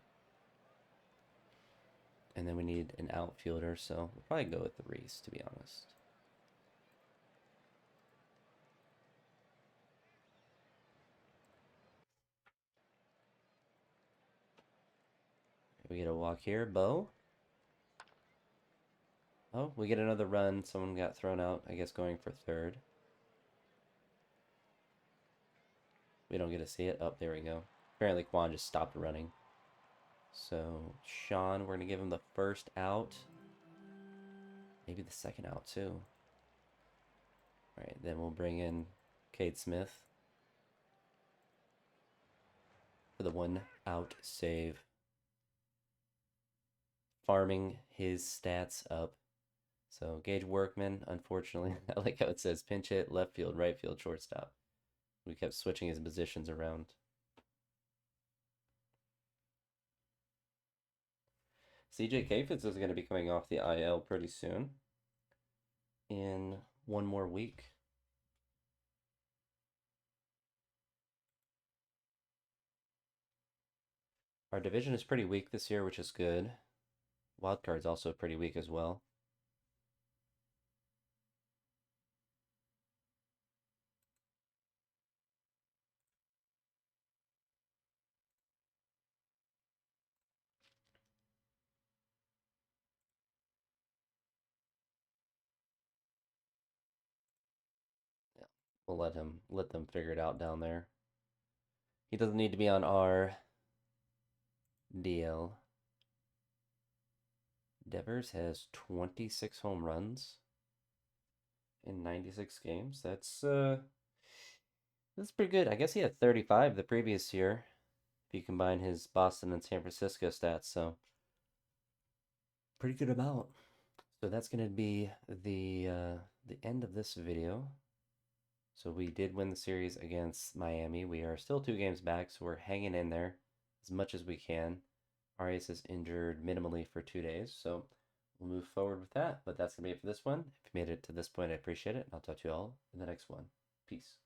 And then we need an outfielder, so we'll probably go with Reese, to be honest. We get a walk here. Bo. Oh, we get another run. Someone got thrown out, I guess going for third. We don't get to see it. Oh, there we go. Apparently Quan just stopped running. So, Sean, we're going to give him the first out. Maybe the second out, too. Alright, then we'll bring in Cade Smith for the 1-out save. Farming his stats up. So, Gage Workman, unfortunately, I like how it says pinch hit, left field, right field, shortstop. We kept switching his positions around. CJ Kafitz is going to be coming off the IL pretty soon. In 1 more week. Our division is pretty weak this year, which is good. Wildcard's also pretty weak as well. Yeah, we'll let them figure it out down there. He doesn't need to be on our DL. Devers has 26 home runs in 96 games. That's pretty good. I guess he had 35 the previous year if you combine his Boston and San Francisco stats, so pretty good amount. So that's going to be the end of this video. So we did win the series against Miami. We are still 2 games back, so we're hanging in there as much as we can. Arias is injured minimally for 2 days, so we'll move forward with that. But that's going to be it for this one. If you made it to this point, I appreciate it. I'll talk to you all in the next one. Peace.